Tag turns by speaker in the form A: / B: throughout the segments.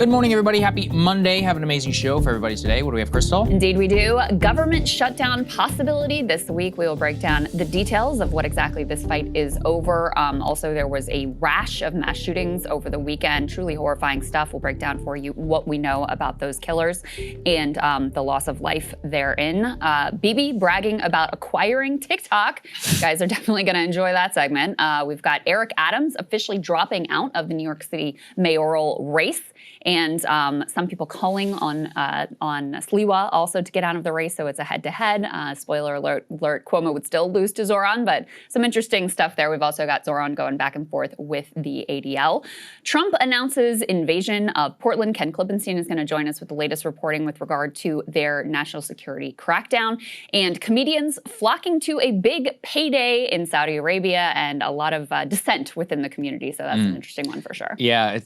A: Good morning, everybody. Happy Monday. Have an amazing show for everybody today. What do we have, Crystal?
B: Indeed we do. Government shutdown possibility. This week we will break down the details of what exactly this fight is over. Also, there was a rash of mass shootings over the weekend. Truly horrifying stuff. We'll break down for you what we know about those killers and the loss of life therein. Bibi bragging about acquiring TikTok. You guys are definitely going to enjoy that segment. We've got Eric Adams officially dropping out of the New York City mayoral race. And some people calling on Sliwa also to get out of the race, so it's a head-to-head. Spoiler alert, Cuomo would still lose to Zohran, but some interesting stuff there. We've also got Zohran going back and forth with the ADL. Trump announces invasion of Portland. Ken Klippenstein is going to join us with the latest reporting with regard to their national security crackdown. And comedians flocking to a big payday in Saudi Arabia, and a lot of dissent within the community, so that's an interesting one for sure.
A: Yeah,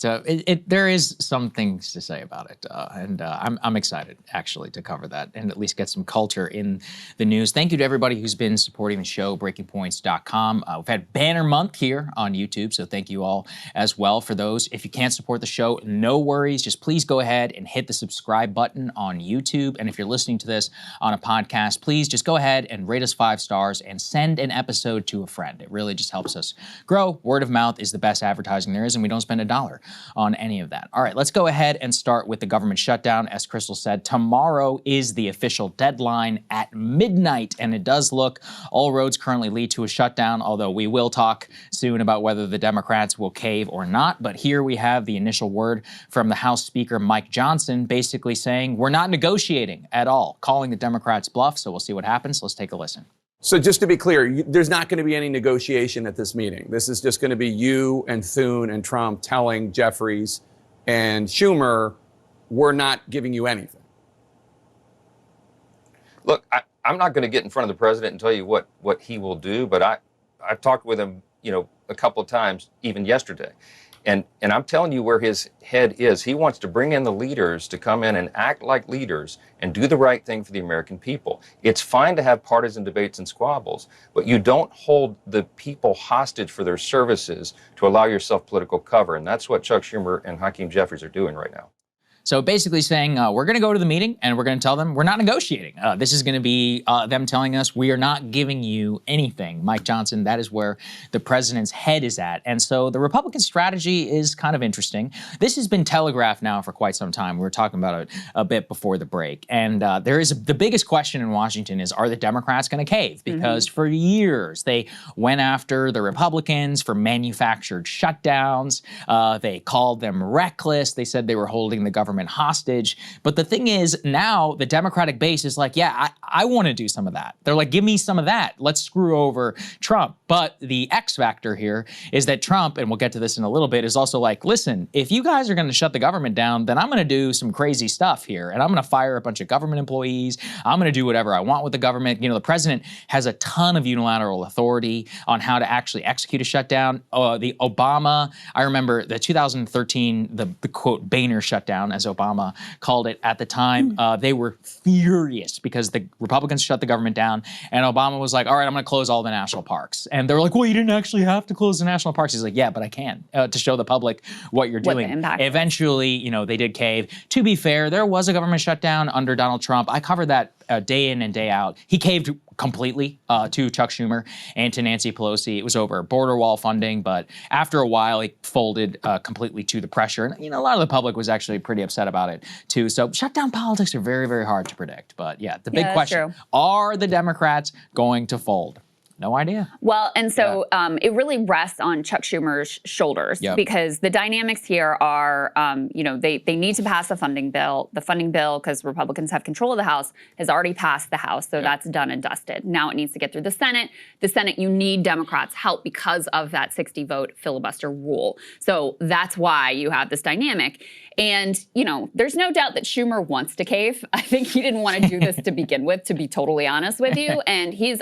A: there is some things to say about it, and I'm excited actually to cover that and at least get some culture in the news. Thank you to everybody who's been supporting the show, breakingpoints.com. We've had Banner Month here on YouTube, so thank you all as well for those. If you can't support the show, no worries. Just please go ahead and hit the subscribe button on YouTube, and if you're listening to this on a podcast, please just go ahead and rate us 5 stars and send an episode to a friend. It really just helps us grow. Word of mouth is the best advertising there is, and we don't spend $1 on any of that. All right, let's go ahead and start with the government shutdown. As Crystal said, tomorrow is the official deadline at midnight, and it does look all roads currently lead to a shutdown, although we will talk soon about whether the Democrats will cave or not. But here we have the initial word from the House Speaker, Mike Johnson, basically saying we're not negotiating at all, calling the Democrats bluff. So we'll see what happens. Let's take a listen.
C: So just to be clear, there's not going to be any negotiation at this meeting. This is just going to be you and Thune and Trump telling Jeffries and Schumer, we're not giving you anything.
D: Look, I'm not going to get in front of the president and tell you what he will do, but I've talked with him, a couple of times, even yesterday. And I'm telling you where his head is. He wants to bring in the leaders to come in and act like leaders and do the right thing for the American people. It's fine to have partisan debates and squabbles, but you don't hold the people hostage for their services to allow yourself political cover. And that's what Chuck Schumer and Hakeem Jeffries are doing right now.
A: So basically saying, we're going to go to the meeting and we're going to tell them we're not negotiating. This is going to be them telling us we are not giving you anything. Mike Johnson, that is where the president's head is at. And so the Republican strategy is kind of interesting. This has been telegraphed now for quite some time. We were talking about it a bit before the break. And the biggest question in Washington is, are the Democrats going to cave? Because for years they went after the Republicans for manufactured shutdowns. They called them reckless. They said they were holding the government hostage. But the thing is, now the Democratic base is like, yeah, I want to do some of that. They're like, give me some of that. Let's screw over Trump. But the X factor here is that Trump, and we'll get to this in a little bit, is also like, listen, if you guys are going to shut the government down, then I'm going to do some crazy stuff here. And I'm going to fire a bunch of government employees. I'm going to do whatever I want with the government. The president has a ton of unilateral authority on how to actually execute a shutdown. The Obama, I remember the 2013, the quote, Boehner shutdown, as Obama called it at the time. They were furious because the Republicans shut the government down, and Obama was like, all right, I'm going to close all the national parks. And they're like, well, you didn't actually have to close the national parks. He's like, yeah, but I can, to show the public what you're doing. Eventually, they did cave. To be fair, there was a government shutdown under Donald Trump. I covered that day in and day out. He caved completely to Chuck Schumer and to Nancy Pelosi. It was over border wall funding, but after a while, he folded completely to the pressure. And, a lot of the public was actually pretty upset about it, too. So shutdown politics are very, very hard to predict. But yeah, the big question, are the Democrats going to fold? No idea.
B: Well, and so it really rests on Chuck Schumer's shoulders because the dynamics here are, they need to pass the funding bill. The funding bill, because Republicans have control of the House, has already passed the House, so that's done and dusted. Now it needs to get through the Senate. The Senate, you need Democrats' help because of that 60-vote filibuster rule. So that's why you have this dynamic. And, there's no doubt that Schumer wants to cave. I think he didn't want to do this to begin with, to be totally honest with you. And he's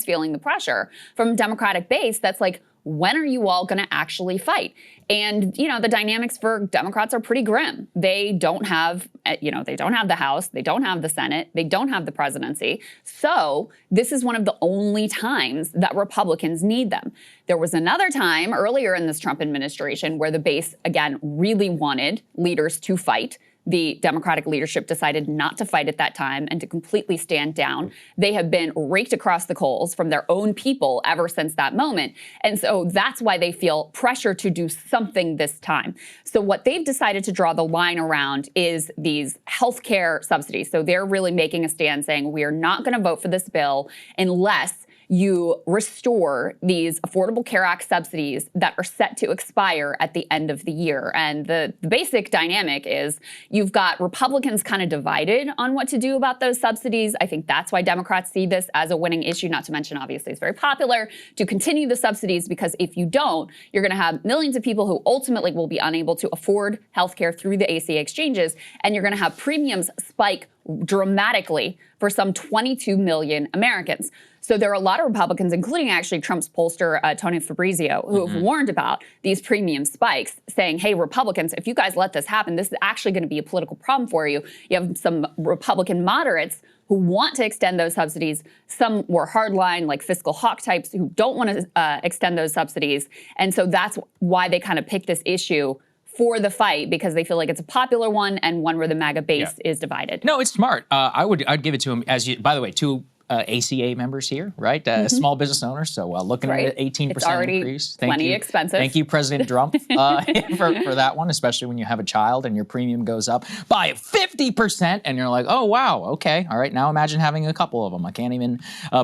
B: feeling the pressure from Democratic base that's like, when are you all going to actually fight? And, you know, the dynamics for Democrats are pretty grim. They don't have, they don't have the House, they don't have the Senate, they don't have the presidency. So this is one of the only times that Republicans need them. There was another time earlier in this Trump administration where the base, again, really wanted leaders to fight. The Democratic leadership decided not to fight at that time and to completely stand down. They have been raked across the coals from their own people ever since that moment. And so that's why they feel pressure to do something this time. So what they've decided to draw the line around is these healthcare subsidies. So they're really making a stand saying, we are not going to vote for this bill unless you restore these Affordable Care Act subsidies that are set to expire at the end of the year. And the basic dynamic is you've got Republicans kind of divided on what to do about those subsidies. I think that's why Democrats see this as a winning issue, not to mention, obviously, it's very popular to continue the subsidies, because if you don't, you're going to have millions of people who ultimately will be unable to afford healthcare through the ACA exchanges, and you're going to have premiums spike dramatically for some 22 million Americans. So there are a lot of Republicans, including actually Trump's pollster, Tony Fabrizio, who have warned about these premium spikes, saying, hey, Republicans, if you guys let this happen, this is actually going to be a political problem for you. You have some Republican moderates who want to extend those subsidies, some more hardline, like fiscal hawk types, who don't want to extend those subsidies. And so that's why they kind of pick this issue for the fight, because they feel like it's a popular one and one where the MAGA base is divided.
A: No, it's smart. I'd give it to him by the way, two ACA members here, right? Small business owners. So looking at an 18%
B: it's already
A: increase.
B: Plenty expensive.
A: Thank you, President Trump, for that one, especially when you have a child and your premium goes up by 50%, and you're like, oh, wow, okay, all right, now imagine having a couple of them. I can't even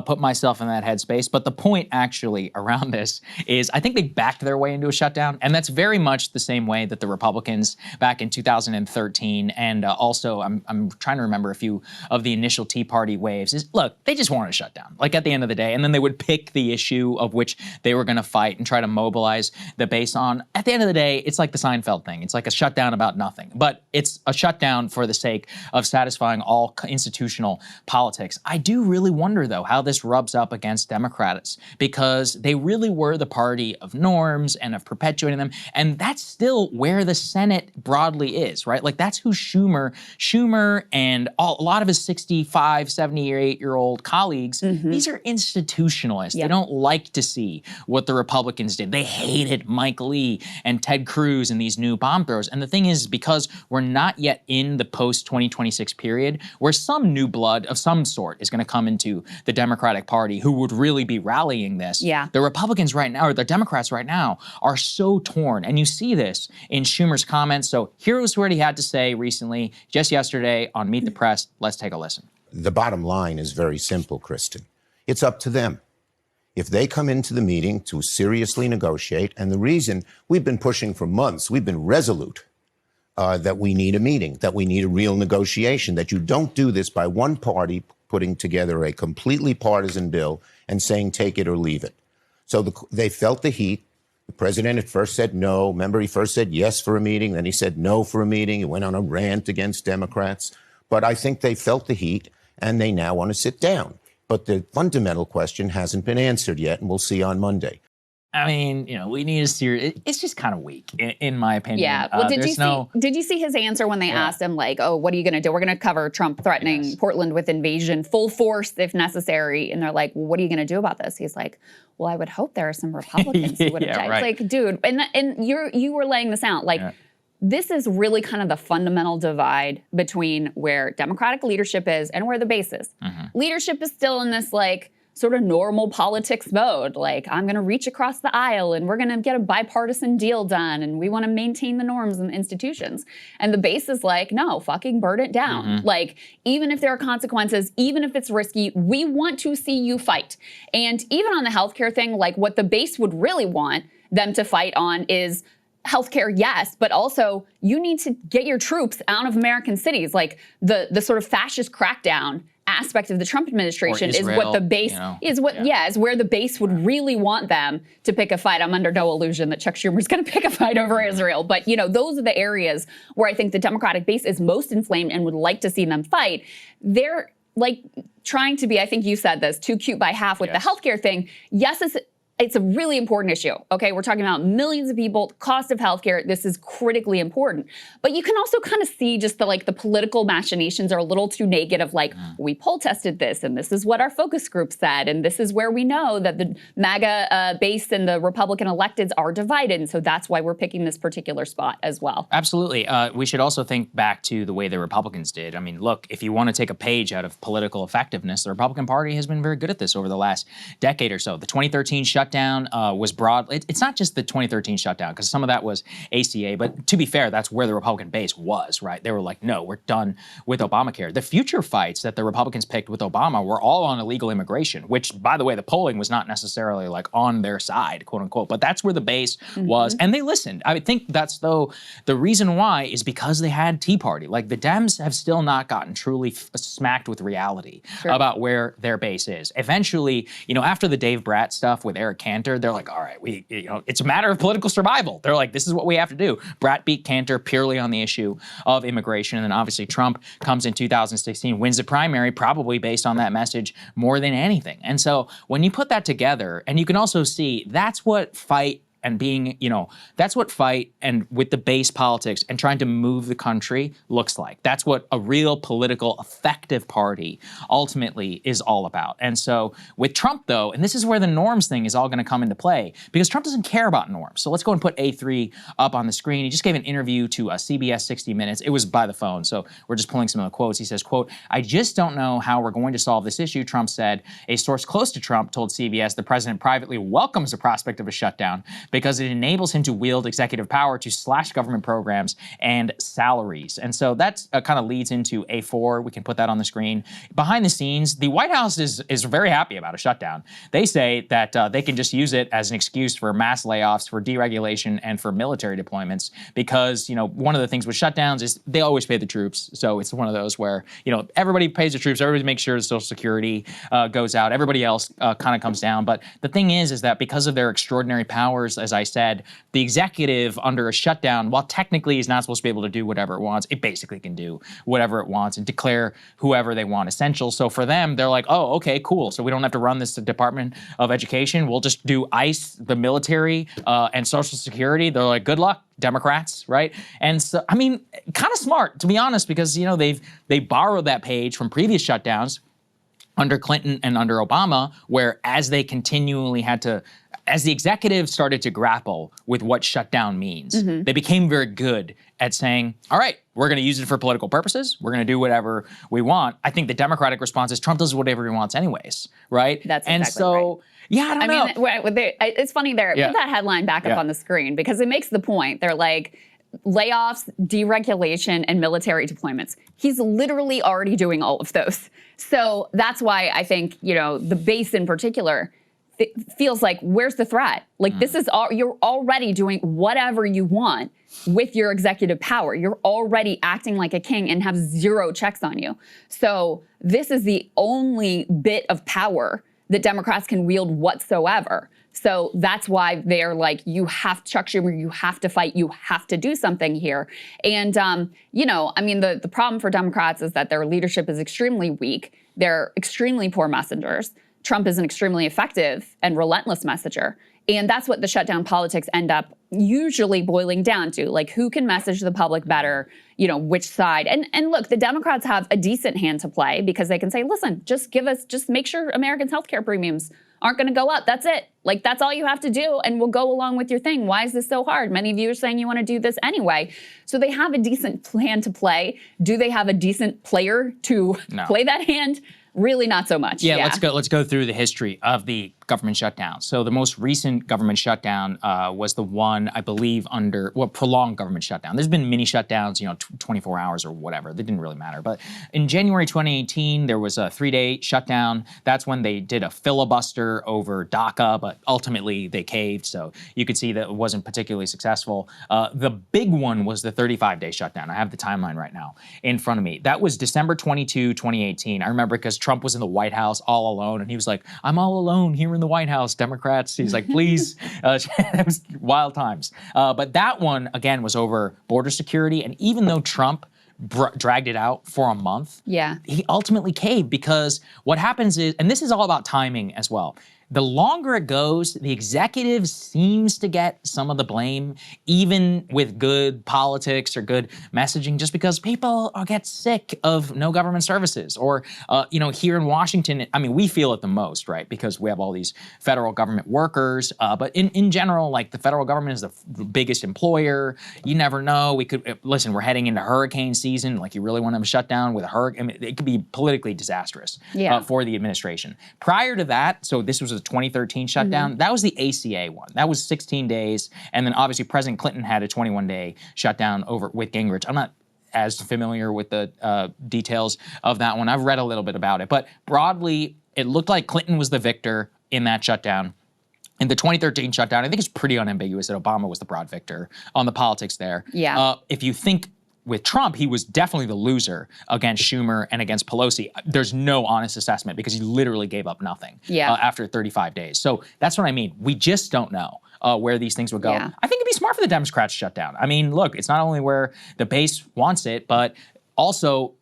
A: put myself in that headspace. But the point actually around this is I think they backed their way into a shutdown, and that's very much the same way that the Republicans back in 2013, and also I'm trying to remember a few of the initial Tea Party waves, is, look, they just wanted to shut down, like at the end of the day. And then they would pick the issue of which they were going to fight and try to mobilize the base on. At the end of the day, it's like the Seinfeld thing. It's like a shutdown about nothing. But it's a shutdown for the sake of satisfying all institutional politics. I do really wonder, though, how this rubs up against Democrats, because they really were the party of norms and of perpetuating them. And that's still where the Senate broadly is, right? Like, that's who Schumer and a lot of his 65, 78-year-old colleagues, these are institutionalists. They don't like to see what the Republicans did. They hated Mike Lee and Ted Cruz and these new bomb throws. And the thing is, because we're not yet in the post-2026 period where some new blood of some sort is going to come into the Democratic Party who would really be rallying this. The Republicans right now, or the Democrats right now, are so torn. And you see this in Schumer's comments. So here's what he had to say recently, just yesterday on Meet the Press. Let's take a listen.
E: The bottom line is very simple, Kristen. It's up to them. If they come into the meeting to seriously negotiate, and the reason we've been pushing for months, we've been resolute that we need a meeting, that we need a real negotiation, that you don't do this by one party putting together a completely partisan bill and saying take it or leave it. So they felt the heat. The president at first said no. Remember, he first said yes for a meeting, then he said no for a meeting. He went on a rant against Democrats. But I think they felt the heat, and they now want to sit down. But the fundamental question hasn't been answered yet, and we'll see on Monday.
A: I mean, we need a serious. It's just kind of weak, in my opinion.
B: Yeah. Well, did you see his answer when they asked him, like, oh, what are you going to do? We're going to cover Trump threatening Portland with invasion, full force if necessary. And they're like, well, what are you going to do about this? He's like, well, I would hope there are some Republicans who would have died.
A: Right.
B: It's like, dude, and you were laying this out. Like, this is really kind of the fundamental divide between where Democratic leadership is and where the base is. Leadership is still in this, like, sort of normal politics mode. Like, I'm going to reach across the aisle and we're going to get a bipartisan deal done and we want to maintain the norms and institutions. And the base is like, no, fucking burn it down. Like, even if there are consequences, even if it's risky, we want to see you fight. And even on the healthcare thing, like, what the base would really want them to fight on is healthcare, yes, but also you need to get your troops out of American cities. Like, the sort of fascist crackdown aspect of the Trump administration
A: Israel,
B: is what the base is where the base would really want them to pick a fight. I'm under no illusion that Chuck Schumer's going to pick a fight over Israel, but those are the areas where I think the Democratic base is most inflamed and would like to see them fight. They're like trying to be, I think you said this, too cute by half with the healthcare thing. Yes, it's a really important issue, okay? We're talking about millions of people, cost of healthcare. This is critically important. But you can also kind of see just the political machinations are a little too negative, like we poll tested this and this is what our focus group said and this is where we know that the MAGA base and the Republican electeds are divided, and so that's why we're picking this particular spot as well.
A: Absolutely. We should also think back to the way the Republicans did. I mean, look, if you want to take a page out of political effectiveness, the Republican Party has been very good at this over the last decade or so. The 2013 shutdown was broad. It's not just the 2013 shutdown, because some of that was ACA, but to be fair, that's where the Republican base was, right? They were like, no, we're done with Obamacare. The future fights that the Republicans picked with Obama were all on illegal immigration, which, by the way, the polling was not necessarily like on their side, quote unquote, but that's where the base was, and they listened. I think that's, though, the reason why is because they had Tea Party. Like, the Dems have still not gotten truly smacked with reality about where their base is. Eventually, after the Dave Brat stuff with Eric Cantor, they're like, all right, it's a matter of political survival. They're like, this is what we have to do. Brat beat Cantor purely on the issue of immigration, and then obviously Trump comes in 2016, wins the primary, probably based on that message more than anything. And so when you put that together, and you can also see that's what fight and being, that's what fight and with the base politics and trying to move the country looks like. That's what a real political effective party ultimately is all about. And so with Trump, though, and this is where the norms thing is all going to come into play, because Trump doesn't care about norms. So let's go and put A3 up on the screen. He just gave an interview to CBS 60 Minutes. It was by the phone, so we're just pulling some of the quotes. He says, quote, "I just don't know how we're going to solve this issue," Trump said. A source close to Trump told CBS the president privately welcomes the prospect of a shutdown because it enables him to wield executive power to slash government programs and salaries. And so that kind of leads into A4. We can put that on the screen. Behind the scenes, the White House is very happy about a shutdown. They say that they can just use it as an excuse for mass layoffs, for deregulation, and for military deployments because, one of the things with shutdowns is they always pay the troops. So it's one of those where, everybody pays the troops, everybody makes sure the Social Security goes out, everybody else kind of comes down. But the thing is that because of their extraordinary powers, as I said, the executive under a shutdown, while technically is not supposed to be able to do whatever it wants, it basically can do whatever it wants and declare whoever they want essential. So for them, they're like, oh, okay, cool. So we don't have to run this Department of Education. We'll just do ICE, the military, and Social Security. They're like, good luck, Democrats, right? And so, I mean, kind of smart, to be honest, because, they borrowed that page from previous shutdowns under Clinton and under Obama, where as they continually had to, as the executive started to grapple with what shutdown means, they became very good at saying, all right, we're going to use it for political purposes. We're going to do whatever we want. I think the Democratic response is Trump does whatever he wants anyways, right?
B: That's
A: and
B: exactly
A: so,
B: right.
A: Yeah, I don't know.
B: It's funny there. Put that headline back up on the screen because it makes the point. They're like, layoffs, deregulation, and military deployments. He's literally already doing all of those. So that's why I think, the base in particular feels like, where's the threat? Like, this is all, you're already doing whatever you want with your executive power. You're already acting like a king and have zero checks on you. So this is the only bit of power that Democrats can wield whatsoever. So that's why they're like, you have Chuck Schumer, you have to fight, you have to do something here. And, the problem for Democrats is that their leadership is extremely weak. They're extremely poor messengers. Trump is an extremely effective and relentless messenger. And that's what the shutdown politics end up usually boiling down to, like who can message the public better, which side. And look, the Democrats have a decent hand to play because they can say, listen, just make sure Americans' healthcare premiums aren't going to go up. That's it. Like, that's all you have to do, and we'll go along with your thing. Why is this so hard? Many of you are saying you want to do this anyway. So they have a decent plan to play. Do they have a decent player to play that hand? Really not so much.
A: Yeah, let's go through the history of the government shutdown. So the most recent government shutdown was the one, I believe, prolonged government shutdown. There's been mini shutdowns, 24 hours or whatever. They didn't really matter. But in January 2018, there was a 3-day shutdown. That's when they did a filibuster over DACA, but ultimately they caved. So you could see that it wasn't particularly successful. The big one was the 35-day shutdown. I have the timeline right now in front of me. That was December 22, 2018. I remember because Trump was in the White House all alone, and he was like, I'm all alone here in the White House, Democrats. He's like, please. It was wild times. But that one, again, was over border security. And even though Trump dragged it out for a month, he ultimately caved because what happens is, and this is all about timing as well, the longer it goes, the executive seems to get some of the blame, even with good politics or good messaging, just because people get sick of no government services. Or, here in Washington, I mean, we feel it the most, right? Because we have all these federal government workers. But in general, like the federal government is the biggest employer. You never know. Listen, we're heading into hurricane season. Like, you really want to shut down with a hurricane? I mean, it could be politically disastrous for the administration. Prior to that, so this was a 2013 shutdown. That was the ACA one. That was 16 days. And then obviously President Clinton had a 21-day shutdown over with Gingrich. I'm not as familiar with the details of that one. I've read a little bit about it. But broadly, it looked like Clinton was the victor in that shutdown. In the 2013 shutdown, I think it's pretty unambiguous that Obama was the broad victor on the politics there.
B: Yeah.
A: If you think with Trump, he was definitely the loser against Schumer and against Pelosi. There's no honest assessment because he literally gave up nothing after 35 days. So that's what I mean. We just don't know where these things would go.
B: Yeah.
A: I think it'd be smart for the Democrats to shut down. I mean, look, it's not only where the base wants it, but also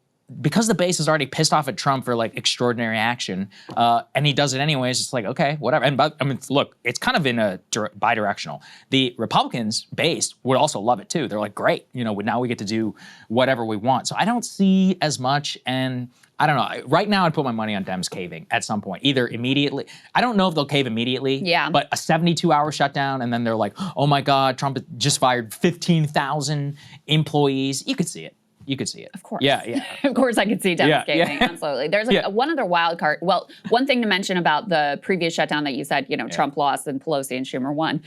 A: because the base is already pissed off at Trump for like extraordinary action, and he does it anyways, it's like, okay, whatever. And I mean, look, it's kind of in a bidirectional. The Republicans base would also love it too. They're like, great, now we get to do whatever we want. So I don't see as much, and I don't know. Right now, I'd put my money on Dems caving at some point, either immediately. I don't know if they'll cave immediately, but a 72-hour shutdown, and then they're like, oh my God, Trump just fired 15,000 employees. You could see it. You could see it.
B: Of course.
A: Yeah.
B: Of course I could see Dems caving, absolutely. There's one other wild card. Well, one thing to mention about the previous shutdown that you said, Trump lost and Pelosi and Schumer won.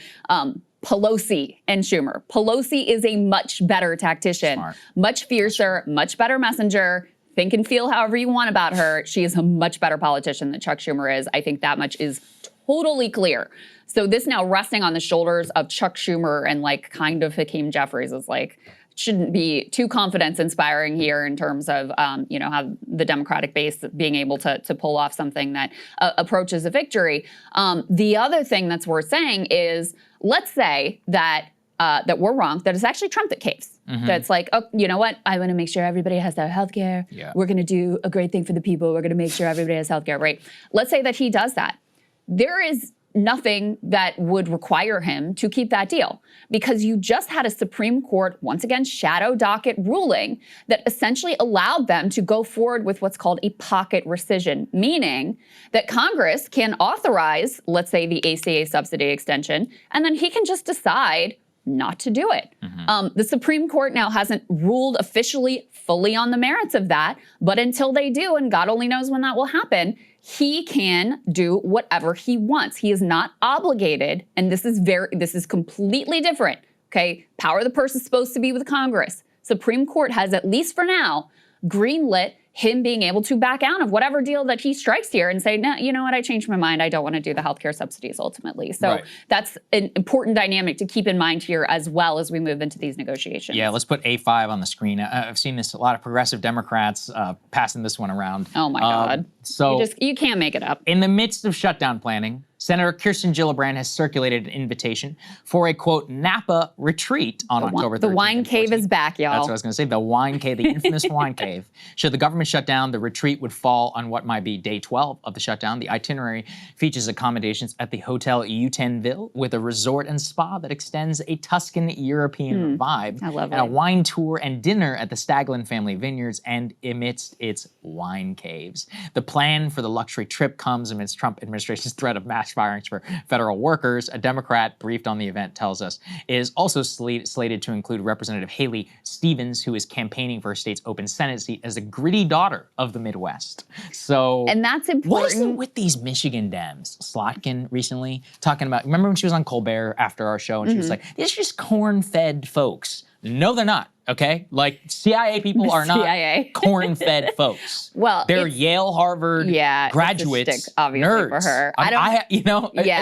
B: Pelosi and Schumer. Pelosi is a much better tactician, much fiercer, much better messenger. Think and feel however you want about her. She is a much better politician than Chuck Schumer is. I think that much is totally clear. So this now resting on the shoulders of Chuck Schumer and like kind of Hakeem Jeffries is like, shouldn't be too confidence-inspiring here in terms of, how the Democratic base being able to pull off something that approaches a victory. The other thing that's worth saying is, let's say that that we're wrong, that it's actually Trump that caves. That's like, oh, you know what? I want to make sure everybody has their health care. We're going to do a great thing for the people. We're going to make sure everybody has health care, right? Let's say that he does that. There is nothing that would require him to keep that deal because you just had a Supreme Court, once again, shadow docket ruling that essentially allowed them to go forward with what's called a pocket rescission, meaning that Congress can authorize, let's say, the ACA subsidy extension, and then he can just decide not to do it. The Supreme Court now hasn't ruled officially fully on the merits of that, but until they do, and God only knows when that will happen, he can do whatever he wants. He is not obligated, and this is completely different, okay? Power of the purse is supposed to be with Congress. Supreme Court has, at least for now, greenlit him being able to back out of whatever deal that he strikes here and say, no, you know what, I changed my mind. I don't want to do the healthcare subsidies ultimately. So that's an important dynamic to keep in mind here as well as we move into these negotiations.
A: Yeah, let's put A5 on the screen. I've seen this, a lot of progressive Democrats passing this one around.
B: Oh my God.
A: So
B: you can't make it up.
A: In the midst of shutdown planning, Senator Kirsten Gillibrand has circulated an invitation for a, quote, Napa retreat on October 13th.
B: The wine cave is back, y'all.
A: That's what I was going to say, the wine cave, the infamous wine cave. Should the government shut down, the retreat would fall on what might be day 12 of the shutdown. The itinerary features accommodations at the Hotel Utenville with a resort and spa that extends a Tuscan European vibe.
B: I love it.
A: And a wine tour and dinner at the Staglin family vineyards and amidst its wine caves. The plan for the luxury trip comes amidst Trump administration's threat of mass firings for federal workers. A Democrat briefed on the event tells us is also slated to include Representative Haley Stevens, who is campaigning for her state's open Senate seat as a gritty daughter of the Midwest. So,
B: and that's important.
A: What is it with these Michigan Dems? Slotkin recently talking about, remember when she was on Colbert after our show and she was like, these are just corn-fed folks. No, they're not. Okay, like CIA people are not corn-fed folks.
B: Well,
A: they're Yale, Harvard graduates,
B: it's a stick, obviously,
A: nerds.
B: For her.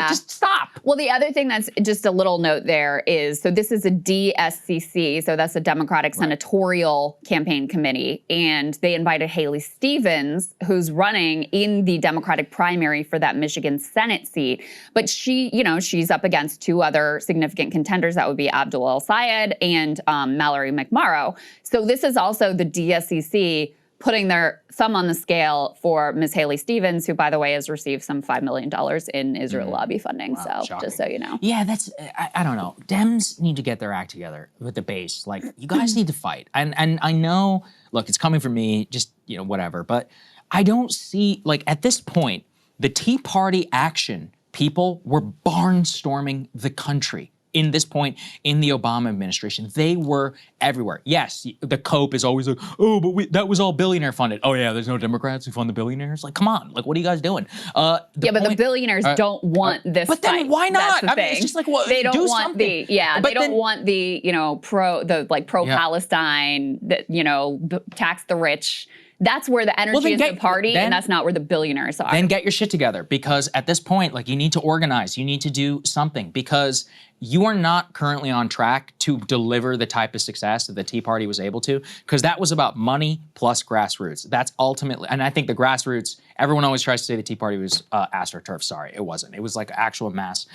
A: Just stop.
B: Well, the other thing that's just a little note there is, so this is a DSCC, so that's a Democratic Senatorial Campaign Committee, and they invited Haley Stevens, who's running in the Democratic primary for that Michigan Senate seat, but she's up against two other significant contenders. That would be Abdul El Sayed and Mallory McMorrow. So this is also the DSCC putting their thumb on the scale for Ms. Haley Stevens, who, by the way, has received some $5 million in Israel lobby funding.
A: Wow,
B: so
A: shocking.
B: just so you know.
A: Yeah, that's, I don't know. Dems need to get their act together with the base. Like, you guys need to fight. And I know, look, it's coming from me, just, you know, whatever. But I don't see, like, at this point, the Tea Party action people were barnstorming the country. In this point in the Obama administration, they were everywhere. Yes, the cope is always like, oh, but that was all billionaire funded. Oh yeah, there's no Democrats who fund the billionaires. Like, come on, like, what are you guys doing?
B: But the billionaires don't want this.
A: But then
B: fight.
A: why not?
B: That's the
A: I mean,
B: thing.
A: it's just like, well,
B: they don't
A: do
B: want
A: something.
B: they don't want the pro-Palestine, tax the rich. That's where the energy is the party, and that's not where the billionaires are.
A: Then get your shit together, because at this point, like, you need to organize. You need to do something, because you are not currently on track to deliver the type of success that the Tea Party was able to, because that was about money plus grassroots. That's ultimately, and I think the grassroots, everyone always tries to say the Tea Party was AstroTurf. Sorry, it wasn't. It was like actual mass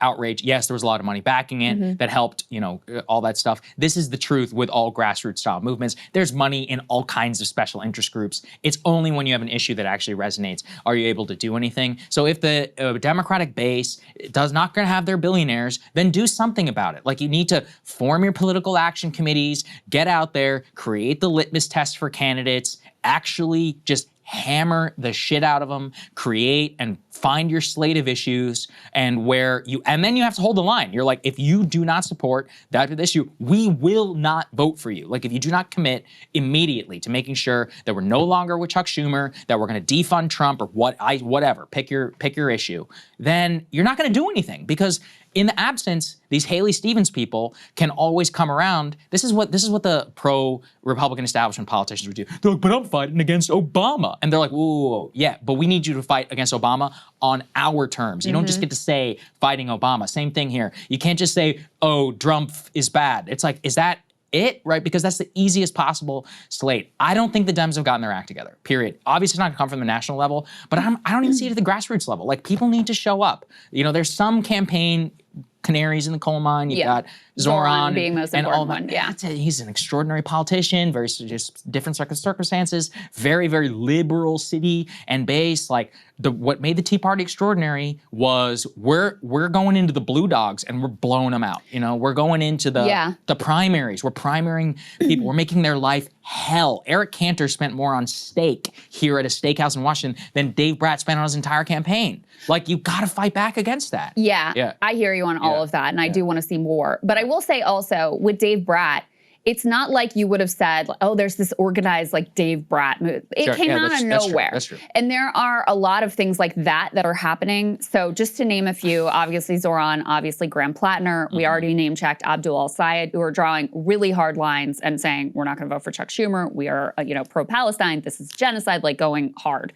A: outrage. Yes, there was a lot of money backing it that helped, you know, all that stuff. This is the truth with all grassroots style movements. There's money in all kinds of special interest groups. It's only when you have an issue that actually resonates are you able to do anything. So if the Democratic base does not going to have their billionaires, then do something about it. Like, you need to form your political action committees, get out there, create the litmus test for candidates, actually just hammer the shit out of them, create and find your slate of issues, and then you have to hold the line. You're like, if you do not support that issue, we will not vote for you. Like, if you do not commit immediately to making sure that we're no longer with Chuck Schumer, that we're going to defund Trump or whatever, pick your issue, then you're not going to do anything, because in the absence, these Haley Stevens people can always come around. This is what the pro-Republican establishment politicians would do. They're like, but I'm fighting against Obama. And they're like, whoa, yeah, but we need you to fight against Obama on our terms. You don't just get to say fighting Obama. Same thing here. You can't just say, oh, Trump is bad. It's like, is that it, right? Because that's the easiest possible slate. I don't think the Dems have gotten their act together, period. Obviously, it's not gonna come from the national level, but I don't even see it at the grassroots level. Like, people need to show up. You know, there's some campaign canaries in the coal mine. You've got Zohran
B: being most
A: and all
B: important
A: that.
B: one, yeah.
A: He's an extraordinary politician, very just different circumstances, very, very liberal city and base. Like, what made the Tea Party extraordinary was we're going into the blue dogs and we're blowing them out. You know, we're going into the primaries. We're primarying people. We're making their life hell. Eric Cantor spent more on steak here at a steakhouse in Washington than Dave Brat spent on his entire campaign. Like, you got to fight back against that.
B: Yeah, I hear you on all of that, and I do want to see more. But I will say also, with Dave Brat, it's not like you would have said, oh, there's this organized, like, Dave Brat move. It came out of nowhere.
A: That's true.
B: And there are a lot of things like that are happening. So just to name a few, obviously Zohran, obviously Graham Plattner. We already name-checked Abdul al-Sayed, who are drawing really hard lines and saying, we're not going to vote for Chuck Schumer. We are, pro-Palestine. This is genocide, like, going hard.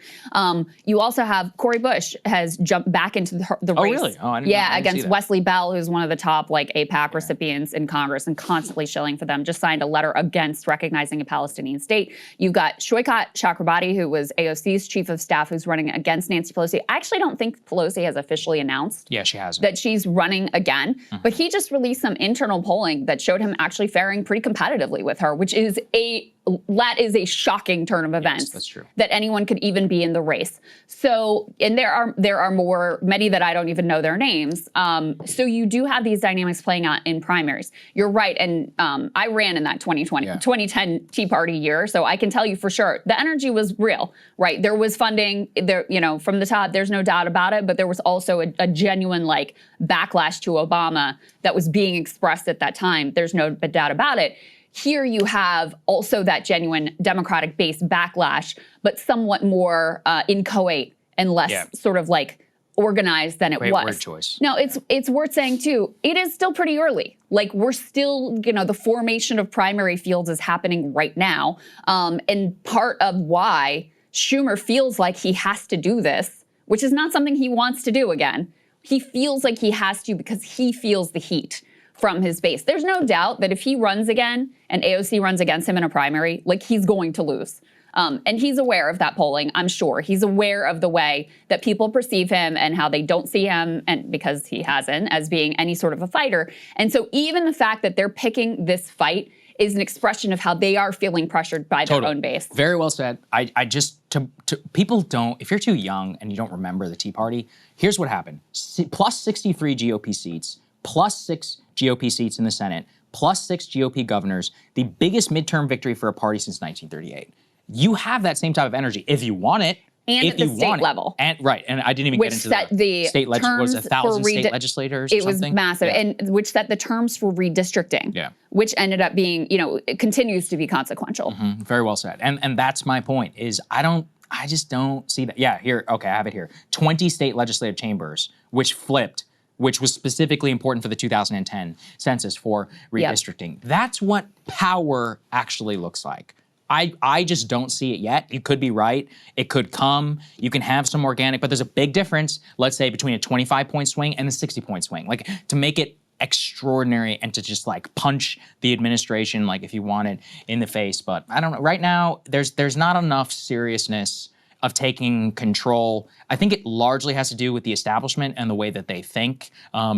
B: You also have Cori Bush has jumped back into the race.
A: Oh, really? Oh, I didn't
B: against Wesley Bell, who's one of the top, like, AIPAC recipients in Congress and constantly shilling for them. Just signed a letter against recognizing a Palestinian state. You've got Shoikat Chakrabarti, who was AOC's chief of staff, who's running against Nancy Pelosi. I actually don't think Pelosi has officially announced
A: she hasn't.
B: that she's running again, but he just released some internal polling that showed him actually faring pretty competitively with her, which is a shocking turn of events.
A: Yes, that's true.
B: That anyone could even be in the race. So, and there are many that I don't even know their names. So you do have these dynamics playing out in primaries. You're right, and I ran in that 2010 Tea Party year, so I can tell you for sure the energy was real. Right, there was funding there, from the top. There's no doubt about it. But there was also a genuine, like, backlash to Obama that was being expressed at that time. There's no doubt about it. Here you have also that genuine Democratic base backlash, but somewhat more inchoate and less sort of like organized than it was.
A: Great word choice.
B: Now, it's worth saying too, it is still pretty early. Like, we're still, the formation of primary fields is happening right now. And part of why Schumer feels like he has to do this, which is not something he wants to do again. He feels like he has to because he feels the heat from his base. There's no doubt that if he runs again and AOC runs against him in a primary, like, he's going to lose. And he's aware of that polling, I'm sure. He's aware of the way that people perceive him and how they don't see him, and because he hasn't, as being any sort of a fighter. And so even the fact that they're picking this fight is an expression of how they are feeling pressured by their own base.
A: Very well said. I just, people don't, if you're too young and you don't remember the Tea Party, here's what happened. Plus 63 GOP seats, plus 6 GOP seats in the Senate, plus 6 GOP governors, the biggest midterm victory for a party since 1938. You have that same type of energy if you want it.
B: And
A: if
B: at the
A: you
B: state
A: want
B: level.
A: And right, and I didn't even
B: which
A: get into
B: set the
A: state was
B: terms
A: 1,000
B: for
A: state legislators or
B: it was
A: something?
B: massive,
A: Yeah.
B: and which set the terms for redistricting,
A: Yeah.
B: which ended up being, it continues to be consequential.
A: Very well said. And that's my point is I just don't see that. Yeah, here, okay, I have it here. 20 state legislative chambers, which flipped, which was specifically important for the 2010 census for redistricting. Yep. That's what power actually looks like. I just don't see it yet. You could be right. It could come. You can have some organic, but there's a big difference, let's say, between a 25-point swing and a 60-point swing. Like, to make it extraordinary and to just like punch the administration, like if you wanted, in the face. But I don't know. Right now, there's not enough seriousness of taking control. I think it largely has to do with the establishment and the way that they think,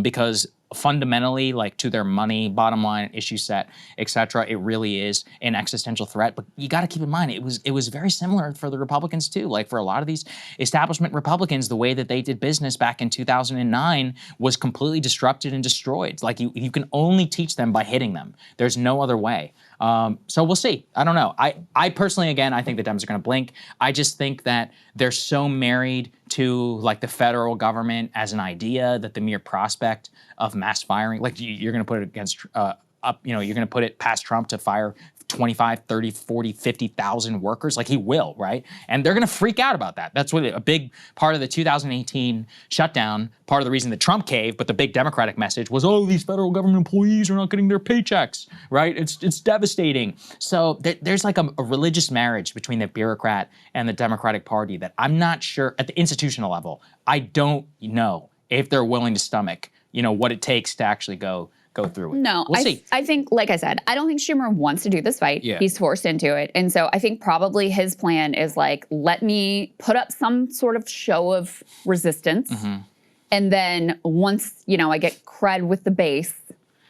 A: because fundamentally, like to their money, bottom line, issue set, et cetera, it really is an existential threat. But you got to keep in mind, it was very similar for the Republicans too. Like for a lot of these establishment Republicans, the way that they did business back in 2009 was completely disrupted and destroyed. Like you can only teach them by hitting them. There's no other way. So we'll see. I don't know. I personally, again, I think the Dems are going to blink. I just think that they're so married to like the federal government as an idea that the mere prospect of mass firing, like you're going to put it against, you're going to put it past Trump to fire 25, 30, 40, 50,000 workers. Like he will, right? And they're going to freak out about that. That's what a big part of the 2018 shutdown, part of the reason that Trump caved, but the big Democratic message was, oh, these federal government employees are not getting their paychecks, right? It's devastating. So there's like a religious marriage between the bureaucrat and the Democratic Party that I'm not sure, at the institutional level, I don't know if they're willing to stomach, what it takes to actually go through with.
B: No,
A: we'll see.
B: I think, like I said, I don't think Schumer wants to do this fight.
A: Yeah.
B: He's forced into it. And so I think probably his plan is like, let me put up some sort of show of resistance. Mm-hmm. And then once, I get cred with the base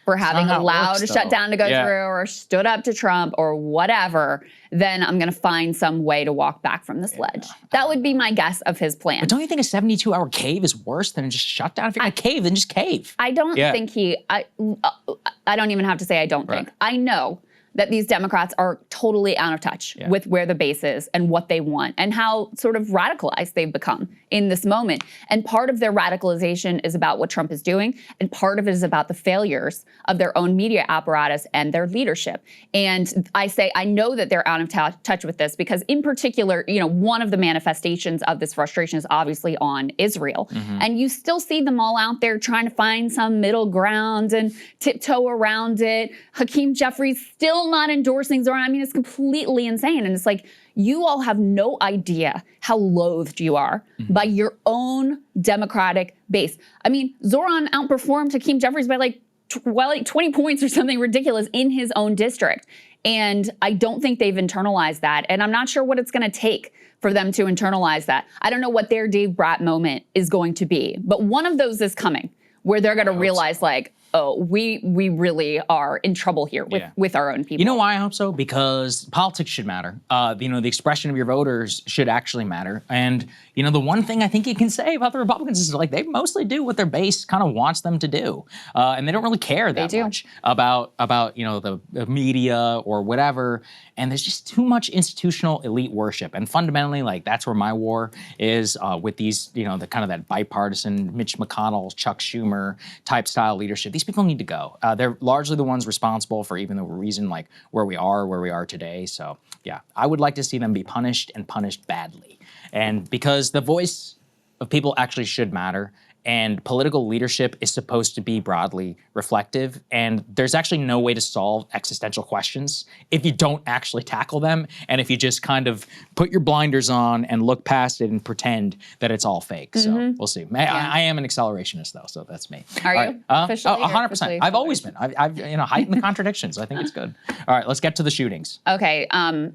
B: for having allowed a shutdown to go through or stood up to Trump or whatever, then I'm going to find some way to walk back from this ledge. That would be my guess of his plan.
A: But don't you think a 72-hour cave is worse than just shutdown? If you're going to cave, then just cave.
B: I don't think I don't even have to say I don't think. I know that these Democrats are totally out of touch with where the base is and what they want and how sort of radicalized they've become in this moment. And part of their radicalization is about what Trump is doing, and part of it is about the failures of their own media apparatus and their leadership. And I know that they're out of touch with this because, in particular, one of the manifestations of this frustration is obviously on Israel. Mm-hmm. And you still see them all out there trying to find some middle ground and tiptoe around it. Hakeem Jeffries still not endorsing Zohran. I mean, it's completely insane. And it's like, you all have no idea how loathed you are by your own Democratic base. I mean, Zohran outperformed Hakeem Jeffries by like 20 points or something ridiculous in his own district. And I don't think they've internalized that. And I'm not sure what it's going to take for them to internalize that. I don't know what their Dave Brat moment is going to be. But one of those is coming where they're going to realize like, oh, we really are in trouble here with our own people.
A: You know why I hope so? Because politics should matter. The expression of your voters should actually matter. And, the one thing I think you can say about the Republicans is like they mostly do what their base kind of wants them to do. And they don't really care that much about the media or whatever. And there's just too much institutional elite worship. And fundamentally, like that's where my war is with these, the kind of that bipartisan Mitch McConnell, Chuck Schumer type style leadership. These people need to go. They're largely the ones responsible for even the reason like where we are today. So yeah, I would like to see them be punished and punished badly. And because the voice of people actually should matter. And political leadership is supposed to be broadly reflective. And there's actually no way to solve existential questions if you don't actually tackle them. And if you just kind of put your blinders on and look past it and pretend that it's all fake. So we'll see. I am an accelerationist though, so that's me.
B: Are you? Officially?
A: 100%. I've always been. I've heightened the contradictions. I think it's good. All right, let's get to the shootings.
B: Okay,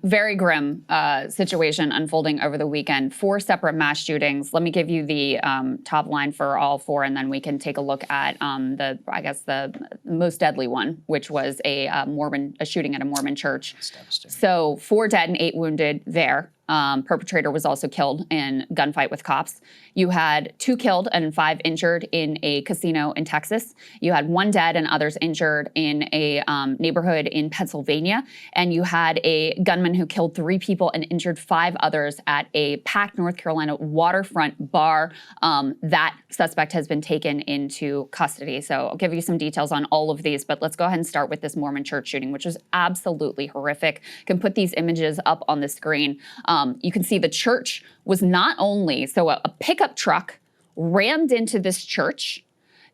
B: very grim situation unfolding over the weekend. 4 separate mass shootings. Let me give you the top line for all four, and then we can take a look at the most deadly one, which was a shooting at a Mormon church. So 4 dead and 8 wounded there. Perpetrator was also killed in gunfight with cops. You had 2 killed and 5 injured in a casino in Texas. You had 1 dead and others injured in a neighborhood in Pennsylvania. And you had a gunman who killed 3 people and injured 5 others at a packed North Carolina waterfront bar. That suspect has been taken into custody. So I'll give you some details on all of these, but let's go ahead and start with this Mormon church shooting, which was absolutely horrific. You can put these images up on the screen. You can see the church was not only, so a pickup truck rammed into this church.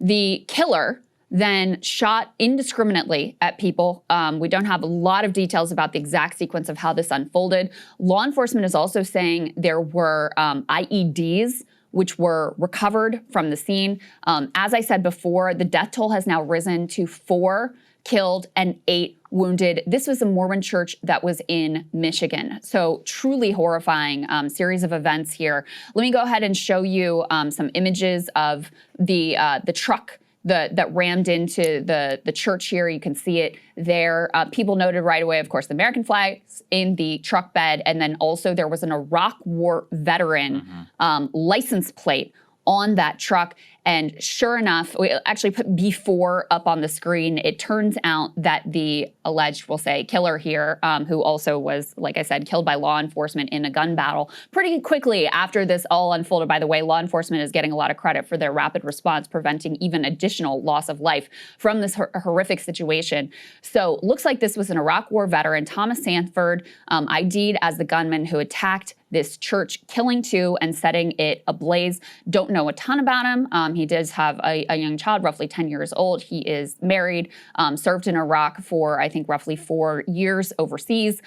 B: The killer then shot indiscriminately at people. We don't have a lot of details about the exact sequence of how this unfolded. Law enforcement is also saying there were IEDs which were recovered from the scene. As I said before, the death toll has now risen to 4 killed and 8 wounded. This was a Mormon church that was in Michigan. So truly horrifying series of events here. Let me go ahead and show you some images of the truck that rammed into the church here. You can see it there. People noted right away, of course, the American flags in the truck bed. And then also there was an Iraq War veteran license plate on that truck. And sure enough, we actually put B4 up on the screen. It turns out that the alleged, we'll say, killer here, who also was, like I said, killed by law enforcement in a gun battle pretty quickly after this all unfolded. By the way, law enforcement is getting a lot of credit for their rapid response, preventing even additional loss of life from this horrific situation. So looks like this was an Iraq War veteran, Thomas Sanford, ID'd as the gunman who attacked this church, killing 2 and setting it ablaze. Don't know a ton about him. He does have a young child, roughly 10 years old. He is married, served in Iraq for, I think, roughly 4 years overseas.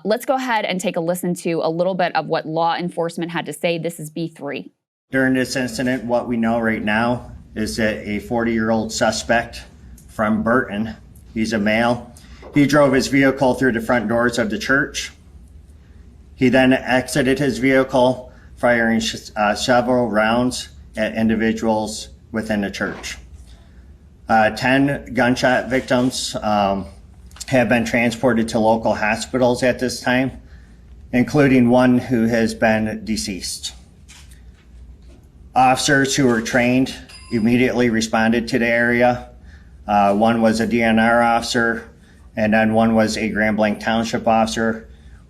B: Let's go ahead and take a listen to a little bit of what law enforcement had to say. This is B3.
F: During this incident, what we know right now is that a 40-year-old suspect from Burton, he's a male, he drove his vehicle through the front doors of the church. He then exited his vehicle, firing several rounds at individuals within the church. 10 gunshot victims have been transported to local hospitals at this time, including one who has been deceased. Officers who were trained immediately responded to the area. One was a DNR officer, and then one was a Grand Blanc Township officer,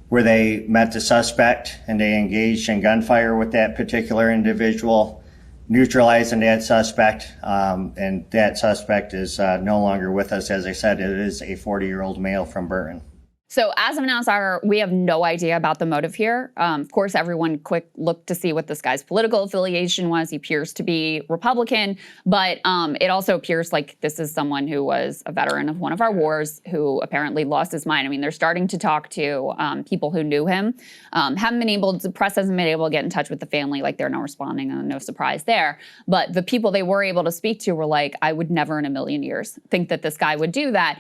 F: where they met the suspect and they engaged in gunfire with that particular individual, neutralizing that suspect, and that suspect is no longer with us. As I said, it is a 40-year-old male from Burton.
B: So as of now, Zohran, we have no idea about the motive here. Of course, everyone quick looked to see what this guy's political affiliation was. He appears to be Republican, but it also appears like this is someone who was a veteran of one of our wars who apparently lost his mind. I mean, they're starting to talk to people who knew him. The press hasn't been able to get in touch with the family, like they're not responding, and no surprise there. But the people they were able to speak to were like, I would never in a million years think that this guy would do that.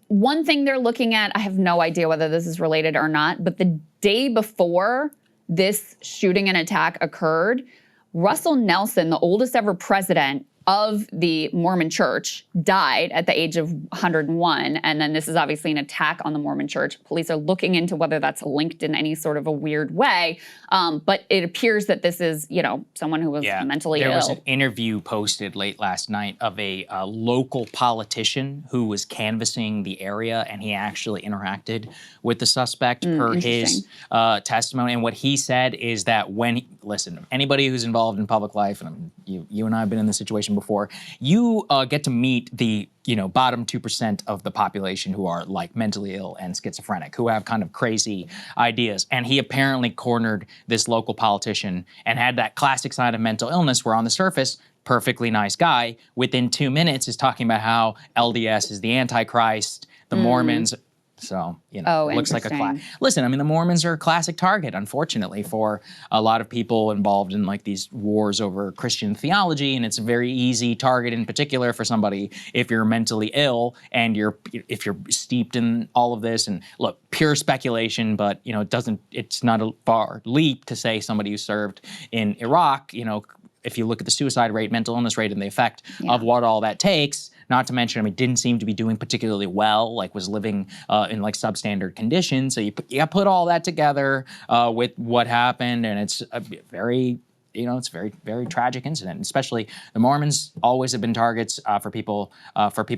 B: One thing they're looking at, I have no idea whether this is related or not, but the day before this shooting and attack occurred, Russell Nelson, the oldest ever president of the Mormon church, died at the age of 101. And then this is obviously an attack on the Mormon church. Police are looking into whether that's linked in any sort of a weird way. But it appears that this is, someone who was mentally ill.
A: There was an interview posted late last night of a local politician who was canvassing the area, and he actually interacted with the suspect per his testimony. And what he said is that listen, anybody who's involved in public life, and you and I have been in this situation before, you get to meet the bottom 2% of the population who are like mentally ill and schizophrenic, who have kind of crazy ideas. And he apparently cornered this local politician and had that classic sign of mental illness where on the surface, perfectly nice guy, within 2 minutes is talking about how LDS is the Antichrist, the Mormons. So, it looks like a listen, I mean, the Mormons are a classic target, unfortunately, for a lot of people involved in like these wars over Christian theology. And it's a very easy target in particular for somebody if you're mentally ill and if you're steeped in all of this. And look, pure speculation, but it's not a far leap to say somebody who served in Iraq, if you look at the suicide rate, mental illness rate, and the effect of what all that takes, not to mention, I mean, didn't seem to be doing particularly well, like was living in like substandard conditions. So you put all that together with what happened, and it's a very, it's a very, very tragic incident. Especially the Mormons always have been targets for people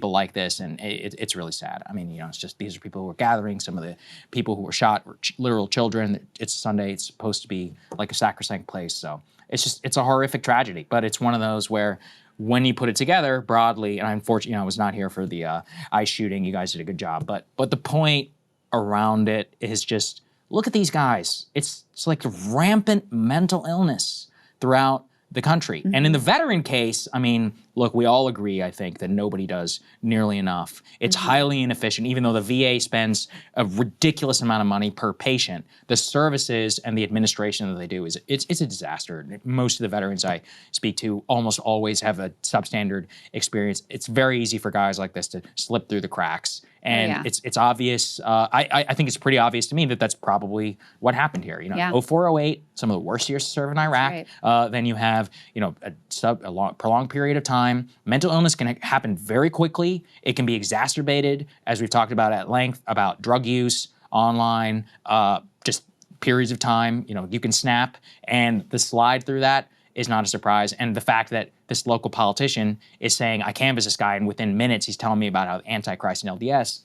A: like this, and it's really sad. I mean, it's just these are people who were gathering. Some of the people who were shot were literal children. It's Sunday. It's supposed to be like a sacrosanct place. So it's a horrific tragedy. But it's one of those where when you put it together broadly, and unfortunately, I was not here for the ICE shooting. You guys did a good job. But the point around it is just look at these guys. It's like rampant mental illness throughout the country. And in the veteran case, I mean, look, we all agree, I think, that nobody does nearly enough. It's highly inefficient. Even though the VA spends a ridiculous amount of money per patient, the services and the administration that they do it's a disaster. Most of the veterans I speak to almost always have a substandard experience. It's very easy for guys like this to slip through the cracks. And it's obvious. I think it's pretty obvious to me that that's probably what happened here. 04, 08, some of the worst years to serve in Iraq. Then you have, a long, prolonged period of time. Mental illness can happen very quickly. It can be exacerbated, as we've talked about at length, about drug use, online, just periods of time. You can snap, and the slide through that is not a surprise. And the fact that this local politician is saying, I canvassed this guy, and within minutes he's telling me about how Antichrist and LDS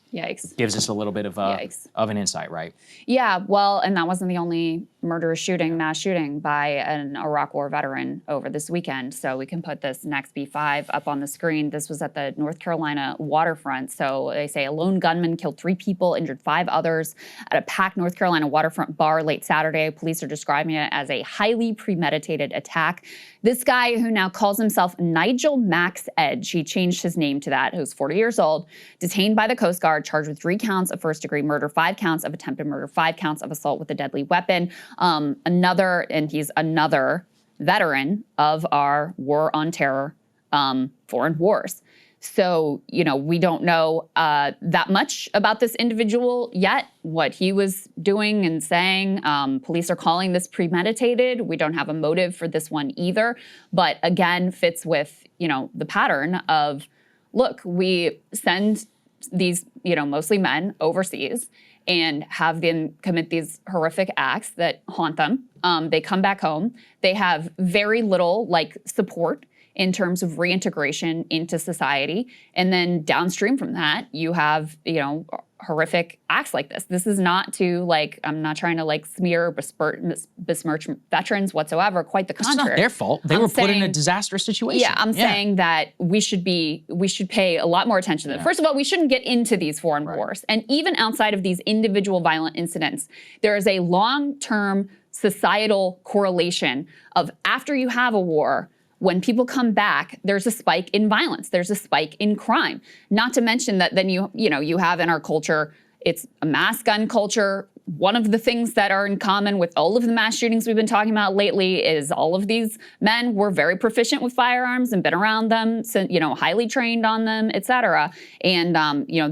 A: gives us a little bit of an insight, right?
B: Yeah, well, and that wasn't the only murderous shooting, mass shooting by an Iraq War veteran over this weekend. So we can put this next B5 up on the screen. This was at the North Carolina waterfront. So they say a lone gunman killed 3 people, injured 5 others at a packed North Carolina waterfront bar late Saturday. Police are describing it as a highly premeditated attack. This guy, who now calls himself Nigel Max Edge, he changed his name to that, who's 40 years old, detained by the Coast Guard, charged with 3 counts of first-degree murder, 5 counts of attempted murder, 5 counts of assault with a deadly weapon. He's another veteran of our war on terror, foreign wars. So, we don't know that much about this individual yet, what he was doing and saying. Police are calling this premeditated. We don't have a motive for this one either. But again, fits with, the pattern of, look, we send these, mostly men overseas and have them commit these horrific acts that haunt them. They come back home. They have very little, support in terms of reintegration into society. And then downstream from that, you have, horrific acts like this. This is not to, I'm not trying to, smear or besmirch veterans whatsoever. Quite the contrary.
A: It's not their fault. They were put in a disastrous situation.
B: Yeah, I'm saying that we should pay a lot more attention to them. First of all, we shouldn't get into these foreign wars. And even outside of these individual violent incidents, there is a long-term societal correlation of after you have a war, when people come back, there's a spike in violence. There's a spike in crime. Not to mention that then you have in our culture, it's a mass gun culture. One of the things that are in common with all of the mass shootings we've been talking about lately is all of these men were very proficient with firearms and been around them, highly trained on them, et cetera. And,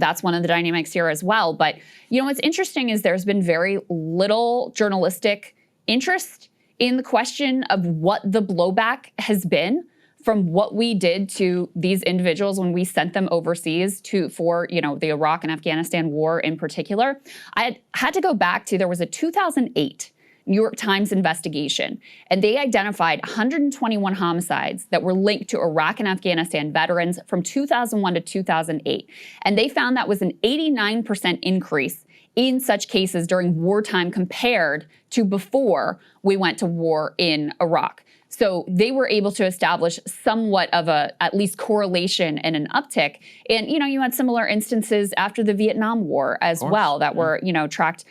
B: that's one of the dynamics here as well. But, what's interesting is there's been very little journalistic interest in the question of what the blowback has been from what we did to these individuals when we sent them overseas for the Iraq and Afghanistan war in particular. I had to go back to, there was a 2008 New York Times investigation, and they identified 121 homicides that were linked to Iraq and Afghanistan veterans from 2001 to 2008. And they found that was an 89% increase in such cases during wartime compared to before we went to war in Iraq. So they were able to establish somewhat of at least correlation and an uptick. And, you had similar instances after the Vietnam War as well that were, tracked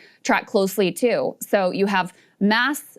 B: closely too. So you have mass,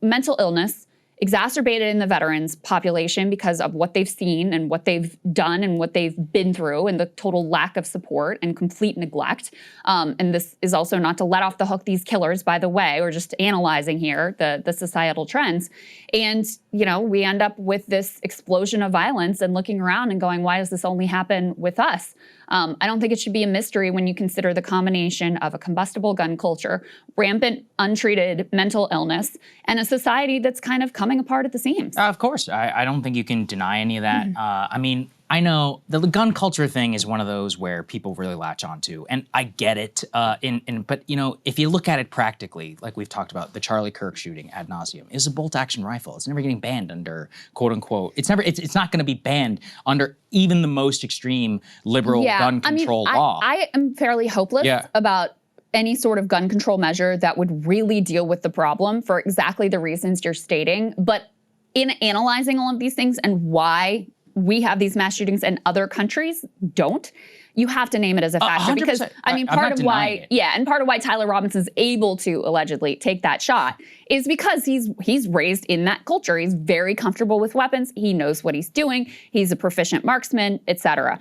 B: mental illness exacerbated in the veterans population because of what they've seen and what they've done and what they've been through and the total lack of support and complete neglect. And this is also not to let off the hook these killers, by the way. We're just analyzing here the societal trends. And, we end up with this explosion of violence and looking around and going, why does this only happen with us? I don't think it should be a mystery when you consider the combination of a combustible gun culture, rampant untreated mental illness, and a society that's kind of coming apart at the seams.
A: Of course, I don't think you can deny any of that. I mean, I know the gun culture thing is one of those where people really latch onto, and I get it. But you know, if you look at it practically, like we've talked about, the Charlie Kirk shooting ad nauseum is a bolt-action rifle. It's never getting banned under quote unquote. It's not going to be banned under even the most extreme liberal gun control law.
B: I am fairly hopeless about any sort of gun control measure that would really deal with the problem for exactly the reasons you're stating. But in analyzing all of these things and why we have these mass shootings and other countries don't, you have to name it as a factor. Because I mean, part of why, and part of why Tyler Robinson's able to allegedly take that shot is because he's raised in that culture. He's very comfortable with weapons. He knows what he's doing. He's a proficient marksman, etc.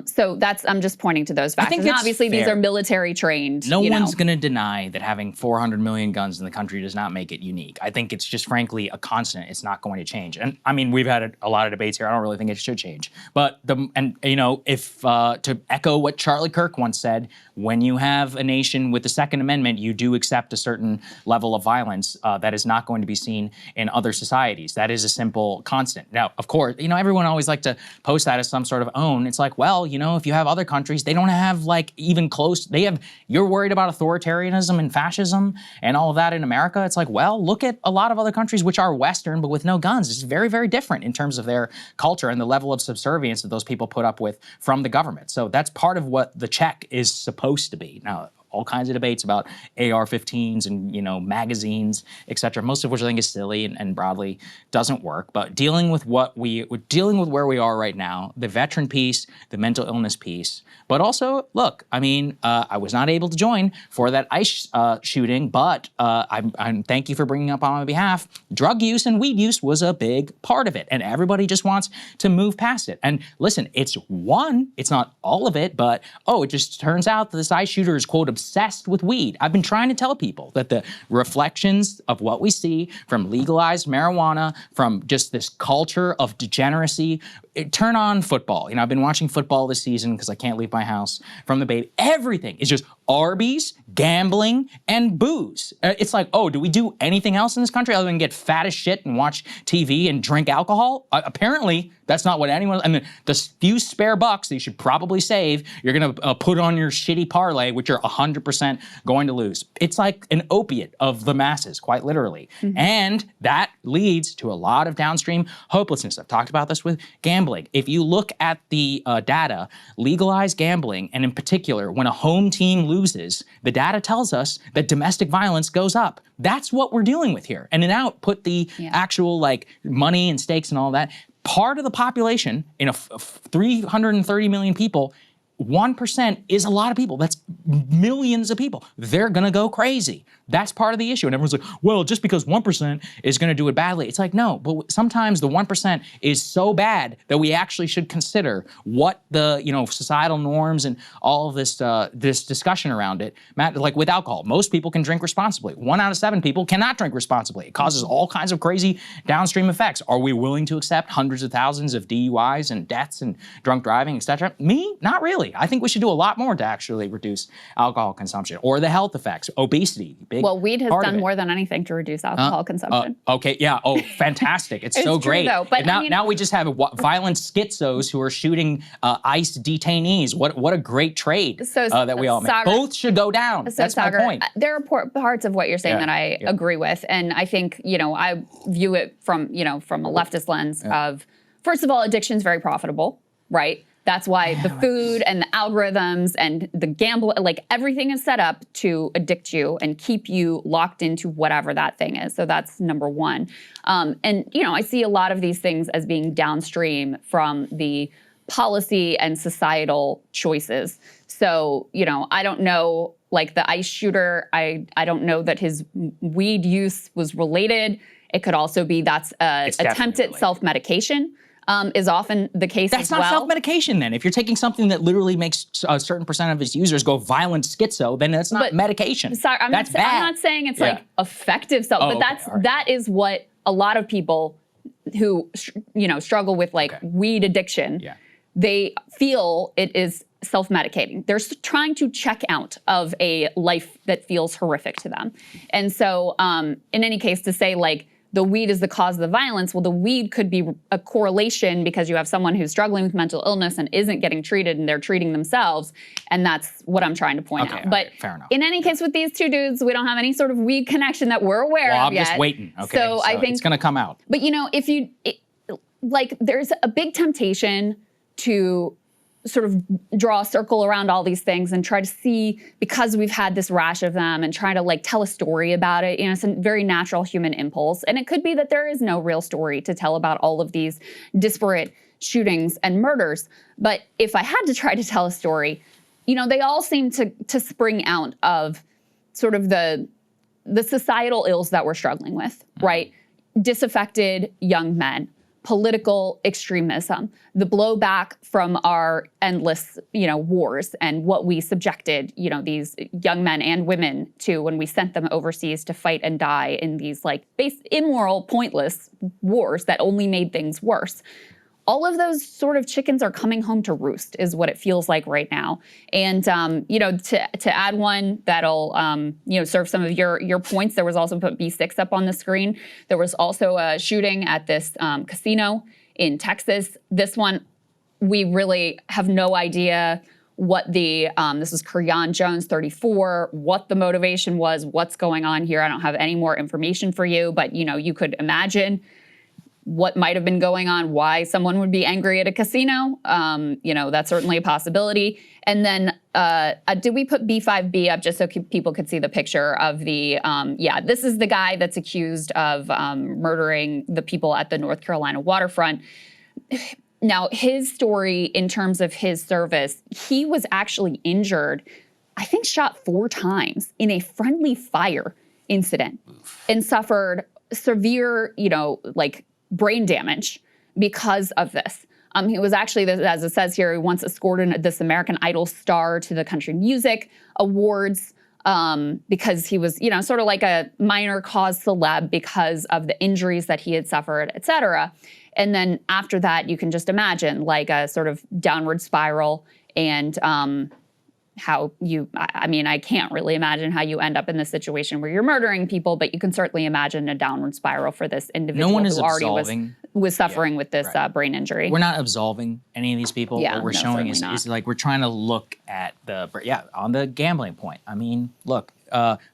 B: So I'm just pointing to those factors. And obviously, these are military trained.
A: No one's going to deny that having 400 million guns in the country does not make it unique. I think it's just frankly a constant. It's not going to change. And I mean, we've had a lot of debates here. I don't really think it should change. But you know, if to echo what Charlie Kirk once said, when you have a nation with the Second Amendment, you do accept a certain level of violence that is not going to be seen in other societies. That is a simple constant. Now, of course, you know, everyone always like to post that as some sort of own. It's like, well, you know, if you have other countries, they don't have like even close, you're worried about authoritarianism and fascism and all of that in America. It's like, well, look at a lot of other countries which are Western, but with no guns. It's very, very different in terms of their culture and the level of subservience that those people put up with from the government. So that's part of what the check is supposed to be. Now, all kinds of debates about AR-15s and, you know, magazines, et cetera, most of which I think is silly and broadly doesn't work. But dealing with where we are right now, the veteran piece, the mental illness piece, but also, look, I mean, I was not able to join for that ICE shooting, but I'm thank you for bringing up on my behalf. Drug use and weed use was a big part of it, and everybody just wants to move past it. And listen, it's not all of it, but it just turns out that this ICE shooter is, quote, obsessed with weed. I've been trying to tell people that the reflections of what we see from legalized marijuana, from just this culture of degeneracy, turn on football. You know, I've been watching football this season because I can't leave my house from the baby. Everything is just Arby's, gambling, and booze. It's like, do we do anything else in this country other than get fat as shit and watch TV and drink alcohol? Apparently, that's not what anyone, and the few spare bucks that you should probably save, you're gonna put on your shitty parlay, which you're 100% going to lose. It's like an opiate of the masses, quite literally. And that leads to a lot of downstream hopelessness. I've talked about this with gambling. If you look at the data, legalized gambling, and in particular, when a home team loses, the data tells us that domestic violence goes up. That's what we're dealing with here. And now put the actual like money and stakes and all that. Part of the population, in 330 million people, 1% is a lot of people. That's millions of people. They're gonna go crazy. That's part of the issue. And everyone's like, well, just because 1% is gonna do it badly. It's like, no, but sometimes the 1% is so bad that we actually should consider what the, you know, societal norms and all of this this discussion around it. Like with alcohol, most people can drink responsibly. 1 out of 7 people cannot drink responsibly. It causes all kinds of crazy downstream effects. Are we willing to accept hundreds of thousands of DUIs and deaths and drunk driving, et cetera? Me, not really. I think we should do a lot more to actually reduce alcohol consumption or the health effects, obesity.
B: Well, weed has done more than anything to reduce alcohol consumption.
A: Okay, yeah. Oh, fantastic. It's so great. True, though, but now we just have violent schizos who are shooting ICE detainees. What a great trade that we all make. Both should go down. That's my point.
B: There are parts of what you're saying that I agree with, and I think, you know, I view it from a leftist lens of, first of all, addiction is very profitable, right? That's why the food and the algorithms and the gamble, like everything is set up to addict you and keep you locked into whatever that thing is. So that's number one. And, you know, I see a lot of these things as being downstream from the policy and societal choices. So, you know, I don't know, like the ICE shooter, I don't know that his weed use was related. It could also be that's attempt at self-medication. Is often the case as well.
A: That's not self-medication then. If you're taking something that literally makes a certain percent of its users go violent schizo, then that's not medication.
B: Sorry, I'm not saying it's like effective but that is what a lot of people who, you know, struggle with like weed addiction, they feel it is self-medicating. They're trying to check out of a life that feels horrific to them. And so in any case, to say like the weed is the cause of the violence, well, the weed could be a correlation because you have someone who's struggling with mental illness and isn't getting treated and they're treating themselves. And that's what I'm trying to point out. But
A: fair enough.
B: In any case, with these two dudes, we don't have any sort of weed connection that we're aware
A: Well,
B: of
A: I'm
B: yet.
A: just waiting. Okay,
B: So I think
A: it's going to come out.
B: But you know, if you, like, there's a big temptation to sort of draw a circle around all these things and try to see, because we've had this rash of them, and try to like tell a story about it. You know, it's a very natural human impulse. And it could be that there is no real story to tell about all of these disparate shootings and murders. But if I had to try to tell a story, you know, they all seem to spring out of sort of the societal ills that we're struggling with, right? Disaffected young men, political extremism, the blowback from our endless, you know, wars and what we subjected, you know, these young men and women to when we sent them overseas to fight and die in these like immoral, pointless wars that only made things worse. All of those sort of chickens are coming home to roost is what it feels like right now. And, you know, to add one that'll, you know, serve some of your points, there was also, put B6 up on the screen. There was also a shooting at this casino in Texas. This one, we really have no idea what the, this is Kerryon Jones, 34, what the motivation was, what's going on here. I don't have any more information for you, but, you know, you could imagine what might have been going on, why someone would be angry at a casino. You know, that's certainly a possibility. And then did we put B5B up just so people could see the picture of the, yeah, this is the guy that's accused of murdering the people at the North Carolina waterfront. Now, his story in terms of his service, he was actually injured, I think shot 4 times in a friendly fire incident and suffered severe, you know, like brain damage because of this. He was actually, as it says here, he once escorted this American Idol star to the Country Music Awards because he was, you know, sort of like a minor cause celeb because of the injuries that he had suffered, et cetera. And then after that, you can just imagine like a sort of downward spiral and how you, I mean, I can't really imagine how you end up in this situation where you're murdering people, but you can certainly imagine a downward spiral for this individual
A: No one is
B: who already
A: absolving.
B: was suffering with this brain injury.
A: We're not absolving any of these people.
B: Yeah,
A: what we're
B: no,
A: showing is
B: certainly not.
A: like we're trying to look at on the gambling point. I mean, look,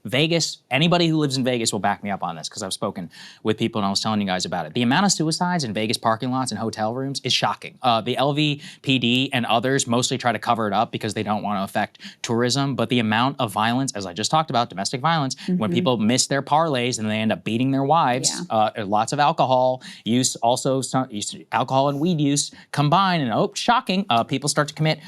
A: Vegas, anybody who lives in Vegas will back me up on this because I've spoken with people and I was telling you guys about it. The amount of suicides in Vegas parking lots and hotel rooms is shocking. The LVPD and others mostly try to cover it up because they don't want to affect tourism, but the amount of violence, as I just talked about, domestic violence, when people miss their parlays and they end up beating their wives, lots of alcohol use, also alcohol and weed use combined, and shocking, people start to commit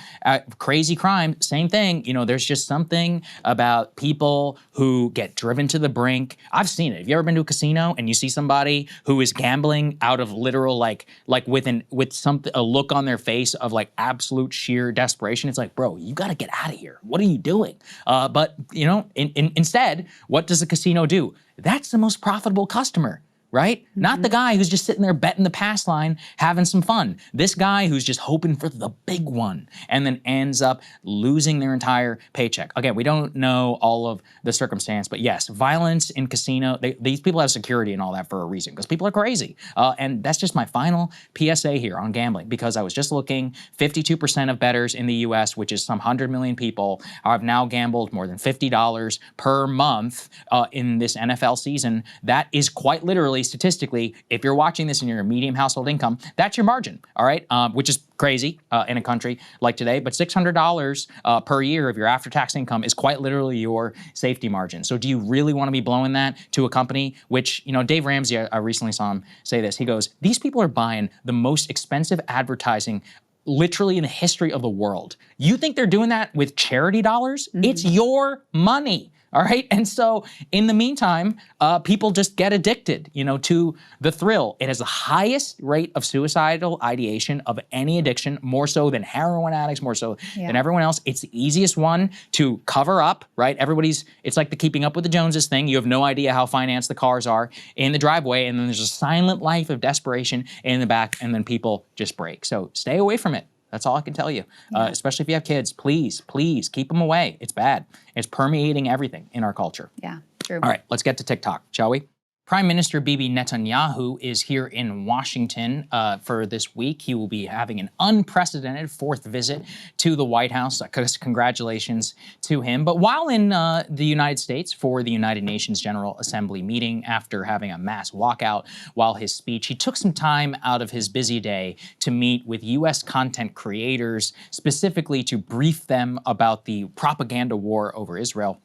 A: crazy crime. Same thing, you know, there's just something about people who get driven to the brink. I've seen it. Have you ever been to a casino and you see somebody who is gambling out of literal like with something, a look on their face of like absolute sheer desperation? It's like, bro, you got to get out of here. What are you doing? But you know, instead, what does a casino do? That's the most profitable customer. Right? Not the guy who's just sitting there betting the pass line, having some fun. This guy who's just hoping for the big one and then ends up losing their entire paycheck. Again, we don't know all of the circumstance, but yes, violence in casino, these people have security and all that for a reason because people are crazy. And that's just my final PSA here on gambling, because I was just looking, 52% of bettors in the US, which is some 100 million people, have now gambled more than $50 per month in this NFL season. That is quite literally, statistically, if you're watching this and you're a medium household income, that's your margin, all right? Which is crazy in a country like today, but $600 per year of your after-tax income is quite literally your safety margin. So do you really want to be blowing that to a company, which, you know, Dave Ramsey, I recently saw him say this. He goes, these people are buying the most expensive advertising literally in the history of the world. You think they're doing that with charity dollars? It's your money. All right. And so in the meantime, people just get addicted, you know, to the thrill. It has the highest rate of suicidal ideation of any addiction, more so than heroin addicts, more so than everyone else. It's the easiest one to cover up, right? It's like the keeping up with the Joneses thing. You have no idea how financed the cars are in the driveway. And then there's a silent life of desperation in the back, and then people just break. So stay away from it. That's all I can tell you. Especially if you have kids, please keep them away. It's bad. It's permeating everything in our culture.
B: Yeah, true.
A: All right, let's get to TikTok, shall we? Prime Minister Bibi Netanyahu is here in Washington for this week. He will be having an unprecedented fourth visit to the White House. Congratulations to him. But while in the United States for the United Nations General Assembly meeting, after having a mass walkout while his speech, he took some time out of his busy day to meet with U.S. content creators, specifically to brief them about the propaganda war over Israel.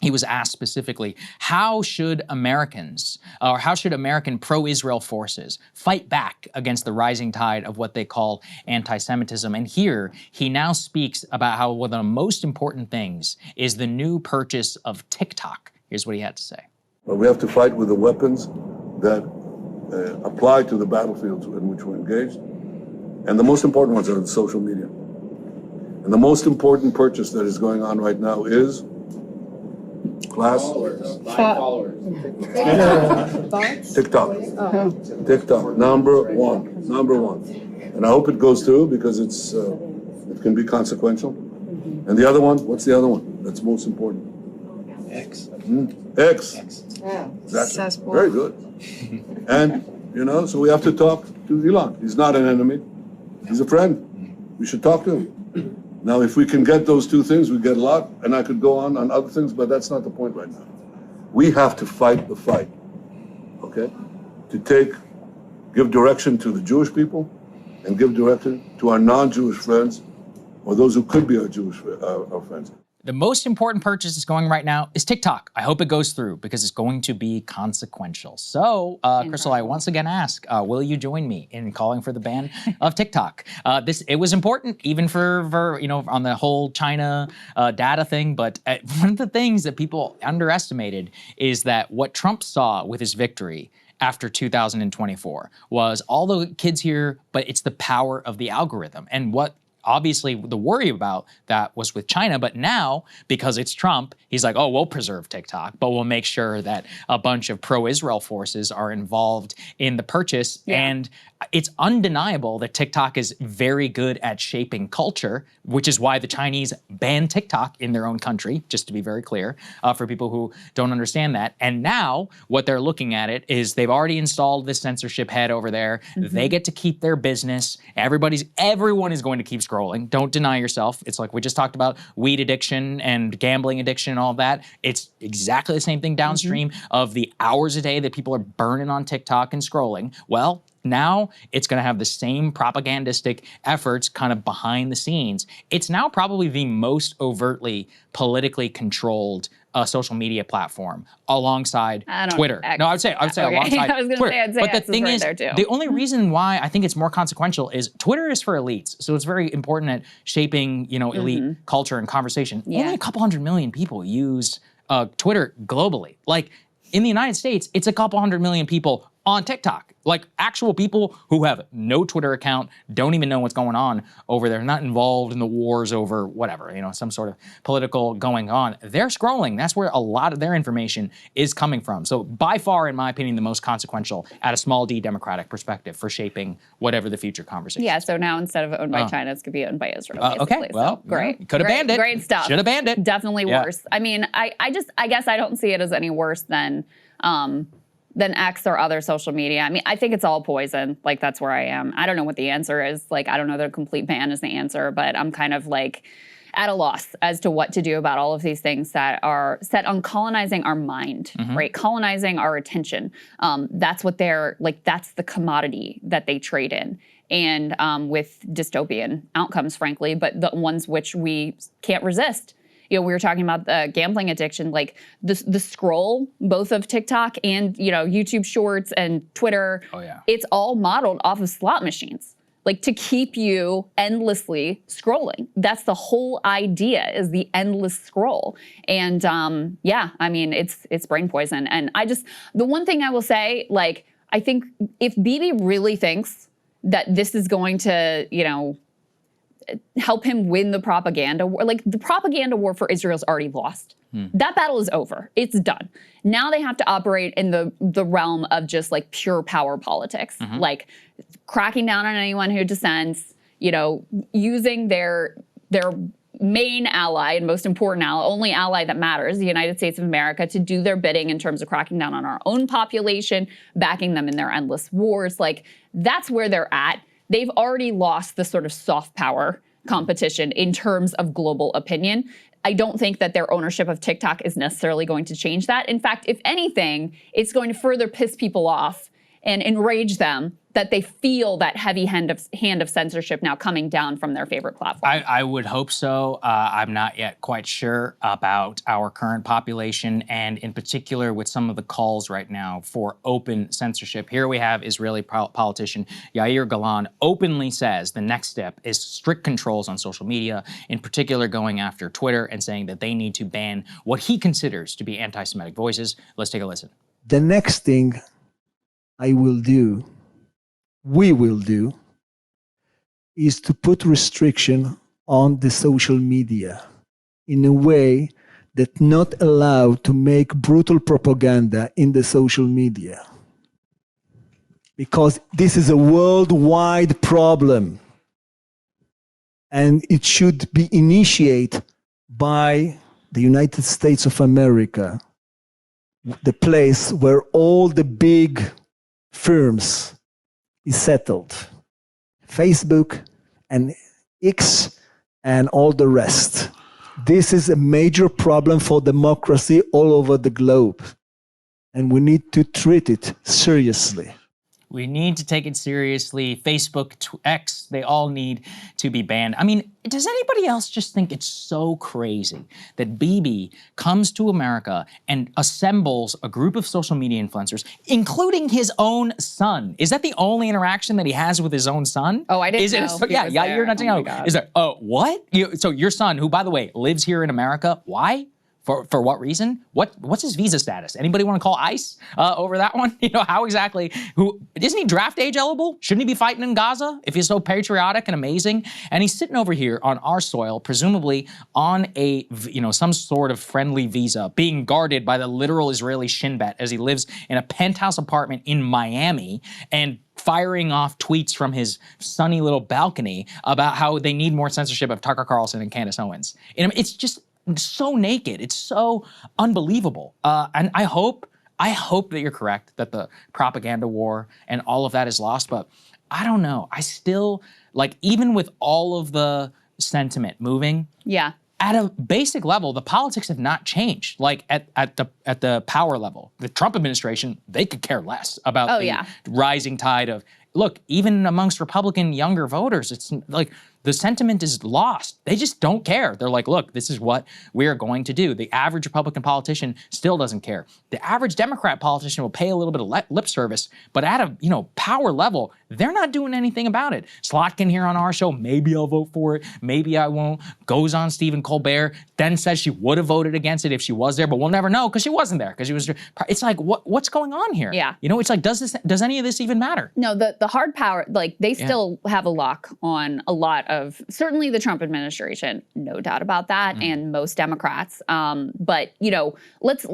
A: He was asked specifically, how should American pro-Israel forces fight back against the rising tide of what they call anti-Semitism? And here, he now speaks about how one of the most important things is the new purchase of TikTok. Here's what he had to say.
G: But we have to fight with the weapons that apply to the battlefields in which we're engaged. And the most important ones are the social media. And the most important purchase that is going on right now is followers. TikTok. TikTok. Number one. And I hope it goes through because it can be consequential. And the other one, what's the other one? That's most important. X. X. That's very good. And, so we have to talk to Elon. He's not an enemy. He's a friend. We should talk to him. Now, if we can get those two things, we get a lot, and I could go on other things, but that's not the point right now. We have to fight the fight, okay? To give direction to the Jewish people and give direction to our non-Jewish friends or those who could be our Jewish our friends.
A: The most important purchase that's going right now is TikTok. I hope it goes through because it's going to be consequential. So, Crystal, I once again ask, will you join me in calling for the ban of TikTok? It was important even for on the whole China data thing. But one of the things that people underestimated is that what Trump saw with his victory after 2024 was all the kids here, but it's the power of the algorithm. And what obviously the worry about that was with China, but now, because it's Trump, he's like, oh, we'll preserve TikTok, but we'll make sure that a bunch of pro-Israel forces are involved in the purchase. Yeah. And it's undeniable that TikTok is very good at shaping culture, which is why the Chinese banned TikTok in their own country, just to be very clear, for people who don't understand that. And now what they're looking at it is they've already installed this censorship head over there. Mm-hmm. They get to keep their business. Everyone is going to keep scrolling. Don't deny yourself. It's like we just talked about weed addiction and gambling addiction and all that. It's exactly the same thing downstream of the hours a day that people are burning on TikTok and scrolling. Well, now it's going to have the same propagandistic efforts kind of behind the scenes. It's now probably the most overtly politically controlled social media platform alongside Twitter.
B: No,
A: I would say
B: okay.
A: alongside
B: I was gonna
A: Twitter.
B: Say, I'd say
A: but the
B: X
A: thing
B: right
A: is,
B: there too.
A: The only reason why I think it's more consequential is Twitter is for elites. So it's very important at shaping, elite culture and conversation. Yeah. Only a couple 100 million people use Twitter globally. Like in the United States, it's a couple 100 million people on TikTok. Like actual people who have no Twitter account, don't even know what's going on over there, not involved in the wars over whatever, some sort of political going on. They're scrolling. That's where a lot of their information is coming from. So by far, in my opinion, the most consequential at a small d democratic perspective for shaping whatever the future conversation.
B: Yeah, so now instead of owned by China, it's going to be owned by Israel, basically.
A: Okay, well,
B: so, great.
A: Could have banned it.
B: Great stuff.
A: Should have banned it.
B: Definitely worse. I mean, I guess I don't see it as any worse than X or other social media. I mean, I think it's all poison. Like, that's where I am. I don't know what the answer is. Like, I don't know that a complete ban is the answer, but I'm kind of like at a loss as to what to do about all of these things that are set on colonizing our mind, right? Colonizing our attention. That's what they're like, that's the commodity that they trade in. And with dystopian outcomes, frankly, but the ones which we can't resist. We were talking about the gambling addiction, like the scroll, both of TikTok and, YouTube Shorts and Twitter. Oh, yeah. It's all modeled off of slot machines, like to keep you endlessly scrolling. That's the whole idea, is the endless scroll. And I mean, it's brain poison. And the one thing I will say, like, I think if Bibi really thinks that this is going to, help him win the propaganda war. Like, the propaganda war for Israel's already lost. That battle is over. It's done. Now they have to operate in the realm of just like pure power politics, like cracking down on anyone who dissents, using their main ally and most important ally, only ally that matters, the United States of America, to do their bidding in terms of cracking down on our own population, backing them in their endless wars. Like, that's where they're at. They've already lost the sort of soft power competition in terms of global opinion. I don't think that their ownership of TikTok is necessarily going to change that. In fact, if anything, it's going to further piss people off and enrage them that they feel that heavy hand of censorship now coming down from their favorite platform.
A: I would hope so. I'm not yet quite sure about our current population, and in particular with some of the calls right now for open censorship. Here we have Israeli politician Yair Golan openly says the next step is strict controls on social media, in particular going after Twitter and saying that they need to ban what he considers to be anti-Semitic voices. Let's take a listen.
H: The next thing we will do, is to put restriction on the social media in a way that not allowed to make brutal propaganda in the social media. Because this is a worldwide problem, and it should be initiated by the United States of America, the place where all the big firms is settled. Facebook and X and all the rest. This is a major problem for democracy all over the globe, and we need to treat it seriously.
A: We need to take it seriously. Facebook, X, they all need to be banned. I mean, does anybody else just think it's so crazy that Bibi comes to America and assembles a group of social media influencers, including his own son? Is that the only interaction that he has with his own son?
B: Oh, I didn't know.
A: Yeah, you're not saying, is there, what? So your son, who, by the way, lives here in America, why? For what reason? What's his visa status? Anybody want to call ICE over that one? How exactly? Isn't he draft age eligible? Shouldn't he be fighting in Gaza if he's so patriotic and amazing? And he's sitting over here on our soil, presumably on a some sort of friendly visa, being guarded by the literal Israeli Shin Bet as he lives in a penthouse apartment in Miami and firing off tweets from his sunny little balcony about how they need more censorship of Tucker Carlson and Candace Owens. It's just so naked. It's so unbelievable. And I hope that you're correct, that the propaganda war and all of that is lost. But I don't know. I still, even with all of the sentiment moving,
B: yeah,
A: at a basic level, the politics have not changed. At the power level, the Trump administration, they could care less about the rising tide of, look, even amongst Republican younger voters, it's like the sentiment is lost. They just don't care. They're like, look, this is what we're going to do. The average Republican politician still doesn't care. The average Democrat politician will pay a little bit of lip service, but at a power level, they're not doing anything about it. Slotkin here on our show, maybe I'll vote for it, maybe I won't. Goes on Stephen Colbert, then says she would have voted against it if she was there, but we'll never know because she wasn't there. Because she was. It's like, what's going on here?
B: Yeah.
A: It's like, does any of this even matter?
B: No, the hard power, they still have a lock on a lot of, certainly the Trump administration, no doubt about that, and most Democrats. But, let's,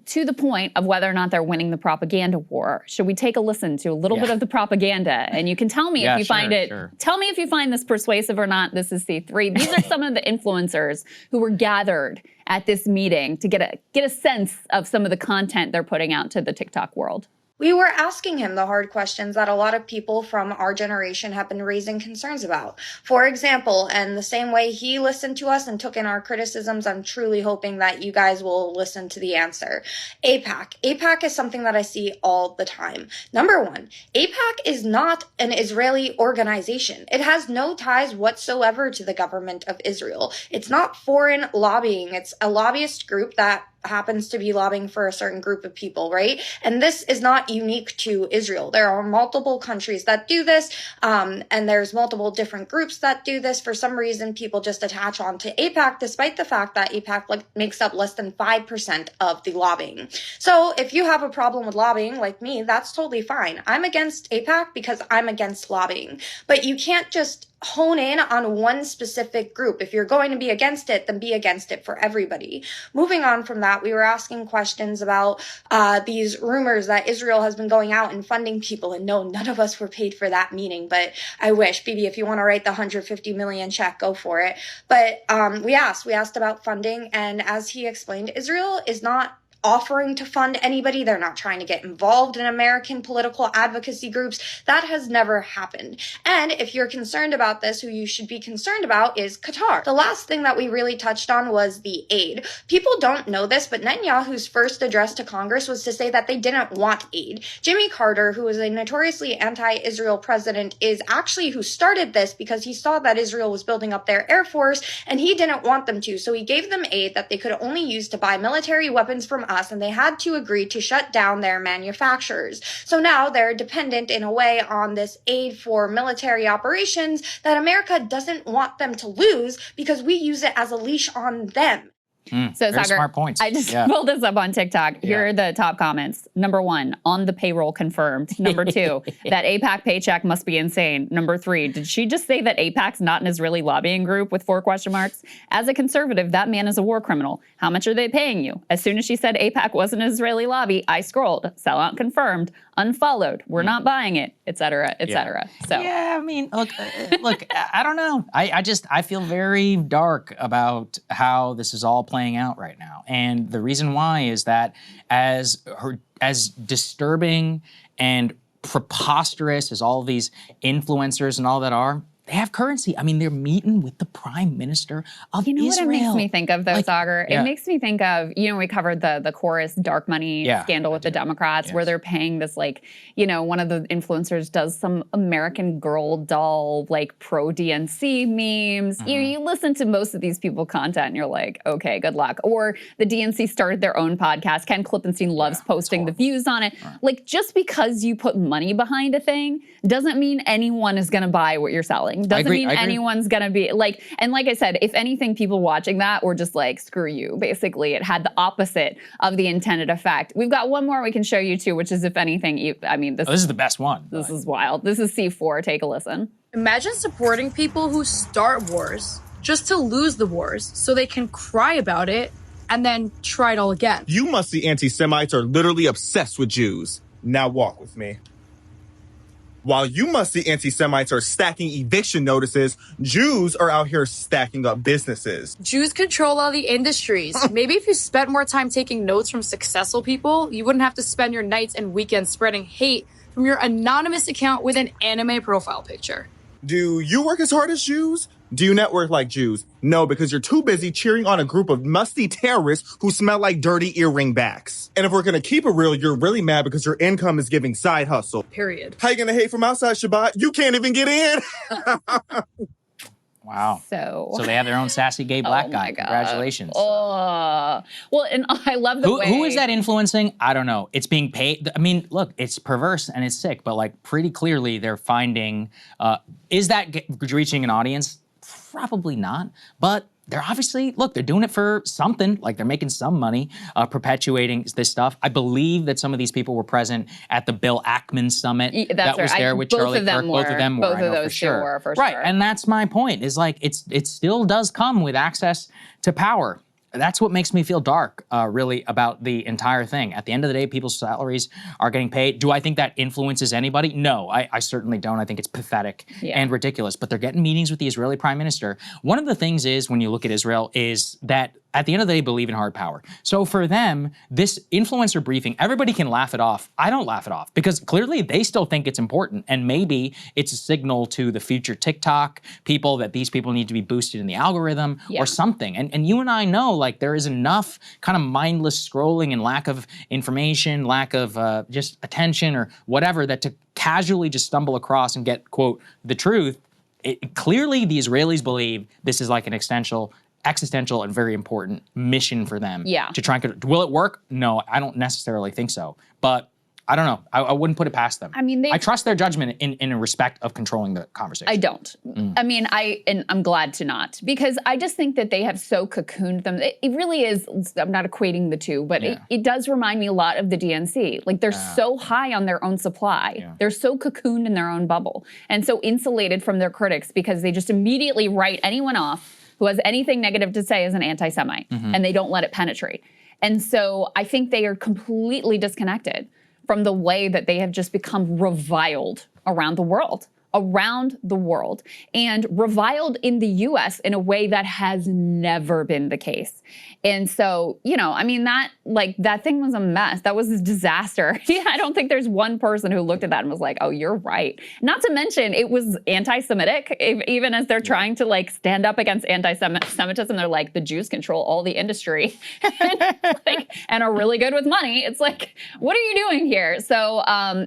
B: to the point of whether or not they're winning the propaganda war, should we take a listen to a little bit of the propaganda? And you can tell me if you find it, tell me if you find this persuasive or not. This is C3. These are some of the influencers who were gathered at this meeting to get a sense of some of the content they're putting out to the TikTok world.
I: We were asking him the hard questions that a lot of people from our generation have been raising concerns about. For example, and the same way he listened to us and took in our criticisms, I'm truly hoping that you guys will listen to the answer. AIPAC. AIPAC is something that I see all the time. Number one, AIPAC is not an Israeli organization. It has no ties whatsoever to the government of Israel. It's not foreign lobbying. It's a lobbyist group that happens to be lobbying for a certain group of people, right? And this is not unique to Israel. There are multiple countries that do this, and there's multiple different groups that do this. For some reason, people just attach on to AIPAC, despite the fact that AIPAC makes up less than 5% of the lobbying. So if you have a problem with lobbying like me, that's totally fine. I'm against AIPAC because I'm against lobbying. But you can't just hone in on one specific group. If you're going to be against it, then be against it for everybody. Moving on from that, we were asking questions about these rumors that Israel has been going out and funding people. And no, none of us were paid for that meeting, but I wish. Bibi, if you want to write the 150 million check, go for it. But we asked about funding, and as he explained, Israel is not offering to fund anybody. They're not trying to get involved in American political advocacy groups. That has never happened. And if you're concerned about this, who you should be concerned about is Qatar. The last thing that we really touched on was the aid. People don't know this, but Netanyahu's first address to Congress was to say that they didn't want aid. Jimmy Carter, who was a notoriously anti-Israel president, is actually who started this because he saw that Israel was building up their air force and he didn't want them to. So he gave them aid that they could only use to buy military weapons from us, and they had to agree to shut down their manufacturers. So now they're dependent in a way on this aid for military operations that America doesn't want them to lose because we use it as a leash on them.
B: So,
A: very
B: Sagar,
A: smart points.
B: I just pulled this up on TikTok. Here are the top comments. Number 1, on the payroll confirmed. Number 2, that AIPAC paycheck must be insane. Number 3, did she just say that AIPAC's not an Israeli lobbying group with 4 question marks? As a conservative, that man is a war criminal. How much are they paying you? As soon as she said AIPAC wasn't an Israeli lobby, I scrolled. Sellout confirmed. Unfollowed. We're not buying it, et cetera, et cetera. So
A: yeah, I mean, look, I don't know. I feel very dark about how this is all playing out right now, and the reason why is that as disturbing and preposterous as all these influencers and all that are, they have currency. I mean, they're meeting with the prime minister of Israel.
B: You know what it makes me think of, though, Sagar?
A: Yeah.
B: It makes me think of, we covered the Chorus dark money scandal with the Democrats, where they're paying this, one of the influencers does some American Girl doll, pro-DNC memes. You listen to most of these people's content and you're like, okay, good luck. Or the DNC started their own podcast. Ken Klippenstein loves posting the views on it. Right. Just because you put money behind a thing doesn't mean anyone is going to buy what you're selling. Doesn't mean anyone's gonna be and like I said, if anything, people watching that were just like, screw you. Basically, it had the opposite of the intended effect. We've got one more we can show you too, which is, if anything, this
A: is the best one.
B: This is wild. This is C4. Take a listen.
J: Imagine supporting people who start wars just to lose the wars so they can cry about it and then try it all again.
K: You must see anti-Semites are literally obsessed with Jews. Now walk with me. While you must see anti-Semites are stacking eviction notices, Jews are out here stacking up businesses.
J: Jews control all the industries. Maybe if you spent more time taking notes from successful people, you wouldn't have to spend your nights and weekends spreading hate from your anonymous account with an anime profile picture.
K: Do you work as hard as Jews? Do you network like Jews? No, because you're too busy cheering on a group of musty terrorists who smell like dirty earring backs. And if we're going to keep it real, you're really mad because your income is giving side hustle.
J: Period.
K: How you going to hate from outside, Shabbat? You can't even get in.
A: Wow.
B: So
A: they have their own sassy gay black guy. Congratulations.
B: Well, and I love the way...
A: Who is that influencing? I don't know. It's being paid. I mean, look, it's perverse and it's sick, but pretty clearly they're finding, is that reaching an audience? Probably not, but they're obviously, they're doing it for something, they're making some money perpetuating this stuff. I believe that some of these people were present at the Bill Ackman summit that was there with Charlie Kirk. Both of them were,
B: both of those two were, for sure.
A: Right, and that's my point, is it still does come with access to power. That's what makes me feel dark, really, about the entire thing. At the end of the day, people's salaries are getting paid. Do I think that influences anybody? No, I certainly don't. I think it's pathetic and ridiculous. But they're getting meetings with the Israeli prime minister. One of the things is, when you look at Israel, is that at the end of the day, believe in hard power. So for them, this influencer briefing, everybody can laugh it off. I don't laugh it off, because clearly they still think it's important, and maybe it's a signal to the future TikTok people that these people need to be boosted in the algorithm or something. And you and I know, there is enough kind of mindless scrolling and lack of information, lack of just attention or whatever, that to casually just stumble across and get, quote, the truth, clearly the Israelis believe this is an existential and very important mission for them to try and... Will it work? No, I don't necessarily think so. But I don't know. I wouldn't put it past them.
B: I mean,
A: I trust their judgment in respect of controlling the conversation.
B: I don't. I mean, and I'm glad to not, because I just think that they have so cocooned them. It really is, I'm not equating the two, but it does remind me a lot of the DNC. Like, they're so high on their own supply. Yeah. They're so cocooned in their own bubble and so insulated from their critics because they just immediately write anyone off who has anything negative to say as an anti-Semite, and they don't let it penetrate. And so I think they are completely disconnected from the way that they have just become reviled around the world. And reviled in the US in a way that has never been the case. And so, you know, I mean, that thing was a mess. That was a disaster. I don't think there's one person who looked at that and was like, oh, you're right. Not to mention, it was anti-Semitic, even as they're trying to like stand up against anti-Semitism. They're like, the Jews control all the industry and are really good with money. It's like, what are you doing here? So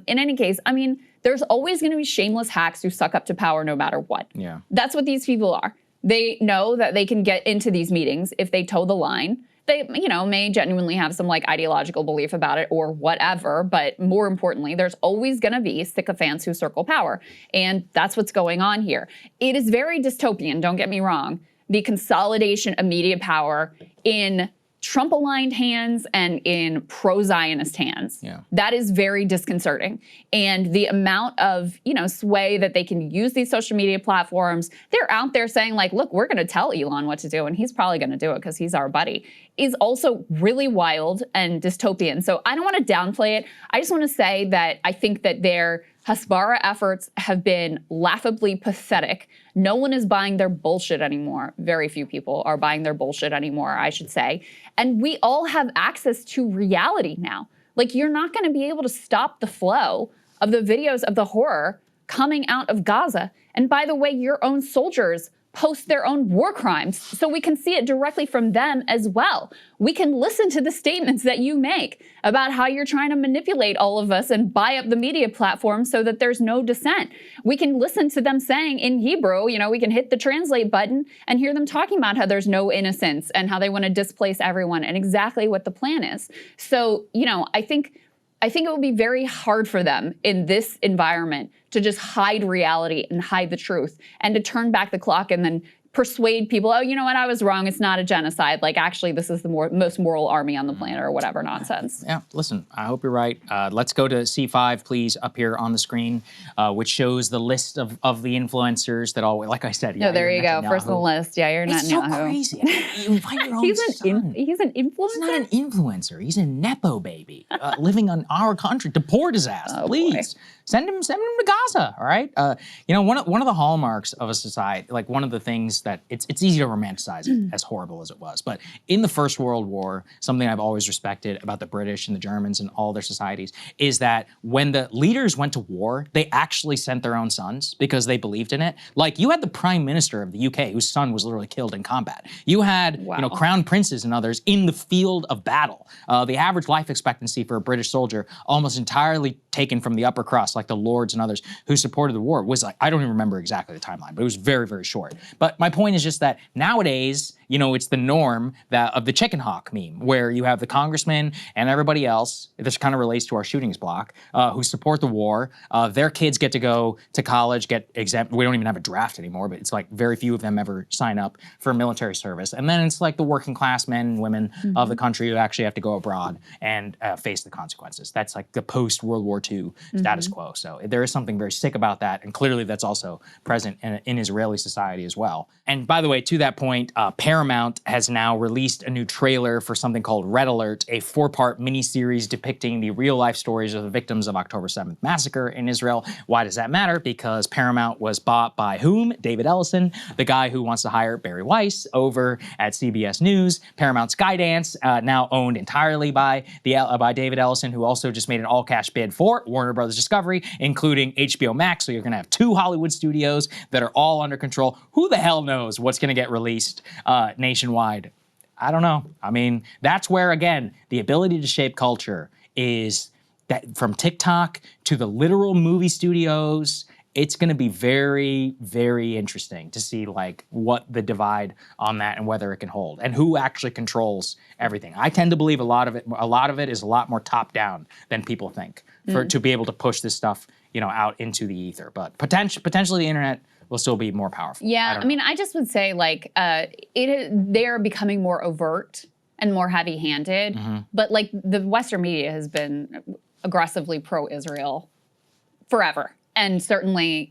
B: in any case, I mean, there's always going to be shameless hacks who suck up to power no matter what. Yeah. That's what these people are. They know that they can get into these meetings if they toe the line. They, you know, may genuinely have some like ideological belief about it or whatever, but more importantly, there's always going to be sycophants who circle power. And that's what's going on here. It is very dystopian, don't get me wrong, the consolidation of media power in Trump-aligned hands and in pro-Zionist hands. Yeah. That is very disconcerting. And the amount of, you know, sway that they can use these social media platforms, they're out there saying like, look, we're going to tell Elon what to do, and he's probably going to do it because he's our buddy, is also really wild and dystopian. So I don't want to downplay it. I just want to say that I think that their Hasbara efforts have been laughably pathetic. No one is buying their bullshit anymore. Very few people are buying their bullshit anymore, I should say. And we all have access to reality now. Like, you're not going to be able to stop the flow of the videos of the horror coming out of Gaza. And by the way, your own soldiers post their own war crimes, so we can see it directly from them as well. We can listen to the statements that you make about how you're trying to manipulate all of us and buy up the media platform so that there's no dissent. We can listen to them saying in Hebrew, you know, we can hit the translate button and hear them talking about how there's no innocence and how they want to displace everyone and exactly what the plan is. So, you know, I think it would be very hard for them in this environment to just hide reality and hide the truth and to turn back the clock and then persuade people, oh, you know what, I was wrong, it's not a genocide. Like, actually, this is the most moral army on the planet or whatever nonsense.
A: Yeah, listen, I hope you're right. Let's go to C5, please, up here on the screen, which shows the list of the influencers that all, like I said.
B: No, there you go, first on the list. Yeah, you're
A: Netanyahu. It's so crazy. You invite your own son.
B: He's an influencer?
A: He's not an influencer. He's a Nepo baby living on our country. Deport his ass, please. Boy. Send him to Gaza, all right? You know, one of the hallmarks of a society, like one of the things that it's easy to romanticize it, as horrible as it was, but in the First World War, something I've always respected about the British and the Germans and all their societies is that when the leaders went to war, they actually sent their own sons because they believed in it. Like, you had the Prime Minister of the UK whose son was literally killed in combat. You had, you know, crown princes and others in the field of battle. The average life expectancy for a British soldier, almost entirely taken from the upper crust, like the lords and others who supported the war, was like, I don't even remember exactly the timeline, but it was very, very short. But my point is just that nowadays, you know, it's the norm of the chicken hawk meme, where you have the congressman and everybody else, this kind of relates to our shootings block, who support the war. Their kids get to go to college, get exempt. We don't even have a draft anymore, but it's like very few of them ever sign up for military service. And then it's like the working class men and women of the country who actually have to go abroad and face the consequences. That's like the post-World War II status quo. So there is something very sick about that, and clearly that's also present in Israeli society as well. And by the way, to that point, Paramount has now released a new trailer for something called Red Alert, a 4-part miniseries depicting the real-life stories of the victims of October 7th massacre in Israel. Why does that matter? Because Paramount was bought by whom? David Ellison, the guy who wants to hire Barry Weiss over at CBS News. Paramount Skydance, now owned entirely by David Ellison, who also just made an all-cash bid for Warner Brothers Discovery, including HBO Max. So you're going to have 2 Hollywood studios that are all under control. Who the hell knows what's going to get released nationwide? I don't know. I mean, that's where, again, the ability to shape culture is that from TikTok to the literal movie studios it's going to be very, very interesting to see like what the divide on that and whether it can hold and who actually controls everything. I tend to believe a lot of it is a lot more top down than people think to be able to push this stuff, out into the ether. But potentially the internet will still be more powerful.
B: Yeah, I just would say like they're becoming more overt and more heavy-handed, but like the Western media has been aggressively pro-Israel forever. And certainly,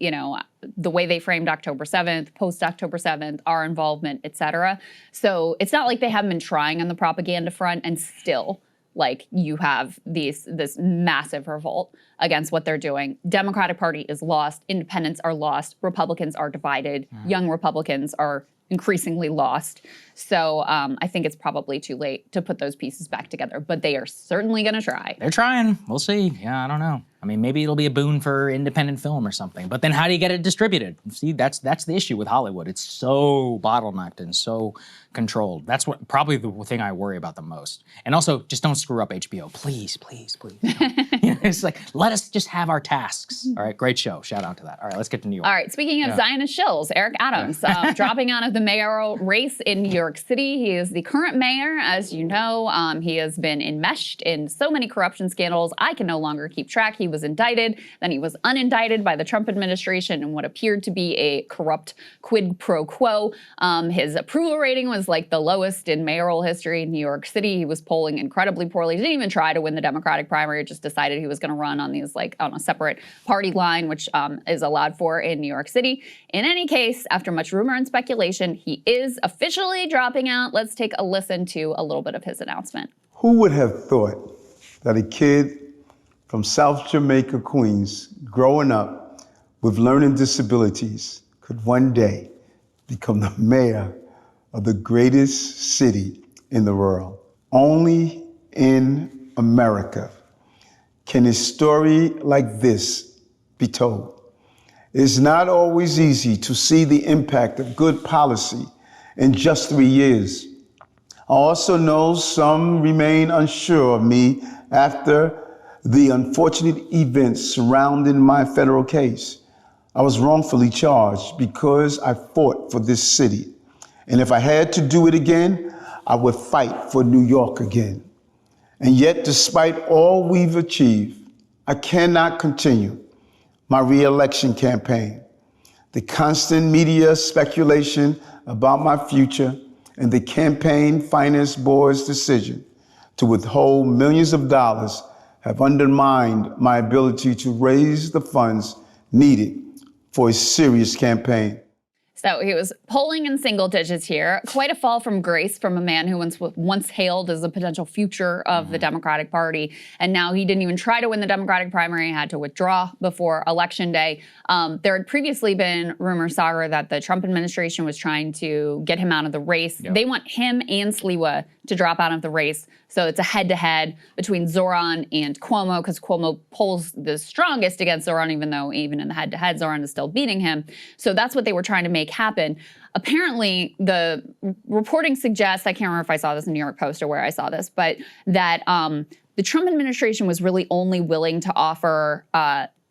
B: the way they framed October 7th, post-October 7th, our involvement, et cetera. So it's not like they haven't been trying on the propaganda front, and still, like, you have this massive revolt against what they're doing. Democratic Party is lost. Independents are lost. Republicans are divided. Young Republicans are increasingly lost. So I think it's probably too late to put those pieces back together, but they are certainly going to try.
A: They're trying. We'll see. Yeah, I don't know. Maybe it'll be a boon for independent film or something, but then how do you get it distributed? See, that's the issue with Hollywood. It's so bottlenecked and so controlled. That's probably the thing I worry about the most. And also, just don't screw up HBO. Please, please, please. It's like, let us just have our tasks. All right, great show. Shout out to that. All right, let's get to New York.
B: All right, speaking of Zionist shills, Eric Adams dropping out of the mayoral race in New York City. He is the current mayor, as you know. He has been enmeshed in so many corruption scandals, I can no longer keep track. He was indicted, then he was unindicted by the Trump administration in what appeared to be a corrupt quid pro quo. His approval rating was like the lowest in mayoral history in New York City. He was polling incredibly poorly. He didn't even try to win the Democratic primary, just decided he was going to run on these on a separate party line, which is allowed for in New York City. In any case, after much rumor and speculation, he is officially dropping out. Let's take a listen to a little bit of his announcement.
L: Who would have thought that a kid from South Jamaica, Queens, growing up with learning disabilities could one day become the mayor of the greatest city in the world? Only in America can a story like this be told. It's not always easy to see the impact of good policy in just 3 years. I also know some remain unsure of me after the unfortunate events surrounding my federal case. I was wrongfully charged because I fought for this city. And if I had to do it again, I would fight for New York again. And yet, despite all we've achieved, I cannot continue my re-election campaign. The constant media speculation about my future and the campaign finance board's decision to withhold millions of dollars have undermined my ability to raise the funds needed for a serious campaign.
B: So he was polling in single digits here. Quite a fall from grace from a man who once hailed as a potential future of the Democratic Party. And now he didn't even try to win the Democratic primary, had to withdraw before Election Day. There had previously been rumor saga that the Trump administration was trying to get him out of the race. Yep. They want him and Sliwa to drop out of the race. So it's a head-to-head between Zohran and Cuomo, because Cuomo polls the strongest against Zohran, even though even in the head-to-head, Zohran is still beating him. So that's what they were trying to make happen. Apparently, the reporting suggests, I can't remember if I saw this in New York Post or where I saw this, but that the Trump administration was really only willing to offer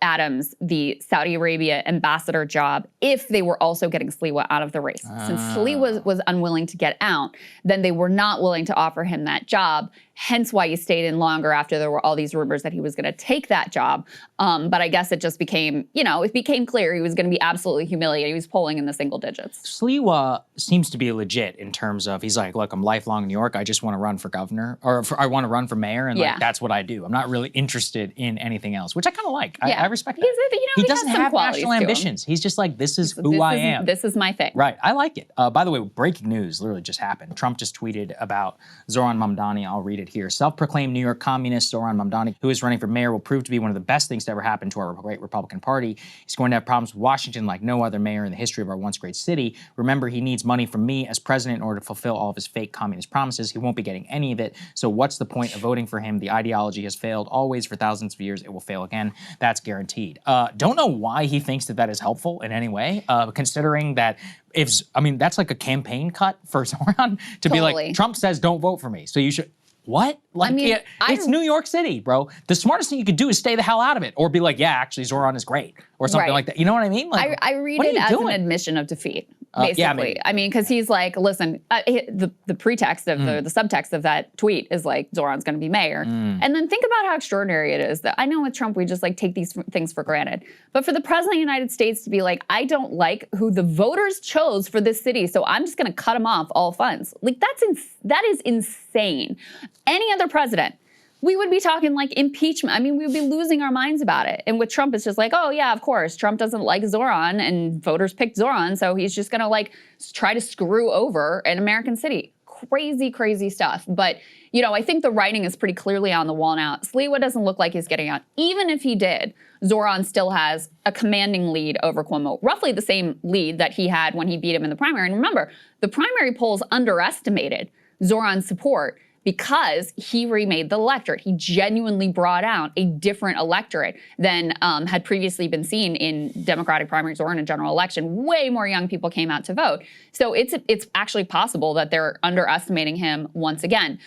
B: Adams the Saudi Arabia ambassador job if they were also getting Sliwa out of the race. Since Sliwa was unwilling to get out, then they were not willing to offer him that job, hence why he stayed in longer after there were all these rumors that he was going to take that job. But I guess it just became, it became clear he was going to be absolutely humiliated. He was polling in the single digits.
A: Sliwa seems to be legit in terms of, he's like, look, I'm lifelong in New York. I just want to run for governor, or I want to run for mayor, and like that's what I do. I'm not really interested in anything else, which I kind of like. I respect that.
B: He
A: doesn't have national ambitions. He's just like, this is who I am.
B: This is my thing.
A: Right. I like it. By the way, breaking news literally just happened. Trump just tweeted about Zohran Mamdani. I'll read it here. Self-proclaimed New York communist Zohran Mamdani, who is running for mayor, will prove to be one of the best things to ever happen to our great Republican Party. He's going to have problems with Washington like no other mayor in the history of our once great city. Remember, he needs money from me as president in order to fulfill all of his fake communist promises. He won't be getting any of it. So what's the point of voting for him? The ideology has failed always for thousands of years. It will fail again. That's guaranteed. Don't know why he thinks that is helpful in any way, considering that that's like a campaign cut for Zohran to be like, Trump says don't vote for me, so you should. What? Like,
B: I mean,
A: it's New York City, bro. The smartest thing you could do is stay the hell out of it, or be like, yeah, actually, Zohran is great, or something like that. You know what I mean? Like,
B: I read
A: what are
B: it
A: you
B: as
A: doing?
B: an admission of defeat. Basically,
A: yeah, maybe.
B: I mean, because he's like, listen, the pretext of the subtext of that tweet is like Zohran's going to be mayor, and then think about how extraordinary it is that I know with Trump we just like take these things for granted, but for the president of the United States to be like, I don't like who the voters chose for this city, so I'm just going to cut him off all funds. Like that is insane. Any other president, we would be talking like impeachment. I mean, we would be losing our minds about it. And with Trump, it's just like, oh yeah, of course, Trump doesn't like Zohran and voters picked Zohran, so he's just gonna like try to screw over an American city. Crazy, crazy stuff. But, you know, I think the writing is pretty clearly on the wall now. Sliwa doesn't look like he's getting out. Even if he did, Zohran still has a commanding lead over Cuomo, roughly the same lead that he had when he beat him in the primary. And remember, the primary polls underestimated Zohran's support because he remade the electorate. He genuinely brought out a different electorate than had previously been seen in Democratic primaries or in a general election. Way more young people came out to vote. So it's actually possible that they're underestimating him once again.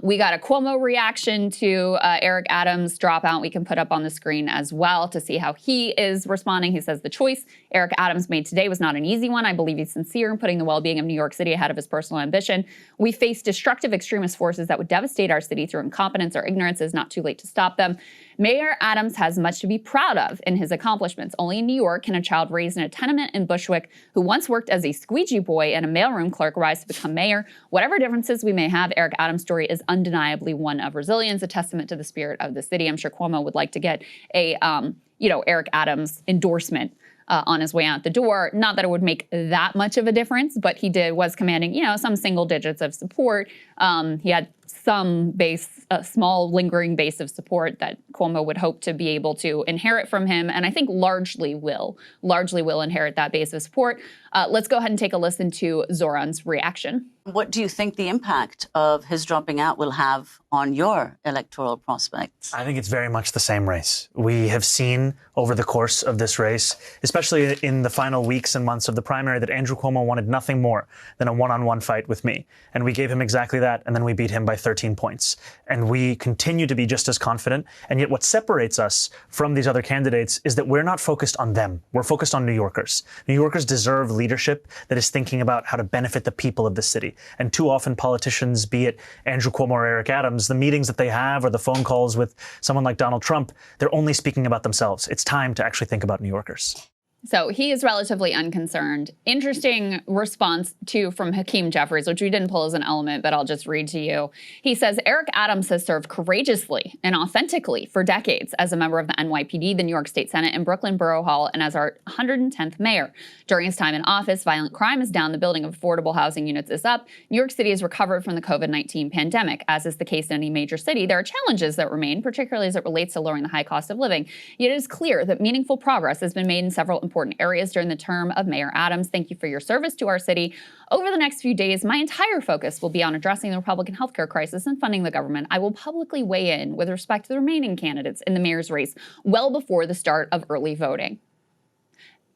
B: We got a Cuomo reaction to Eric Adams' dropout. We can put up on the screen as well to see how he is responding. He says the choice Eric Adams made today was not an easy one. I believe he's sincere in putting the well-being of New York City ahead of his personal ambition. We face destructive extremist forces that would devastate our city through incompetence or ignorance. It is not too late to stop them. Mayor Adams has much to be proud of in his accomplishments. Only in New York can a child raised in a tenement in Bushwick who once worked as a squeegee boy and a mailroom clerk rise to become mayor. Whatever differences we may have, Eric Adams' story is undeniably one of resilience, a testament to the spirit of the city. I'm sure Cuomo would like to get a, Eric Adams endorsement on his way out the door. Not that it would make that much of a difference, but he was commanding, some single digits of support. He had some base, a small lingering base of support that Cuomo would hope to be able to inherit from him, and I think largely will inherit that base of support. Let's go ahead and take a listen to Zohran's reaction.
M: What do you think the impact of his dropping out will have on your electoral prospects?
N: I think it's very much the same race. We have seen over the course of this race, especially in the final weeks and months of the primary, that Andrew Cuomo wanted nothing more than a one-on-one fight with me. And we gave him exactly that, and then we beat him by 13 points. And we continue to be just as confident. And yet what separates us from these other candidates is that we're not focused on them. We're focused on New Yorkers. New Yorkers deserve leadership that is thinking about how to benefit the people of the city. And too often politicians, be it Andrew Cuomo or Eric Adams, the meetings that they have or the phone calls with someone like Donald Trump, they're only speaking about themselves. It's time to actually think about New Yorkers.
B: So he is relatively unconcerned. Interesting response, too, from Hakeem Jeffries, which we didn't pull as an element, but I'll just read to you. He says, Eric Adams has served courageously and authentically for decades as a member of the NYPD, the New York State Senate, and Brooklyn Borough Hall, and as our 110th mayor. During his time in office, violent crime is down, the building of affordable housing units is up. New York City has recovered from the COVID-19 pandemic. As is the case in any major city, there are challenges that remain, particularly as it relates to lowering the high cost of living. Yet it is clear that meaningful progress has been made in several important areas during the term of Mayor Adams. Thank you for your service to our city. Over the next few days, my entire focus will be on addressing the Republican healthcare crisis and funding the government. I will publicly weigh in with respect to the remaining candidates in the mayor's race well before the start of early voting.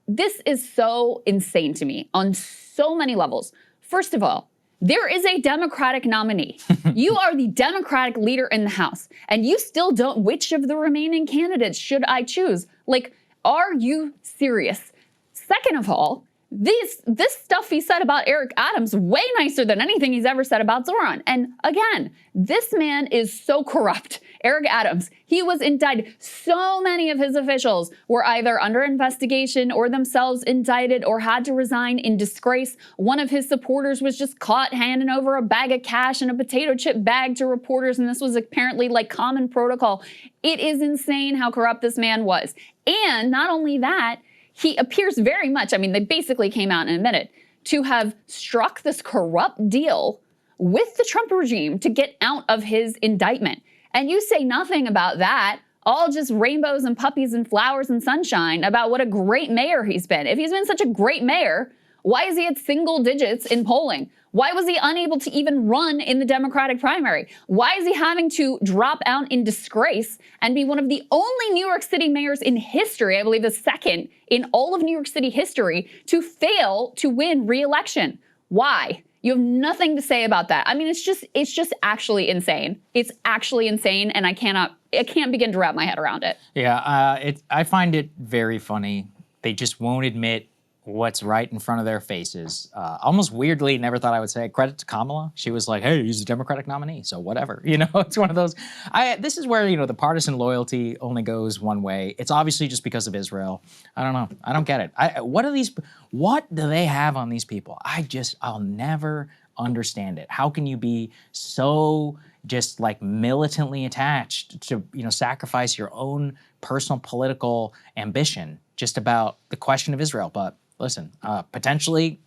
B: This is so insane to me on so many levels. First of all, there is a Democratic nominee. You are the Democratic leader in the House, and you still don't. Which of the remaining candidates should I choose? Like, are you serious? Second of all, this stuff he said about Eric Adams, way nicer than anything he's ever said about Zohran. And again, this man is so corrupt. Eric Adams, he was indicted. So many of his officials were either under investigation or themselves indicted or had to resign in disgrace. One of his supporters was just caught handing over a bag of cash and a potato chip bag to reporters, and this was apparently like common protocol. It is insane how corrupt this man was. And not only that, he appears very much, I mean, they basically came out and admitted, to have struck this corrupt deal with the Trump regime to get out of his indictment. And you say nothing about that, all just rainbows and puppies and flowers and sunshine about what a great mayor he's been. If he's been such a great mayor, why is he at single digits in polling? Why was he unable to even run in the Democratic primary? Why is he having to drop out in disgrace and be one of the only New York City mayors in history, I believe the second in all of New York City history, to fail to win re-election? Why? You have nothing to say about that. I mean, it's just actually insane. It's actually insane, and I can't begin to wrap my head around it.
A: Yeah, I find it very funny. They just won't admit what's right in front of their faces. Almost weirdly, never thought I would say credit to Kamala. She was like, hey, he's a Democratic nominee, so whatever. You know, it's one of those. This is where, you know, the partisan loyalty only goes one way. It's obviously just because of Israel. I don't know. I don't get it. What do they have on these people? I'll never understand it. How can you be so just like militantly attached to, you know, sacrifice your own personal political ambition just about the question of Israel? But listen, potentially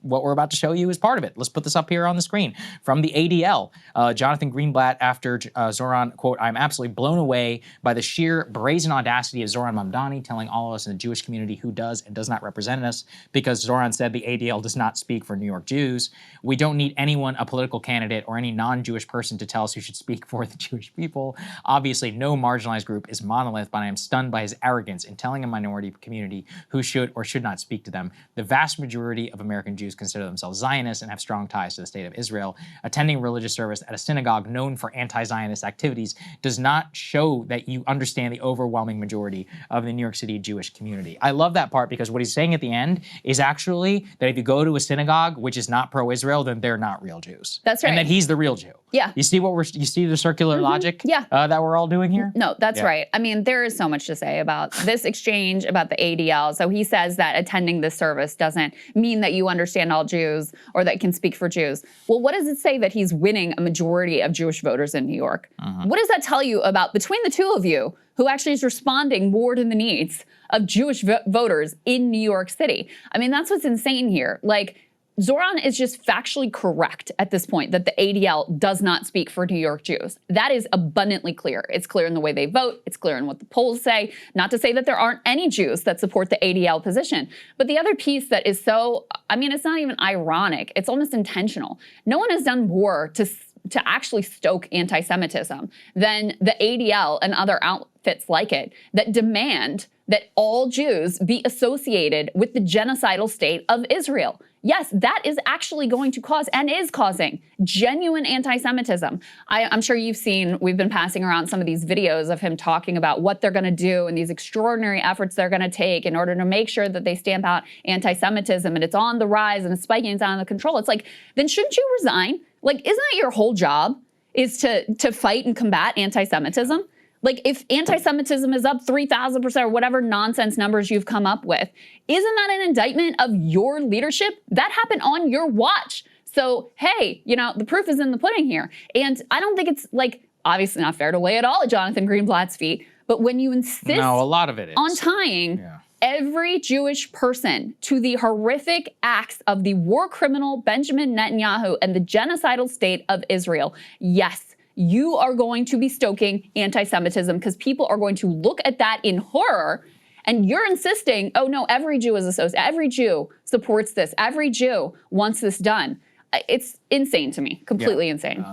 A: what we're about to show you is part of it. Let's put this up here on the screen. From the ADL, Jonathan Greenblatt after Zohran, quote, I'm absolutely blown away by the sheer brazen audacity of Zohran Mamdani telling all of us in the Jewish community who does and does not represent us, because Zohran said the ADL does not speak for New York Jews. We don't need anyone, a political candidate or any non-Jewish person to tell us who should speak for the Jewish people. Obviously, no marginalized group is monolith, but I am stunned by his arrogance in telling a minority community who should or should not speak to them. The vast majority of American Jews consider themselves Zionists and have strong ties to the state of Israel. Attending religious service at a synagogue known for anti-Zionist activities does not show that you understand the overwhelming majority of the New York City Jewish community. I love that part, because what he's saying at the end is actually that if you go to a synagogue which is not pro-Israel, then they're not real Jews.
B: That's right.
A: And that he's the real Jew.
B: Yeah.
A: You see you see the circular logic that we're all doing here?
B: No, that's right. I mean, there is so much to say about this exchange, about the ADL. So he says that attending this service doesn't mean that you understand all Jews or that can speak for Jews. Well, what does it say that he's winning a majority of Jewish voters in New York? What does that tell you about, between the two of you, who actually is responding more to the needs of Jewish voters in New York City? I mean, that's what's insane here. Like, Zohran is just factually correct at this point that the ADL does not speak for New York Jews. That is abundantly clear. It's clear in the way they vote. It's clear in what the polls say. Not to say that there aren't any Jews that support the ADL position. But the other piece that is so, I mean, it's not even ironic. It's almost intentional. No one has done more to actually stoke anti-Semitism than the ADL and other outfits like it that demand that all Jews be associated with the genocidal state of Israel. Yes, that is actually going to cause and is causing genuine anti-Semitism. I'm sure you've seen, we've been passing around some of these videos of him talking about what they're going to do and these extraordinary efforts they're going to take in order to make sure that they stamp out anti-Semitism, and it's on the rise and it's spiking, it's out of control. It's like, then shouldn't you resign? Like, isn't that your whole job, is to fight and combat anti-Semitism? Like, if anti-Semitism is up 3,000% or whatever nonsense numbers you've come up with, isn't that an indictment of your leadership? That happened on your watch. So, hey, you know, the proof is in the pudding here. And I don't think it's, like, obviously not fair to lay it all at Jonathan Greenblatt's feet, but when you insist
A: a lot of it is
B: on tying every Jewish person to the horrific acts of the war criminal Benjamin Netanyahu and the genocidal state of Israel, yes, you are going to be stoking anti-Semitism, because people are going to look at that in horror, and you're insisting, oh no, every Jew is associated, every Jew supports this, every Jew wants this done. It's insane to me, completely insane.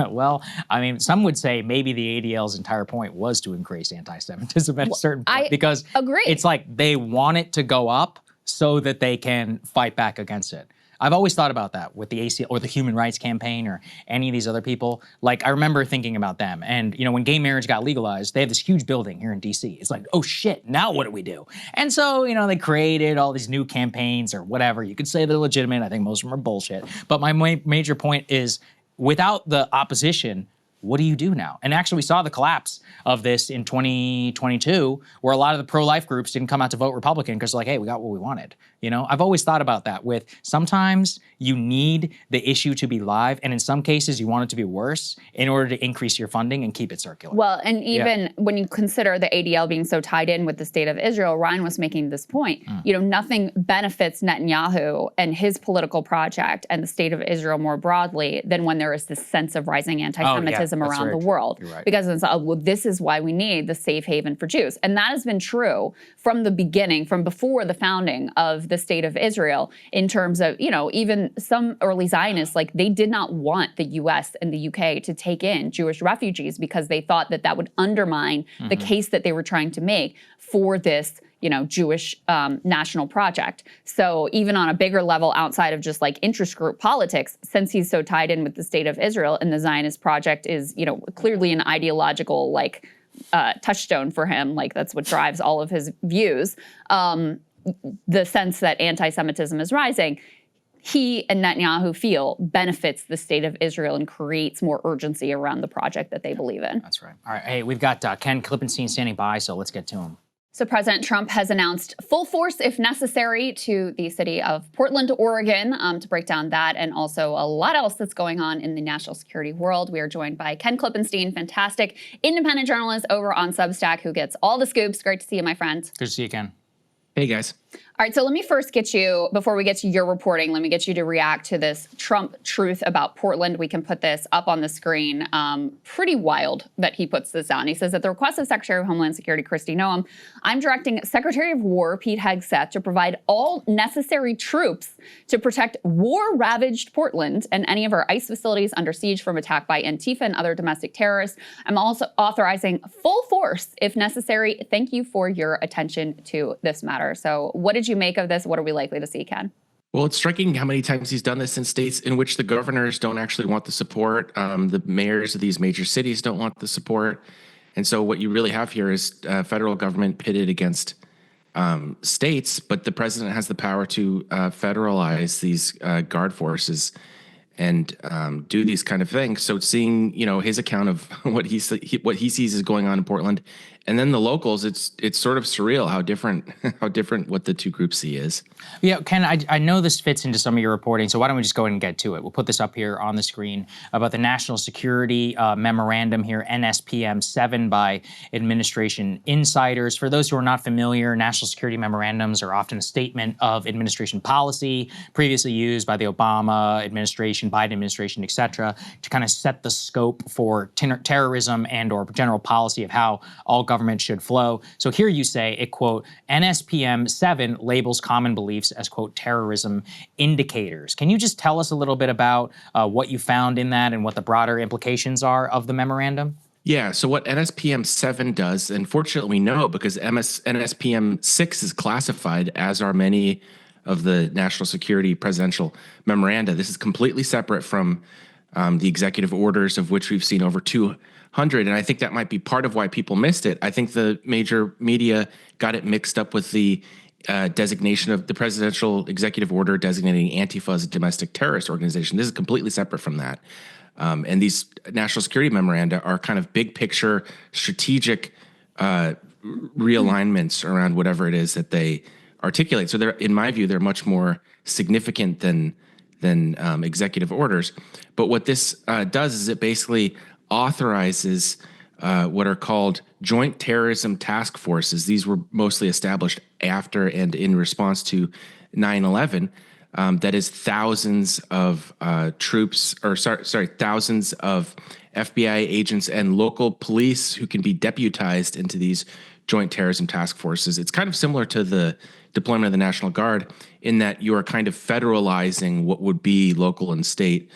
A: Well, I mean, some would say maybe the ADL's entire point was to increase anti-Semitism at a certain point, because it's like they want it to go up so that they can fight back against it. I've always thought about that with the ACL or the Human Rights Campaign or any of these other people. Like, I remember thinking about them. And, you know, when gay marriage got legalized, they had this huge building here in DC. It's like, oh shit, now what do we do? And so, you know, they created all these new campaigns or whatever. You could say they're legitimate. I think most of them are bullshit. But my major point is, without the opposition, what do you do now? And actually, we saw the collapse of this in 2022, where a lot of the pro-life groups didn't come out to vote Republican because they're like, hey, we got what we wanted. You know, I've always thought about that with sometimes you need the issue to be live, and in some cases you want it to be worse in order to increase your funding and keep it circular.
B: Well, and even when you consider the ADL being so tied in with the state of Israel, Ryan was making this point, you know, nothing benefits Netanyahu and his political project and the state of Israel more broadly than when there is this sense of rising anti-Semitism around the world.
A: Right.
B: Because it's, well, this is why we need the safe haven for Jews. And that has been true from the beginning, from before the founding of the state of Israel, in terms of, you know, even some early Zionists, like, they did not want the US and the UK to take in Jewish refugees because they thought that that would undermine the case that they were trying to make for this, Jewish national project. So even on a bigger level outside of just like interest group politics, since he's so tied in with the state of Israel and the Zionist project is, clearly an ideological touchstone for him, like that's what drives all of his views, the sense that anti-Semitism is rising, he and Netanyahu feel benefits the state of Israel and creates more urgency around the project that they believe in.
A: That's right. All right. Hey, we've got Ken Klippenstein standing by, so let's get to him.
B: So President Trump has announced full force, if necessary, to the city of Portland, Oregon, to break down that and also a lot else that's going on in the national security world. We are joined by Ken Klippenstein, fantastic independent journalist over on Substack who gets all the scoops. Great to see you, my friend.
A: Good to see you, Ken.
O: Hey, guys.
B: All right, so let me first get you, before we get to your reporting, let me get you to react to this Trump truth about Portland. We can put this up on the screen. Pretty wild that he puts this out. He says, at the request of Secretary of Homeland Security Kristi Noem, I'm directing Secretary of War Pete Hegseth to provide all necessary troops to protect war-ravaged Portland and any of our ICE facilities under siege from attack by Antifa and other domestic terrorists. I'm also authorizing full force if necessary. Thank you for your attention to this matter. So what did you make of this? What are we likely to see, Ken?
O: Well, it's striking how many times he's done this in states in which the governors don't actually want the support. The mayors of these major cities don't want the support. And so what you really have here is federal government pitted against states, but the president has the power to federalize these guard forces and do these kind of things. So seeing, his account of what he sees is going on in Portland, and then the locals, it's sort of surreal how different what the two groups see is.
A: Yeah, Ken, I know this fits into some of your reporting, so why don't we just go ahead and get to it? We'll put this up here on the screen about the National Security Memorandum here, NSPM 7 by administration insiders. For those who are not familiar, national security memorandums are often a statement of administration policy previously used by the Obama administration, Biden administration, et cetera, to kind of set the scope for terrorism and or general policy of how all government should flow. So here you say, it quote, NSPM 7 labels common beliefs as, quote, terrorism indicators. Can you just tell us a little bit about what you found in that and what the broader implications are of the memorandum?
O: Yeah, so what NSPM 7 does, and fortunately we know because NSPM 6 is classified, as are many of the national security presidential memoranda. This is completely separate from the executive orders, of which we've seen over 200, and I think that might be part of why people missed it. I think the major media got it mixed up with the designation of the presidential executive order designating Antifa as a domestic terrorist organization. This is completely separate from that. And these national security memoranda are kind of big picture, strategic realignments around whatever it is that they articulate. So they're, in my view, they're much more significant than executive orders. But what this does is it basically authorizes what are called joint terrorism task forces. These were mostly established after and in response to 9/11. That is thousands of troops, or thousands of FBI agents and local police who can be deputized into these joint terrorism task forces. It's kind of similar to the deployment of the National Guard in that you are kind of federalizing what would be local and state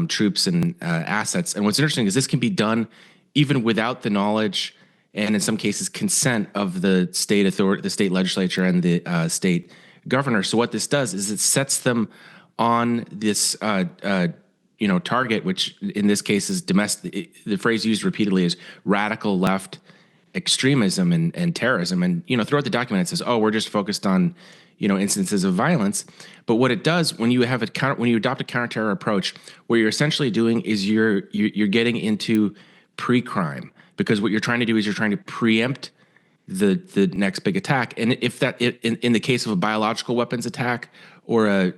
O: troops and assets. And what's interesting is this can be done even without the knowledge and in some cases consent of the state authority, the state legislature and the state governor. So what this does is it sets them on this target, which in this case is domestic. The phrase used repeatedly is radical left extremism and terrorism. And throughout the document it says, "Oh, we're just focused on instances of violence." But what it does when you have when you adopt a counterterror approach, what you're essentially doing is you're getting into pre-crime, because what you're trying to do is you're trying to preempt the next big attack. And if that in the case of a biological weapons attack or a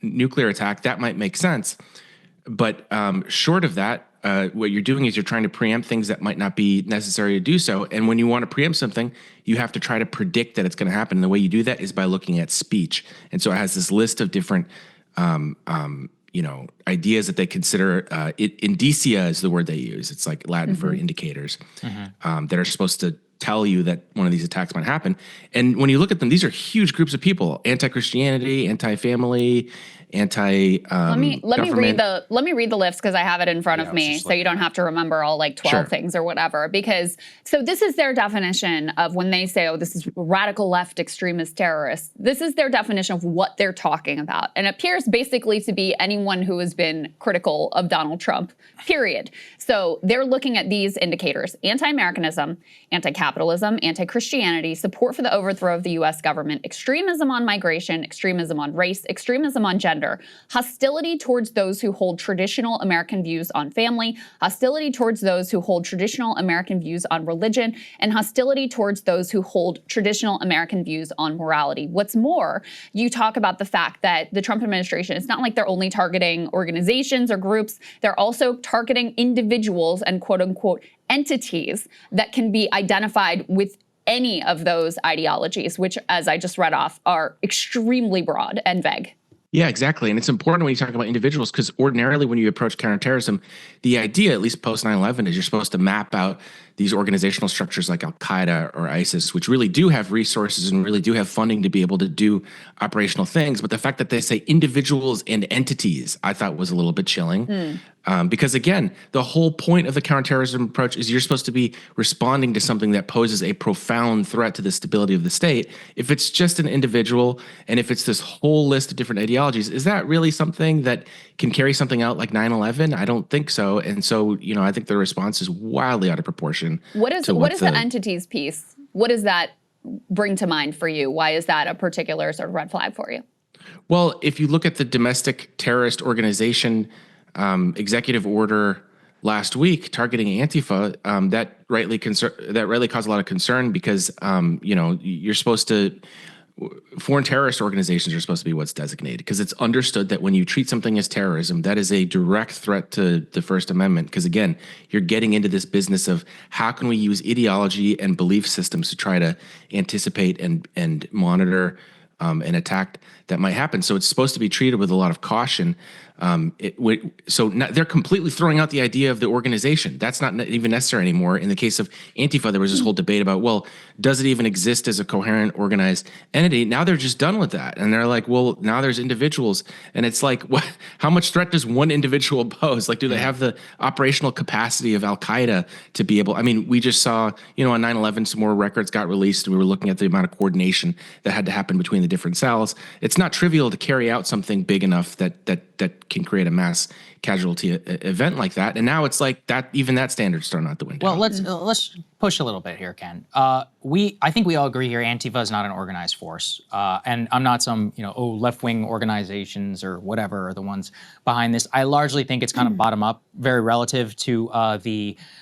O: nuclear attack, that might make sense. But short of that, what you're doing is you're trying to preempt things that might not be necessary to do so. And when you want to preempt something, you have to try to predict that it's going to happen. And the way you do that is by looking at speech. And so it has this list of different ideas that they consider. Indicia is the word they use. It's like Latin for indicators that are supposed to tell you that one of these attacks might happen. And when you look at them, these are huge groups of people: anti-Christianity, anti-family, anti.
B: Let me read the list because I have it in front of me, so you don't have to remember all like 12 things or whatever. Because so this is their definition of when they say, "Oh, this is radical left extremist terrorists." This is their definition of what they're talking about, and it appears basically to be anyone who has been critical of Donald Trump. Period. So they're looking at these indicators: anti-Americanism, anti-capitalism, anti-Christianity, support for the overthrow of the U.S. government, extremism on migration, extremism on race, extremism on gender, hostility towards those who hold traditional American views on family, hostility towards those who hold traditional American views on religion, and hostility towards those who hold traditional American views on morality. What's more, you talk about the fact that the Trump administration, it's not like they're only targeting organizations or groups, they're also targeting individuals and quote unquote entities that can be identified with any of those ideologies, which, as I just read off, are extremely broad and vague.
O: Yeah, exactly. And it's important when you talk about individuals because ordinarily when you approach counterterrorism, the idea, at least post 9/11, is you're supposed to map out these organizational structures like Al-Qaeda or ISIS, which really do have resources and really do have funding to be able to do operational things. But the fact that they say individuals and entities, I thought was a little bit chilling. Because again, the whole point of the counterterrorism approach is you're supposed to be responding to something that poses a profound threat to the stability of the state. If it's just an individual and if it's this whole list of different ideologies, is that really something that can carry something out like 9/11? I don't think so. And so, I think the response is wildly out of proportion.
B: What is the entities piece? What does that bring to mind for you? Why is that a particular sort of red flag for you?
O: Well, if you look at the domestic terrorist organization executive order last week targeting Antifa, that rightly caused a lot of concern because you're supposed to. Foreign terrorist organizations are supposed to be what's designated because it's understood that when you treat something as terrorism, that is a direct threat to the First Amendment. Because again, you're getting into this business of how can we use ideology and belief systems to try to anticipate and monitor an attack that might happen. So it's supposed to be treated with a lot of caution. They're completely throwing out the idea of the organization. That's not even necessary anymore. In the case of Antifa, there was this whole debate about, well, does it even exist as a coherent, organized entity? Now they're just done with that. And they're like, well, now there's individuals. And it's like, how much threat does one individual pose? Like, do they have the operational capacity of Al-Qaeda to be able, we just saw, on 9/11, some more records got released and we were looking at the amount of coordination that had to happen between the different cells. It's not trivial to carry out something big enough that can create a mass casualty event like that. And now it's like that, even that standard's thrown out the window.
A: Well, let's push a little bit here, Ken. I think we all agree here, Antifa is not an organized force. And I'm not some, left-wing organizations or whatever are the ones behind this. I largely think it's kind of bottom up, very relative to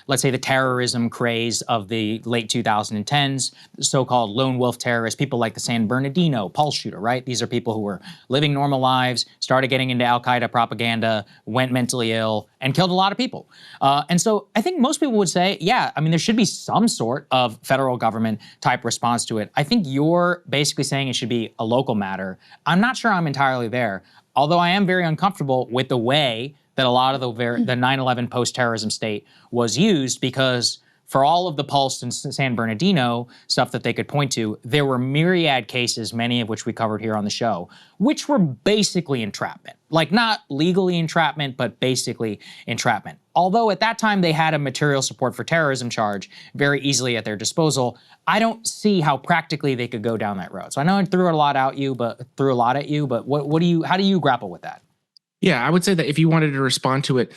A: let's say the terrorism craze of the late 2010s, the so-called lone wolf terrorists, people like the San Bernardino Pulse shooter, right? These are people who were living normal lives, started getting into Al-Qaeda propaganda, went mentally ill, and killed a lot of people. And so I think most people would say, yeah, there should be some sort of federal government type response to it. I think you're basically saying it should be a local matter. I'm not sure I'm entirely there, although I am very uncomfortable with the way that a lot of the 9/11 post-terrorism state was used, because for all of the Pulse and San Bernardino stuff that they could point to, there were myriad cases, many of which we covered here on the show, which were basically entrapment. Like not legally entrapment, but basically entrapment. Although at that time they had a material support for terrorism charge very easily at their disposal, I don't see how practically they could go down that road. So I know I threw a lot at you, but how do you grapple with that?
O: Yeah, I would say that if you wanted to respond to it,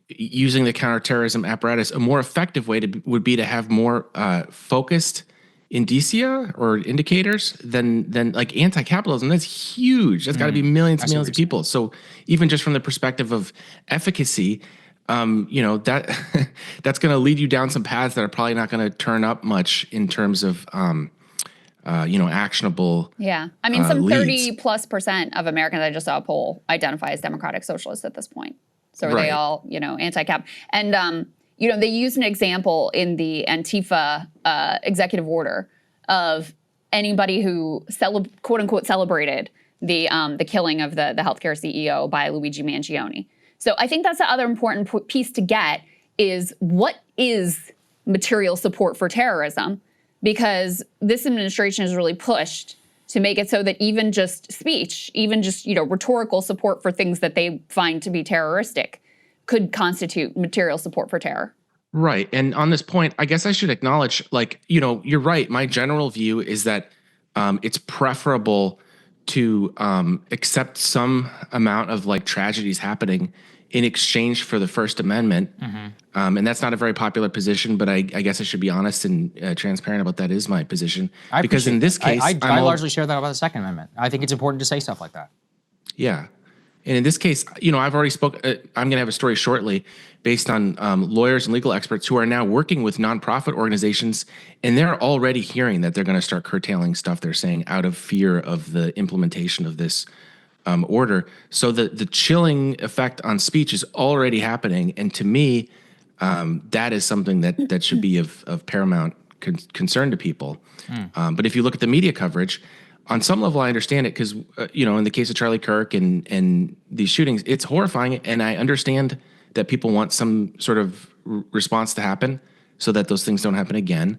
O: using the counterterrorism apparatus, a more effective way would be to have more focused indicia or indicators than like anti-capitalism. That's huge. That's got to be millions and millions of people. So even just from the perspective of efficacy, that that's going to lead you down some paths that are probably not going to turn up much in terms of actionable.
B: Yeah, some 30+% of Americans, I just saw a poll, identify as democratic socialists at this point. So are they all, anti-cap? And, they used an example in the Antifa executive order of anybody who, quote unquote, celebrated the killing of the healthcare CEO by Luigi Mangione. So I think that's the other important piece to get is what is material support for terrorism? Because this administration has really pushed to make it so that even just speech, even just, rhetorical support for things that they find to be terroristic could constitute material support for terror.
O: Right. And on this point, I guess I should acknowledge, you're right. My general view is that it's preferable to accept some amount of tragedies happening in exchange for the First Amendment. And that's not a very popular position, but I guess I should be honest and transparent about that is my position. Because in this case,
A: I largely share that about the Second Amendment. I think it's important to say stuff like that.
O: Yeah. And in this case, I've already I'm going to have a story shortly based on lawyers and legal experts who are now working with nonprofit organizations, and they're already hearing that they're going to start curtailing stuff they're saying out of fear of the implementation of this order. So the chilling effect on speech is already happening. And to me, that is something that should be of paramount concern to people. But if you look at the media coverage, on some level, I understand it because, in the case of Charlie Kirk and these shootings, it's horrifying. And I understand that people want some sort of response to happen so that those things don't happen again.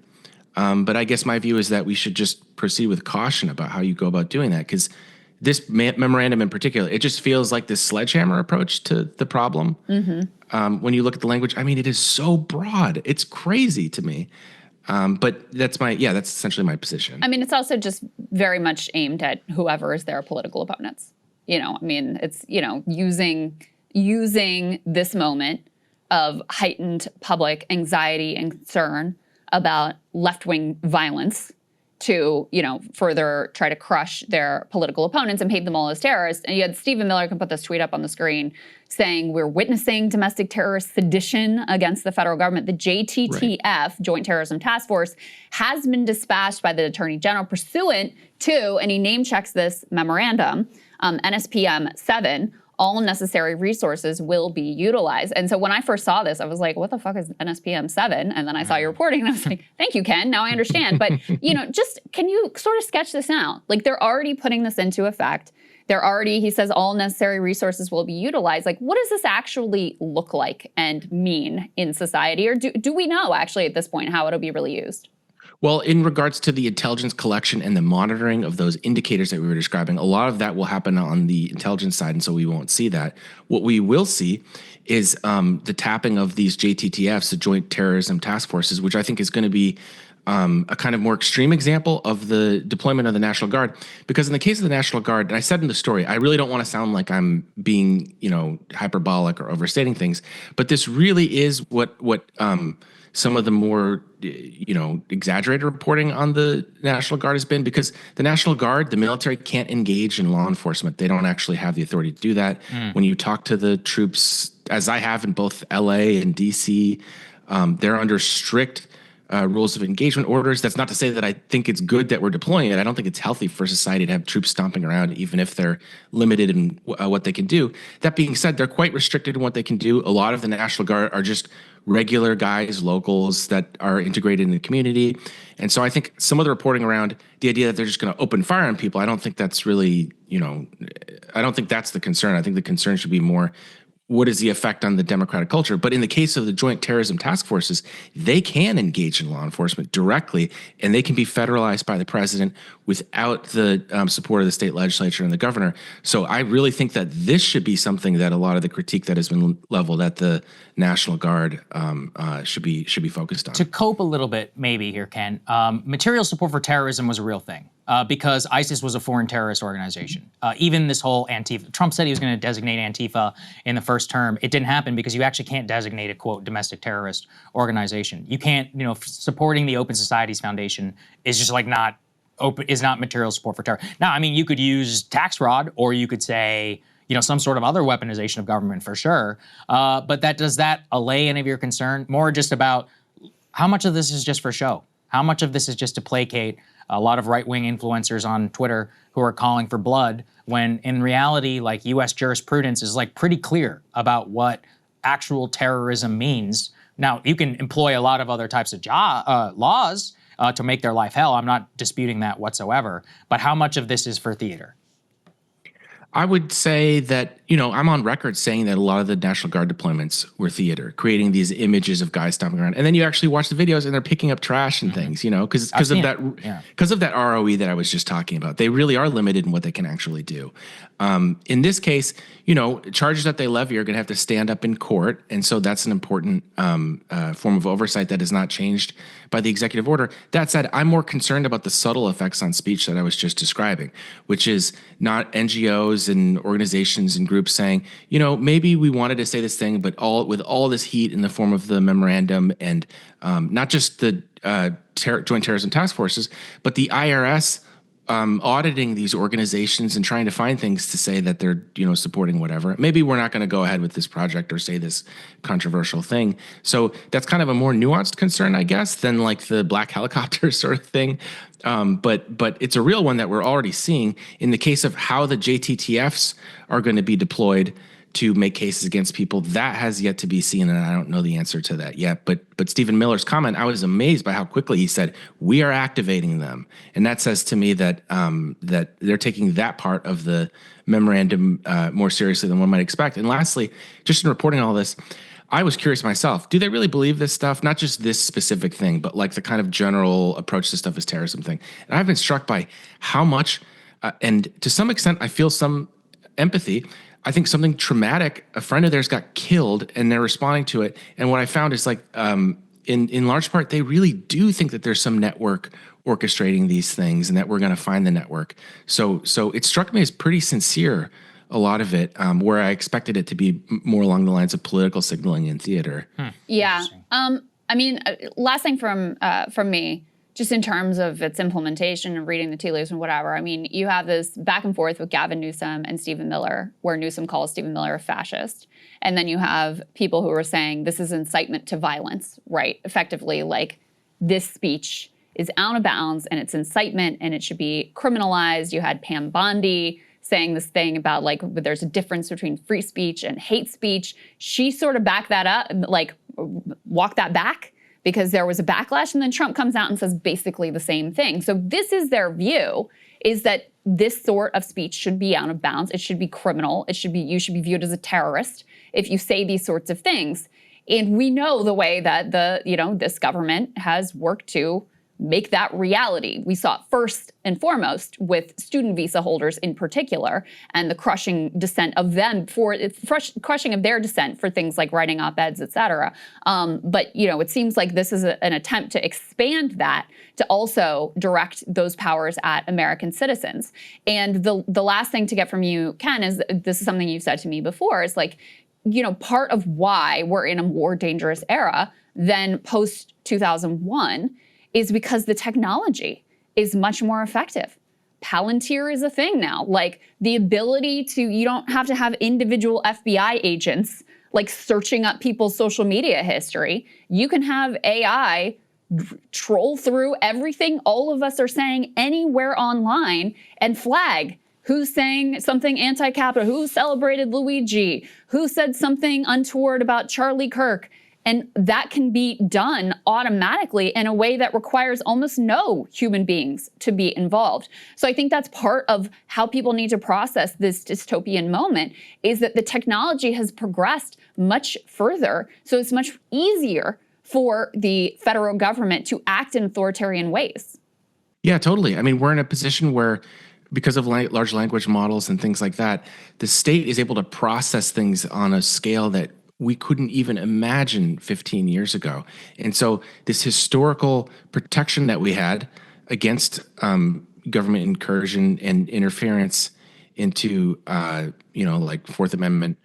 O: But I guess my view is that we should just proceed with caution about how you go about doing that, because this memorandum in particular, it just feels like this sledgehammer approach to the problem. When you look at the language, I mean, it is so broad. It's crazy to me. But that's essentially my position.
B: I mean, it's also just very much aimed at whoever is their political opponents. It's, using this moment of heightened public anxiety and concern about left-wing violence to, further try to crush their political opponents and paint them all as terrorists. And you had Stephen Miller can put this tweet up on the screen saying, we're witnessing domestic terrorist sedition against the federal government. The JTTF, right, Joint Terrorism Task Force, has been dispatched by the Attorney General pursuant to, and he name checks this memorandum, NSPM 7, all necessary resources will be utilized. And so when I first saw this, I was like, what the fuck is NSPM 7? And then I saw your reporting and I was like, thank you, Ken, now I understand. But, just can you sort of sketch this out? They're already putting this into effect. He says all necessary resources will be utilized. What does this actually look like and mean in society? Or do we know actually at this point how it'll be really used?
O: Well, in regards to the intelligence collection and the monitoring of those indicators that we were describing, a lot of that will happen on the intelligence side, and so we won't see that. What we will see is the tapping of these JTTFs, the Joint Terrorism Task Forces, which I think is going to be a kind of more extreme example of the deployment of the National Guard. Because in the case of the National Guard, and I said in the story, I really don't want to sound like I'm being, hyperbolic or overstating things, but this really is what some of the more, exaggerated reporting on the National Guard has been, because the National Guard, the military, can't engage in law enforcement. They don't actually have the authority to do that. When you talk to the troops, as I have in both LA and DC, they're under strict rules of engagement orders. That's not to say that I think it's good that we're deploying it. I don't think it's healthy for society to have troops stomping around, even if they're limited in what they can do. That being said, they're quite restricted in what they can do. A lot of the National Guard are just regular guys, locals that are integrated in the community. And so I think some of the reporting around the idea that they're just going to open fire on people, I don't think that's really, I don't think that's the concern. I think the concern should be more, what is the effect on the democratic culture? But in the case of the Joint Terrorism Task Forces, they can engage in law enforcement directly, and they can be federalized by the president without the support of the state legislature and the governor. So I really think that this should be something that a lot of the critique that has been leveled at the National Guard should be focused on.
A: To cope a little bit, maybe here, Ken, material support for terrorism was a real thing. Because ISIS was a foreign terrorist organization. Even this whole Antifa, Trump said he was going to designate Antifa in the first term. It didn't happen because you actually can't designate a, quote, domestic terrorist organization. You can't, supporting the Open Societies Foundation is just is not material support for terror. Now, I mean, you could use tax fraud, or you could say, some sort of other weaponization of government for sure. But does that allay any of your concern? More just about how much of this is just for show? How much of this is just to placate a lot of right-wing influencers on Twitter who are calling for blood, when in reality, U.S. jurisprudence is pretty clear about what actual terrorism means. Now, you can employ a lot of other types of laws to make their life hell. I'm not disputing that whatsoever. But how much of this is for theater?
O: I would say that I'm on record saying that a lot of the National Guard deployments were theater, creating these images of guys stomping around. And then you actually watch the videos and they're picking up trash and things, because of that ROE that I was just talking about. They really are limited in what they can actually do. In this case, charges that they levy are going to have to stand up in court. And so that's an important form of oversight that is not changed by the executive order. That said, I'm more concerned about the subtle effects on speech that I was just describing, which is not NGOs and organizations and groups saying, maybe we wanted to say this thing, but with all this heat in the form of the memorandum and not just the Joint Terrorism Task Forces, but the IRS auditing these organizations and trying to find things to say that they're, supporting whatever. Maybe we're not going to go ahead with this project or say this controversial thing. So that's kind of a more nuanced concern, I guess, than like the black helicopter sort of thing. But it's a real one that we're already seeing in the case of how the JTTFs are going to be deployed to make cases against people. That has yet to be seen, and I don't know the answer to that yet. But Stephen Miller's comment, I was amazed by how quickly he said, we are activating them. And that says to me that that they're taking that part of the memorandum more seriously than one might expect. And lastly, just in reporting all this, I was curious myself, do they really believe this stuff? Not just this specific thing, but like the kind of general approach to stuff as terrorism thing. And I've been struck by how much, and to some extent, I feel some empathy. I think something traumatic, a friend of theirs got killed and they're responding to it. And what I found is like, in large part, they really do think that there's some network orchestrating these things and that we're going to find the network. So it struck me as pretty sincere, a lot of it, where I expected it to be more along the lines of political signaling in theater.
B: Yeah. Last thing from me, just in terms of its implementation and reading the tea leaves and whatever. You have this back and forth with Gavin Newsom and Stephen Miller, where Newsom calls Stephen Miller a fascist. And then you have people who are saying this is incitement to violence, right? Effectively, like, this speech is out of bounds and it's incitement and it should be criminalized. You had Pam Bondi saying this thing about, like, there's a difference between free speech and hate speech. She sort of backed that up, like, walked that back, because there was a backlash, and then Trump comes out and says basically the same thing. So this is their view, is that this sort of speech should be out of bounds. It should be criminal. You should be viewed as a terrorist if you say these sorts of things. And we know the way that this government has worked to make that reality. We saw it first and foremost with student visa holders in particular, and the crushing dissent of them crushing of their dissent for things like writing op-eds, et cetera. But it seems like this is an attempt to expand that to also direct those powers at American citizens. And the last thing to get from you, Ken, is this is something you've said to me before, is like, part of why we're in a more dangerous era than post 2001 is because the technology is much more effective. Palantir is a thing now. Like, the ability you don't have to have individual FBI agents like searching up people's social media history. You can have AI troll through everything all of us are saying anywhere online and flag who's saying something anti-capital, who celebrated Luigi, who said something untoward about Charlie Kirk. And that can be done automatically in a way that requires almost no human beings to be involved. So I think that's part of how people need to process this dystopian moment, is that the technology has progressed much further. So it's much easier for the federal government to act in authoritarian ways.
O: Yeah, totally. We're in a position where, because of large language models and things like that, the state is able to process things on a scale that we couldn't even imagine 15 years ago. And so this historical protection that we had against government incursion and interference into, like Fourth Amendment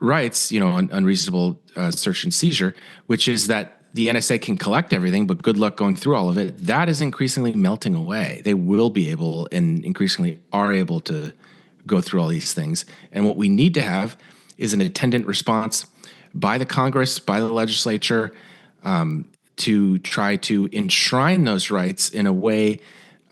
O: rights, unreasonable search and seizure, which is that the NSA can collect everything, but good luck going through all of it. That is increasingly melting away. They will be able, and increasingly are able, to go through all these things. And what we need to have is an attendant response by the Congress, by the legislature, to try to enshrine those rights in a way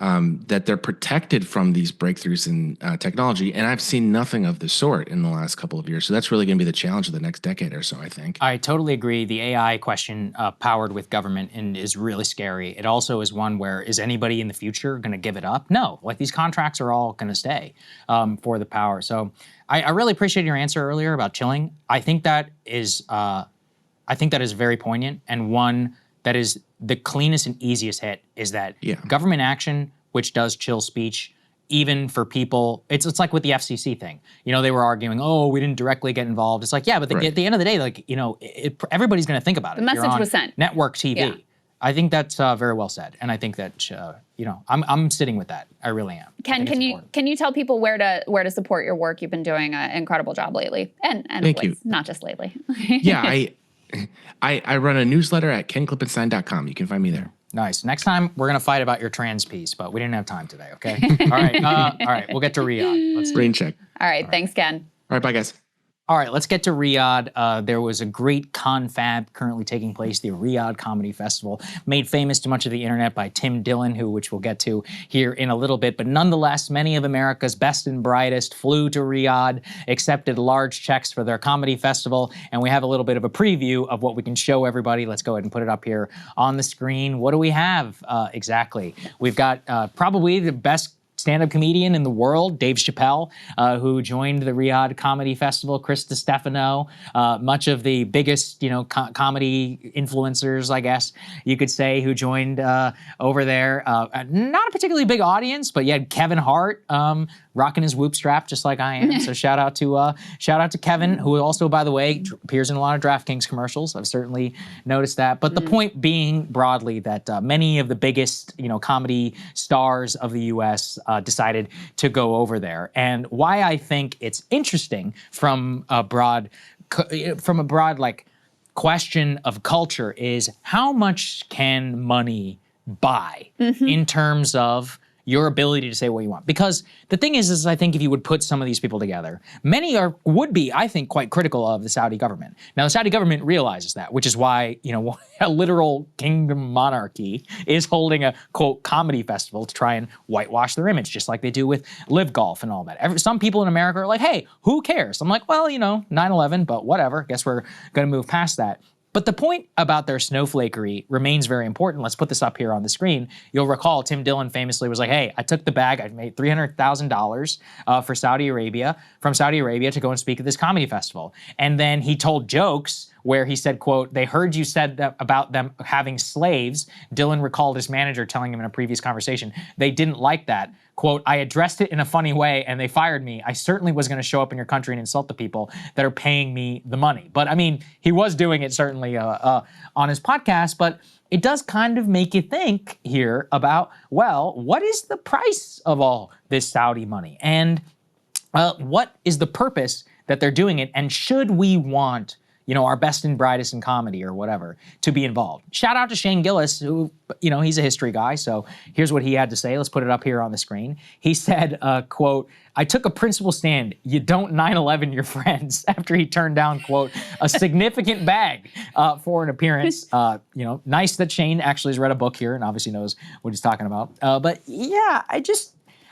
O: that they're protected from these breakthroughs in technology. And I've seen nothing of the sort in the last couple of years. So that's really going to be the challenge of the next decade or so, I think.
A: I totally agree. The AI question powered with government and is really scary. It also is one where, is anybody in the future going to give it up? No, like these contracts are all going to stay for the power. So I really appreciate your answer earlier about chilling. I think that is very poignant, and one that is the cleanest and easiest hit is that government action, which does chill speech, even for people, it's like with the FCC thing. You know, they were arguing, oh, we didn't directly get involved. It's like, yeah, but at the end of the day, like, you know, everybody's going to think about it.
B: The message was sent.
A: Network TV.
B: Yeah.
A: I think that's very well said, and I think that you know, I'm sitting with that. I really am.
B: Ken, can you tell people where to support your work? You've been doing an incredible job lately, and
O: Thank you.
B: not just lately.
O: Yeah, I run a newsletter at kenklippenstein.com. You can find me there.
A: Nice. Next time we're gonna fight about your trans piece, but we didn't have time today. Okay. All right. We'll get to Riyadh. Let's
O: Brain check.
B: All right. Thanks, Ken.
O: All right. Bye, guys.
A: All right, let's get to Riyadh. There was a great confab currently taking place, the Riyadh Comedy Festival, made famous to much of the internet by Tim Dillon, which we'll get to here in a little bit. But nonetheless, many of America's best and brightest flew to Riyadh, accepted large checks for their comedy festival, and we have a little bit of a preview of what we can show everybody. Let's go ahead and put it up here on the screen. What do we have exactly? We've got probably the best stand-up comedian in the world, Dave Chappelle, who joined the Riyadh Comedy Festival, Chris DiStefano, much of the biggest, you know, comedy influencers, I guess you could say, who joined over there. Not a particularly big audience, but you had Kevin Hart rocking his whoop strap just like I am. So shout out to Kevin, who also, by the way, appears in a lot of DraftKings commercials. I've certainly noticed that. But the point being broadly that many of the biggest, you know, comedy stars of the U.S. Decided to go over there. And why I think it's interesting from a broad like question of culture is how much can money buy in terms of your ability to say what you want. Because the thing is I think if you would put some of these people together, many would be, I think, quite critical of the Saudi government. Now, the Saudi government realizes that, which is why, you know, a literal kingdom monarchy is holding a, quote, comedy festival to try and whitewash their image, just like they do with Live Golf and all that. Some people in America are like, hey, who cares? I'm like, well, you know, 9/11, but whatever. Guess we're going to move past that. But the point about their snowflakery remains very important. Let's put this up here on the screen. You'll recall Tim Dillon famously was like, hey, I took the bag. I made $300,000 from Saudi Arabia to go and speak at this comedy festival. And then he told jokes where he said, quote, they heard you said that about them having slaves. Dillon recalled his manager telling him in a previous conversation, they didn't like that. Quote, I addressed it in a funny way and they fired me. I certainly was going to show up in your country and insult the people that are paying me the money. But I mean, he was doing it certainly on his podcast, but it does kind of make you think here about, well, what is the price of all this Saudi money? And what is the purpose that they're doing it? And should we want, you know, our best and brightest in comedy or whatever to be involved? Shout out to Shane Gillis, who, you know, he's a history guy. So here's what he had to say. Let's put it up here on the screen. He said, quote, I took a principled stand. You don't 9/11 your friends, after he turned down, quote, a significant bag for an appearance. You know, nice that Shane actually has read a book here and obviously knows what he's talking about. But yeah,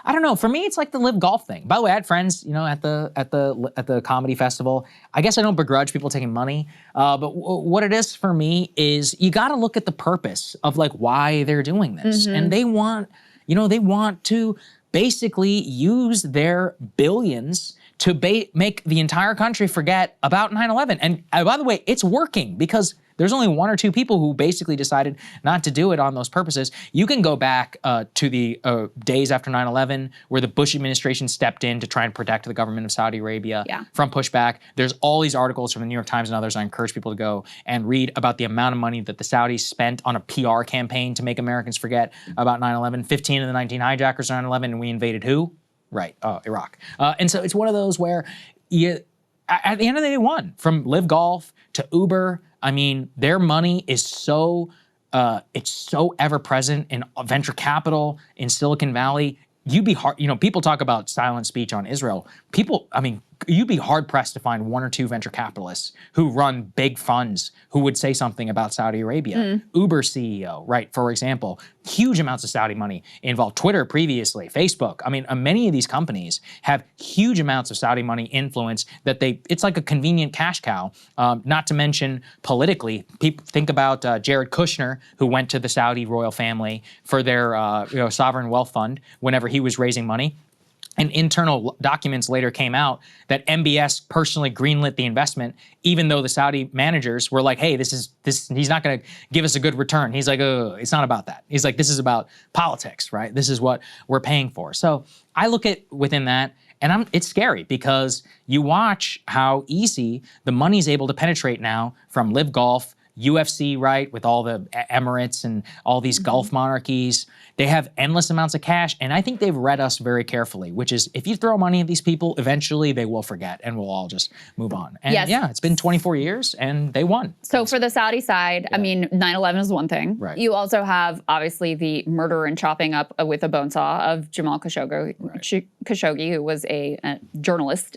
A: I don't know. For me, it's like the Live Golf thing. By the way, I had friends, you know, at the comedy festival. I guess I don't begrudge people taking money, but what it is for me is you got to look at the purpose of like why they're doing this, and they want to basically use their billions to make the entire country forget about 9/11. And by the way, it's working because there's only one or two people who basically decided not to do it on those purposes. You can go back to the days after 9/11 where the Bush administration stepped in to try and protect the government of Saudi Arabia from pushback. There's all these articles from the New York Times and others. I encourage people to go and read about the amount of money that the Saudis spent on a PR campaign to make Americans forget about 9/11. 15 of the 19 hijackers on 9/11, and we invaded who? Right, Iraq. And so it's one of those where at the end of the day, won. From Live Golf to Uber, I mean, their money is so it's so ever present in venture capital in Silicon Valley. You'd be hard, you know, people talk about silent speech on Israel. People, I mean, you'd be hard pressed to find one or two venture capitalists who run big funds who would say something about Saudi Arabia. Uber CEO, right? For example, huge amounts of Saudi money involved. Twitter previously, Facebook. I mean, many of these companies have huge amounts of Saudi money influence that it's like a convenient cash cow. Not to mention politically, people think about Jared Kushner, who went to the Saudi royal family for their sovereign wealth fund whenever he was raising money. And internal documents later came out that MBS personally greenlit the investment, even though the Saudi managers were like, hey, this he's not going to give us a good return. He's like, oh, it's not about that. He's like, this is about politics, right? This is what we're paying for. So I look at within that, and it's scary because you watch how easy the money's able to penetrate now from Live Golf, UFC, right, with all the Emirates and all these Gulf monarchies. They have endless amounts of cash, and I think they've read us very carefully, which is if you throw money at these people, eventually they will forget and we'll all just move on. And yeah, it's been 24 years and they won.
B: So for the Saudi side, I mean, 9/11 is one thing.
A: Right.
B: You also have, obviously, the murder and chopping up with a bone saw of Jamal Khashoggi, who was a journalist,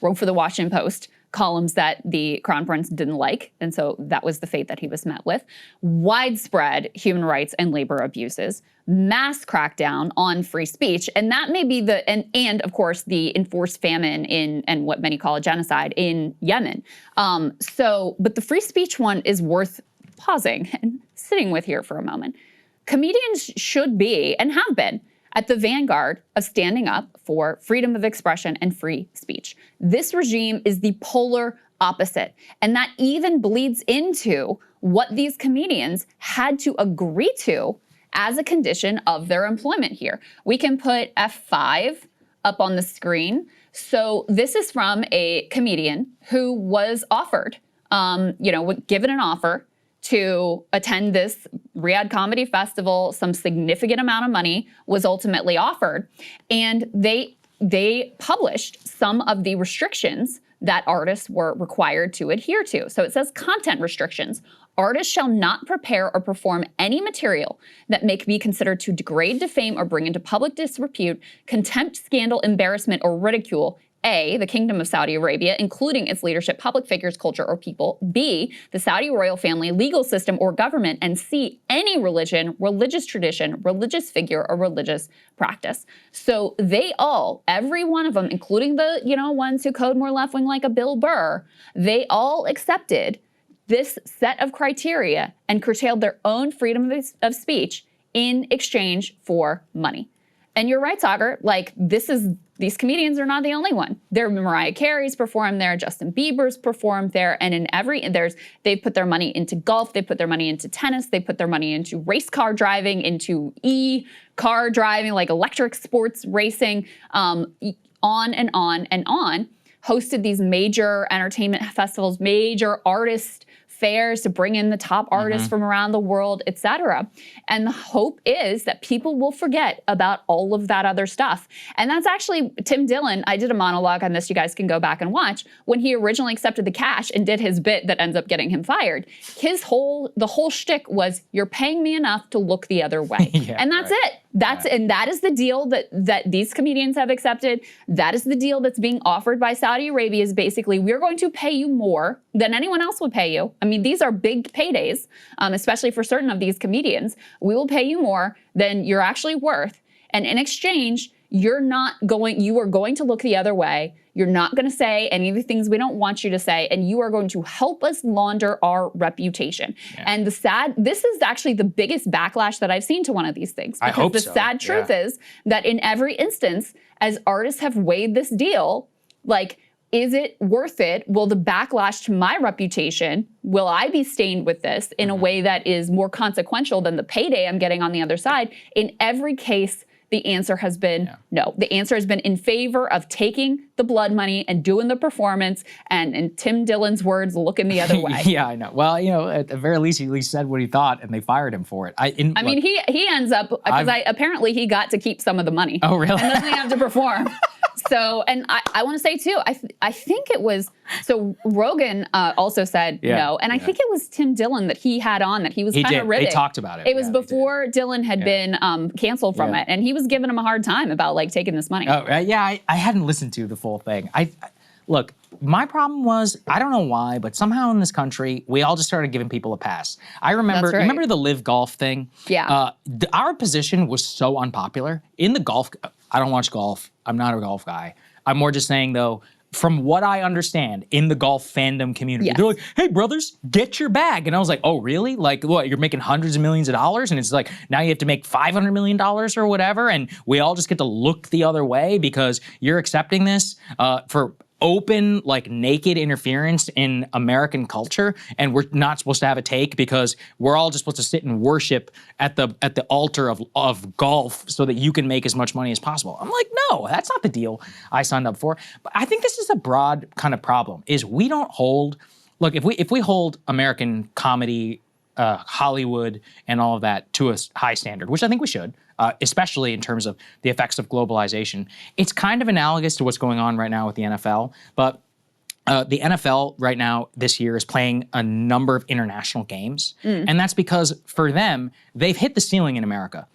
B: wrote for the Washington Post, columns that the Crown Prince didn't like, and so that was the fate that he was met with. Widespread human rights and labor abuses, mass crackdown on free speech, and that may be and of course the enforced famine and what many call a genocide in Yemen. But the free speech one is worth pausing and sitting with here for a moment. Comedians should be, and have been, at the vanguard of standing up for freedom of expression and free speech. This regime is the polar opposite, and that even bleeds into what these comedians had to agree to as a condition of their employment here. We can put F5 up on the screen. So this is from a comedian who was offered, given an offer to attend this Riyadh Comedy Festival. Some significant amount of money was ultimately offered, and they published some of the restrictions that artists were required to adhere to. So it says content restrictions. Artists shall not prepare or perform any material that may be considered to degrade, defame, or bring into public disrepute, contempt, scandal, embarrassment, or ridicule, A, the Kingdom of Saudi Arabia, including its leadership, public figures, culture, or people, B, the Saudi royal family, legal system, or government, and C, any religion, religious tradition, religious figure, or religious practice. So they all, every one of them, including the ones who code more left-wing like a Bill Burr, they all accepted this set of criteria and curtailed their own freedom of speech in exchange for money. And you're right, Sagar, these comedians are not the only one. Mariah Carey's performed there, Justin Bieber's performed there, and they put their money into golf, they put their money into tennis, they put their money into race car driving, into car driving, like electric sports racing, on and on and on. Hosted these major entertainment festivals, major artist fairs to bring in the top artists from around the world, etc. And the hope is that people will forget about all of that other stuff. And that's actually Tim Dillon. I did a monologue on this. You guys can go back and watch. When he originally accepted the cash and did his bit that ends up getting him fired, the whole shtick was, you're paying me enough to look the other way. And that's it. And that is the deal that these comedians have accepted. That is the deal that's being offered by Saudi Arabia, is basically, we're going to pay you more than anyone else would pay you. I mean, these are big paydays, especially for certain of these comedians. We will pay you more than you're actually worth. And in exchange, you are going to look the other way. You're not going to say any of the things we don't want you to say, and you are going to help us launder our reputation. And this is actually the biggest backlash that I've seen to one of these things. Because the sad truth is that in every instance, as artists have weighed this deal, is it worth it? Will the backlash to my reputation, will I be stained with this in a way that is more consequential than the payday I'm getting on the other side? In every case, the answer has been no. The answer has been in favor of taking the blood money and doing the performance, and in Tim Dillon's words, looking the other way.
A: Yeah, I know. Well, at the very least, he at least said what he thought, and they fired him for it.
B: He ends up, because apparently he got to keep some of the money.
A: Oh, really?
B: And doesn't have to perform. So, and I want to say too, I think it was, so Rogan also said no, and I think it was Tim Dillon that he had on, that he was kind of ribbing.
A: They talked about it.
B: It was before Dillon had been canceled from it, and he was giving him a hard time about taking this money.
A: Oh, yeah, I hadn't listened to the full thing. look, my problem was, I don't know why, but somehow in this country, we all just started giving people a pass. I remember,
B: That's right.
A: remember the live golf thing?
B: Yeah.
A: Our position was so unpopular. In the golf, I don't watch golf. I'm not a golf guy. I'm more just saying, though, from what I understand in the golf fandom community, they're like, hey, brothers, get your bag. And I was like, oh, really? Like, what, you're making hundreds of millions of dollars? And it's like, now you have to make $500 million or whatever, and we all just get to look the other way because you're accepting this for open, like, naked interference in American culture, and we're not supposed to have a take because we're all just supposed to sit and worship at the altar of golf so that you can make as much money as possible. I'm like, no, that's not the deal I signed up for. But I think this is a broad kind of problem, is we don't hold, look, if we hold American comedy, Hollywood, and all of that to a high standard, which I think we should, especially in terms of the effects of globalization. It's kind of analogous to what's going on right now with the NFL, but the NFL right now this year is playing a number of international games, and that's because for them, they've hit the ceiling in America.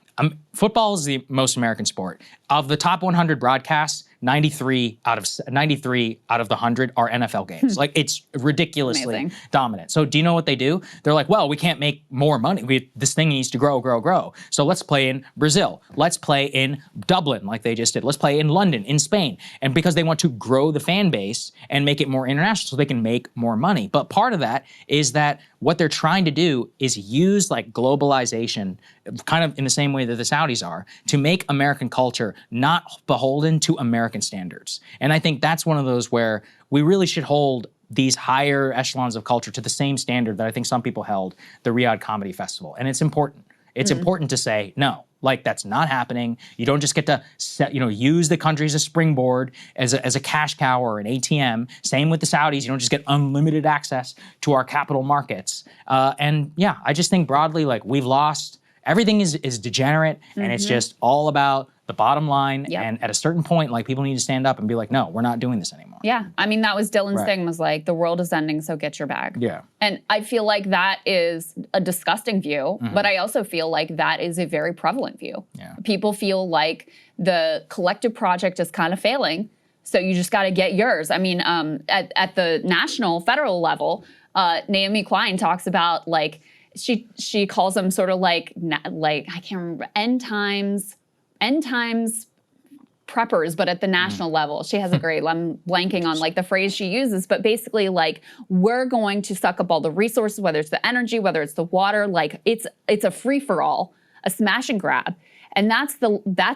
A: Football is the most American sport. Of the top 100 broadcasts, 93 out of the 100 are NFL games. Like, it's ridiculously dominant. So do you know what they do? They're like, well, we can't make more money. This thing needs to grow, grow, grow. So let's play in Brazil. Let's play in Dublin, like they just did. Let's play in London, in Spain. And because they want to grow the fan base and make it more international so they can make more money. But part of that is that what they're trying to do is use, like, globalization, kind of in the same way that the Saudis are, to make American culture not beholden to American standards. And I think that's one of those where we really should hold these higher echelons of culture to the same standard that I think some people held the Riyadh Comedy Festival. And it's important. It's important to say, no, like, that's not happening. You don't just get to use the country as a springboard, as a cash cow or an ATM. Same with the Saudis. You don't just get unlimited access to our capital markets. And yeah, I just think broadly, like, we've lost, everything is degenerate, and it's just all about the bottom line.
B: Yep.
A: And at a certain point, like, people need to stand up and be like, no, we're not doing this anymore.
B: Yeah. I mean, that was Dylan's
A: Right.
B: thing, was like, the world is ending, so get your bag.
A: Yeah.
B: And I feel like that is a disgusting view, but I also feel like that is a very prevalent view.
A: Yeah.
B: People feel like the collective project is kind of failing, so you just got to get yours. I mean, at the national, federal level, Naomi Klein talks about, like, she calls them sort of like I can't remember, end times preppers, but at the national level. She has a great, I'm blanking on, like, the phrase she uses, but basically, like, we're going to suck up all the resources, whether it's the energy, whether it's the water, like, it's a free-for-all, a smash and grab. And that's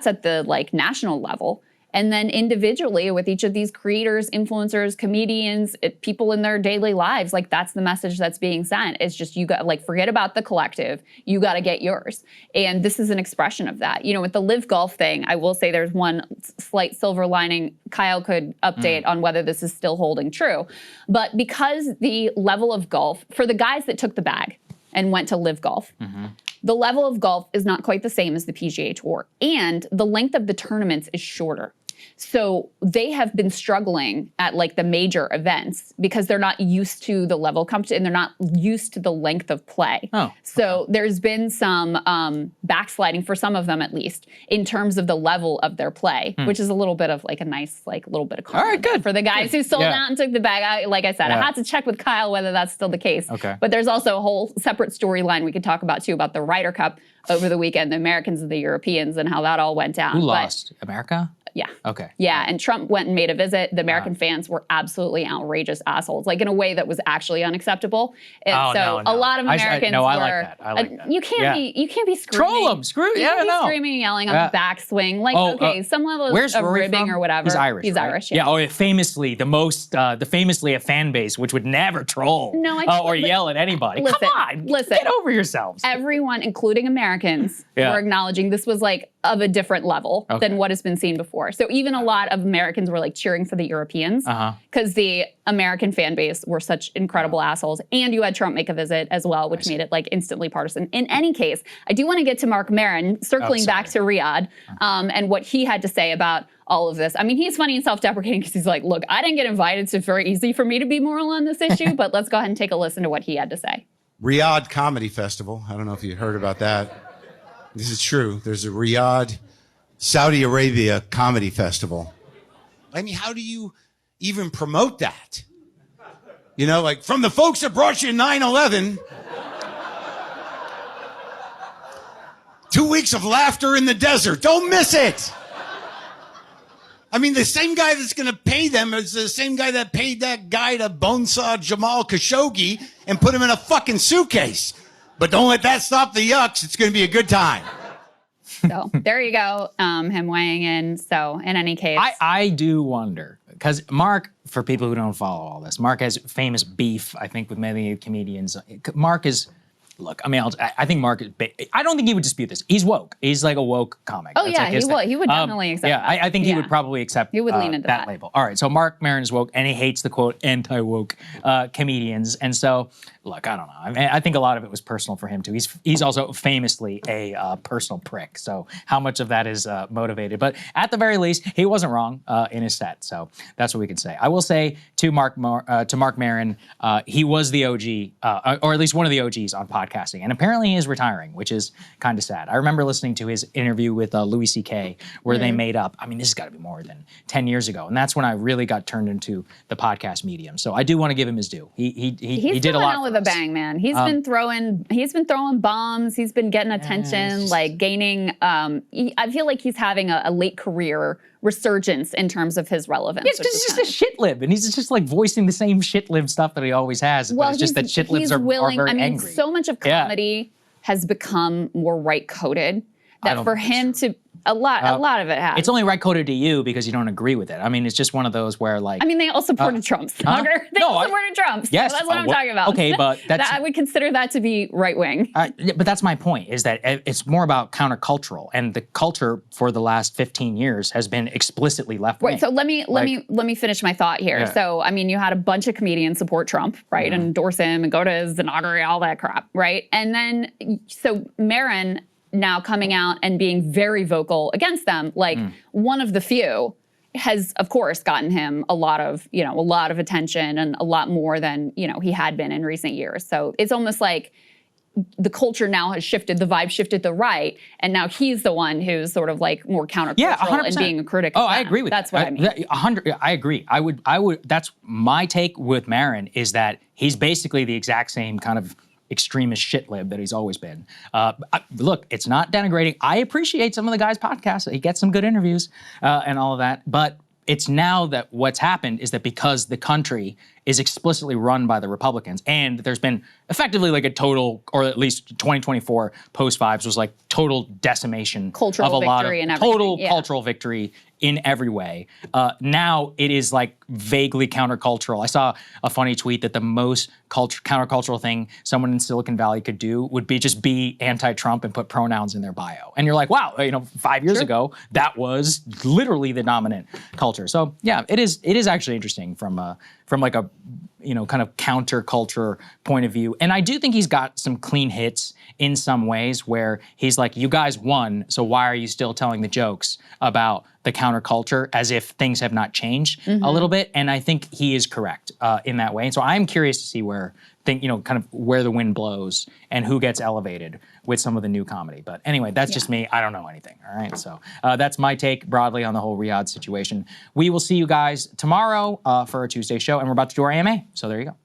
B: at the, like, national level. And then individually with each of these creators, influencers, comedians, people in their daily lives, like, that's the message that's being sent. It's just, you got, like, forget about the collective. You got to get yours. And this is an expression of that. You know, with the live golf thing, I will say there's one slight silver lining. Kyle could update on whether this is still holding true. But because the level of golf, for the guys that took the bag and went to live golf, the level of golf is not quite the same as the PGA Tour. And the length of the tournaments is shorter. So they have been struggling at, like, the major events because they're not used to the level of competition and they're not used to the length of play. So there's been some backsliding for some of them, at least, in terms of the level of their play, which is a little bit of, like, a nice, like, little bit of karma.
A: All right, good.
B: For the guys who sold out and took the bag. Like I said, I had to check with Kyle whether that's still the case.
A: Okay.
B: But there's also a whole separate storyline we could talk about, too, about the Ryder Cup over the weekend, the Americans and the Europeans, and how that all went down.
A: Who lost? America?
B: Yeah.
A: Okay.
B: Yeah, and Trump went and made a visit. The American fans were absolutely outrageous assholes, like, in a way that was actually unexceptable. And a lot of Americans
A: I
B: were.
A: like that. I like that.
B: You can't be screaming.
A: Troll them. Screw.
B: You can't be screaming and yelling on the backswing. Like, some level of ribbing or whatever.
A: He's Irish.
B: He's
A: right?
B: Irish.
A: Yeah. Oh, yeah. Famously, famously a fan base which would never troll or yell at anybody.
B: Listen,
A: Come on, get over yourselves.
B: Everyone, including Americans, were acknowledging this was, like, of a different level than what has been seen before. So even a lot of Americans were, like, cheering for the Europeans because the American fan base were such incredible assholes. And you had Trump make a visit as well, which made it, like, instantly partisan. In any case, I do want to get to Mark Maron, circling back to Riyadh, and what he had to say about all of this. I mean, he's funny and self-deprecating because he's like, look, I didn't get invited, so it's very easy for me to be moral on this issue, but let's go ahead and take a listen to what he had to say.
P: Riyadh Comedy Festival. I don't know if you heard about that. This is true. There's a Riyadh, Saudi Arabia Comedy Festival. I mean, how do you even promote that. You know, like, from the folks that brought you 9/11, 2 weeks of laughter in the desert. Don't miss it. I mean, the same guy that's going to pay them is the same guy that paid that guy to bonesaw Jamal Khashoggi and put him in a fucking suitcase. But don't let that stop the yucks. It's going to be a good time.
B: So there you go, him weighing in. So in any case.
A: I do wonder, because Mark, for people who don't follow all this, Mark has famous beef, I think, with many comedians. Mark is... Look, I mean, I think Mark is... I don't think he would dispute this. He's woke. He's like a woke comic.
B: Oh,
A: That's
B: yeah,
A: like his thing.
B: he would definitely accept
A: yeah,
B: that.
A: I think he would probably accept
B: He would lean into that
A: label. All right, so Mark Maron is woke, and he hates the, quote, anti-woke comedians. And so, look, I don't know. I mean, I think a lot of it was personal for him, too. He's also famously a personal prick. So how much of that is motivated? But at the very least, he wasn't wrong in his set. So that's what we can say. I will say to Mark Maron, he was the OG, or at least one of the OGs on podcasting. And apparently he is retiring, which is kind of sad. I remember listening to his interview with Louis C.K. where they made up, I mean, this has got to be more than 10 years ago. And that's when I really got turned into the podcast medium. So I do want to give him his due. He did a lot
B: out with a bang, man. He's been throwing bombs. He's been getting attention, like gaining, I feel like he's having a late career resurgence in terms of his relevance.
A: Yes, because he's just a shit lib, and he's just like voicing the same shit lib stuff that he always has. Well, it's just that shit libs are very angry.
B: So much of comedy has become more right-coded that for him to a lot of it has.
A: It's only right-coded to you because you don't agree with it. I mean, it's just one of those where, like,
B: I mean, they all supported Trump. They all supported Trump.
A: Yes,
B: so that's what I'm talking about.
A: Okay, but that's
B: I would consider that to be right-wing.
A: But that's my point, is that it's more about countercultural, and the culture for the last 15 years has been explicitly left-wing.
B: Right. So let me finish my thought here.
A: Yeah.
B: So I mean, you had a bunch of comedians support Trump, right, and endorse him and go to his inauguration, all that crap, right? And then so Maron now coming out and being very vocal against them, like one of the few, has of course gotten him a lot of attention and a lot more than he had been in recent years. So it's almost like the culture now has shifted, the vibe shifted to the right, and now he's the one who's sort of like more countercultural and being a critic.
A: Oh, I agree with
B: that's what I mean.
A: 100. I agree. I would. That's my take with Maron, is that he's basically the exact same kind of extremist shit lib that he's always been. Look, it's not denigrating. I appreciate some of the guys' podcasts. He gets some good interviews and all of that. But it's now that what's happened is that because the country is explicitly run by the Republicans, and there's been effectively like a total, or at least 2024 post-vibes was like total decimation
B: cultural
A: of a lot of
B: victory and everything.
A: Total cultural victory in every way. Now it is like vaguely countercultural. I saw a funny tweet that the most countercultural thing someone in Silicon Valley could do would be just be anti-Trump and put pronouns in their bio. And you're like, wow, 5 years ago, that was literally the dominant culture. So yeah, it is actually interesting from like a kind of counterculture point of view. And I do think he's got some clean hits in some ways where he's like, you guys won, so why are you still telling the jokes about the counterculture as if things have not changed a little bit? And I think he is correct in that way. And so I'm curious to see where kind of where the wind blows and who gets elevated with some of the new comedy. But anyway, that's just me. I don't know anything, all right? So that's my take broadly on the whole Riyadh situation. We will see you guys tomorrow for our Tuesday show, and we're about to do our AMA. So there you go.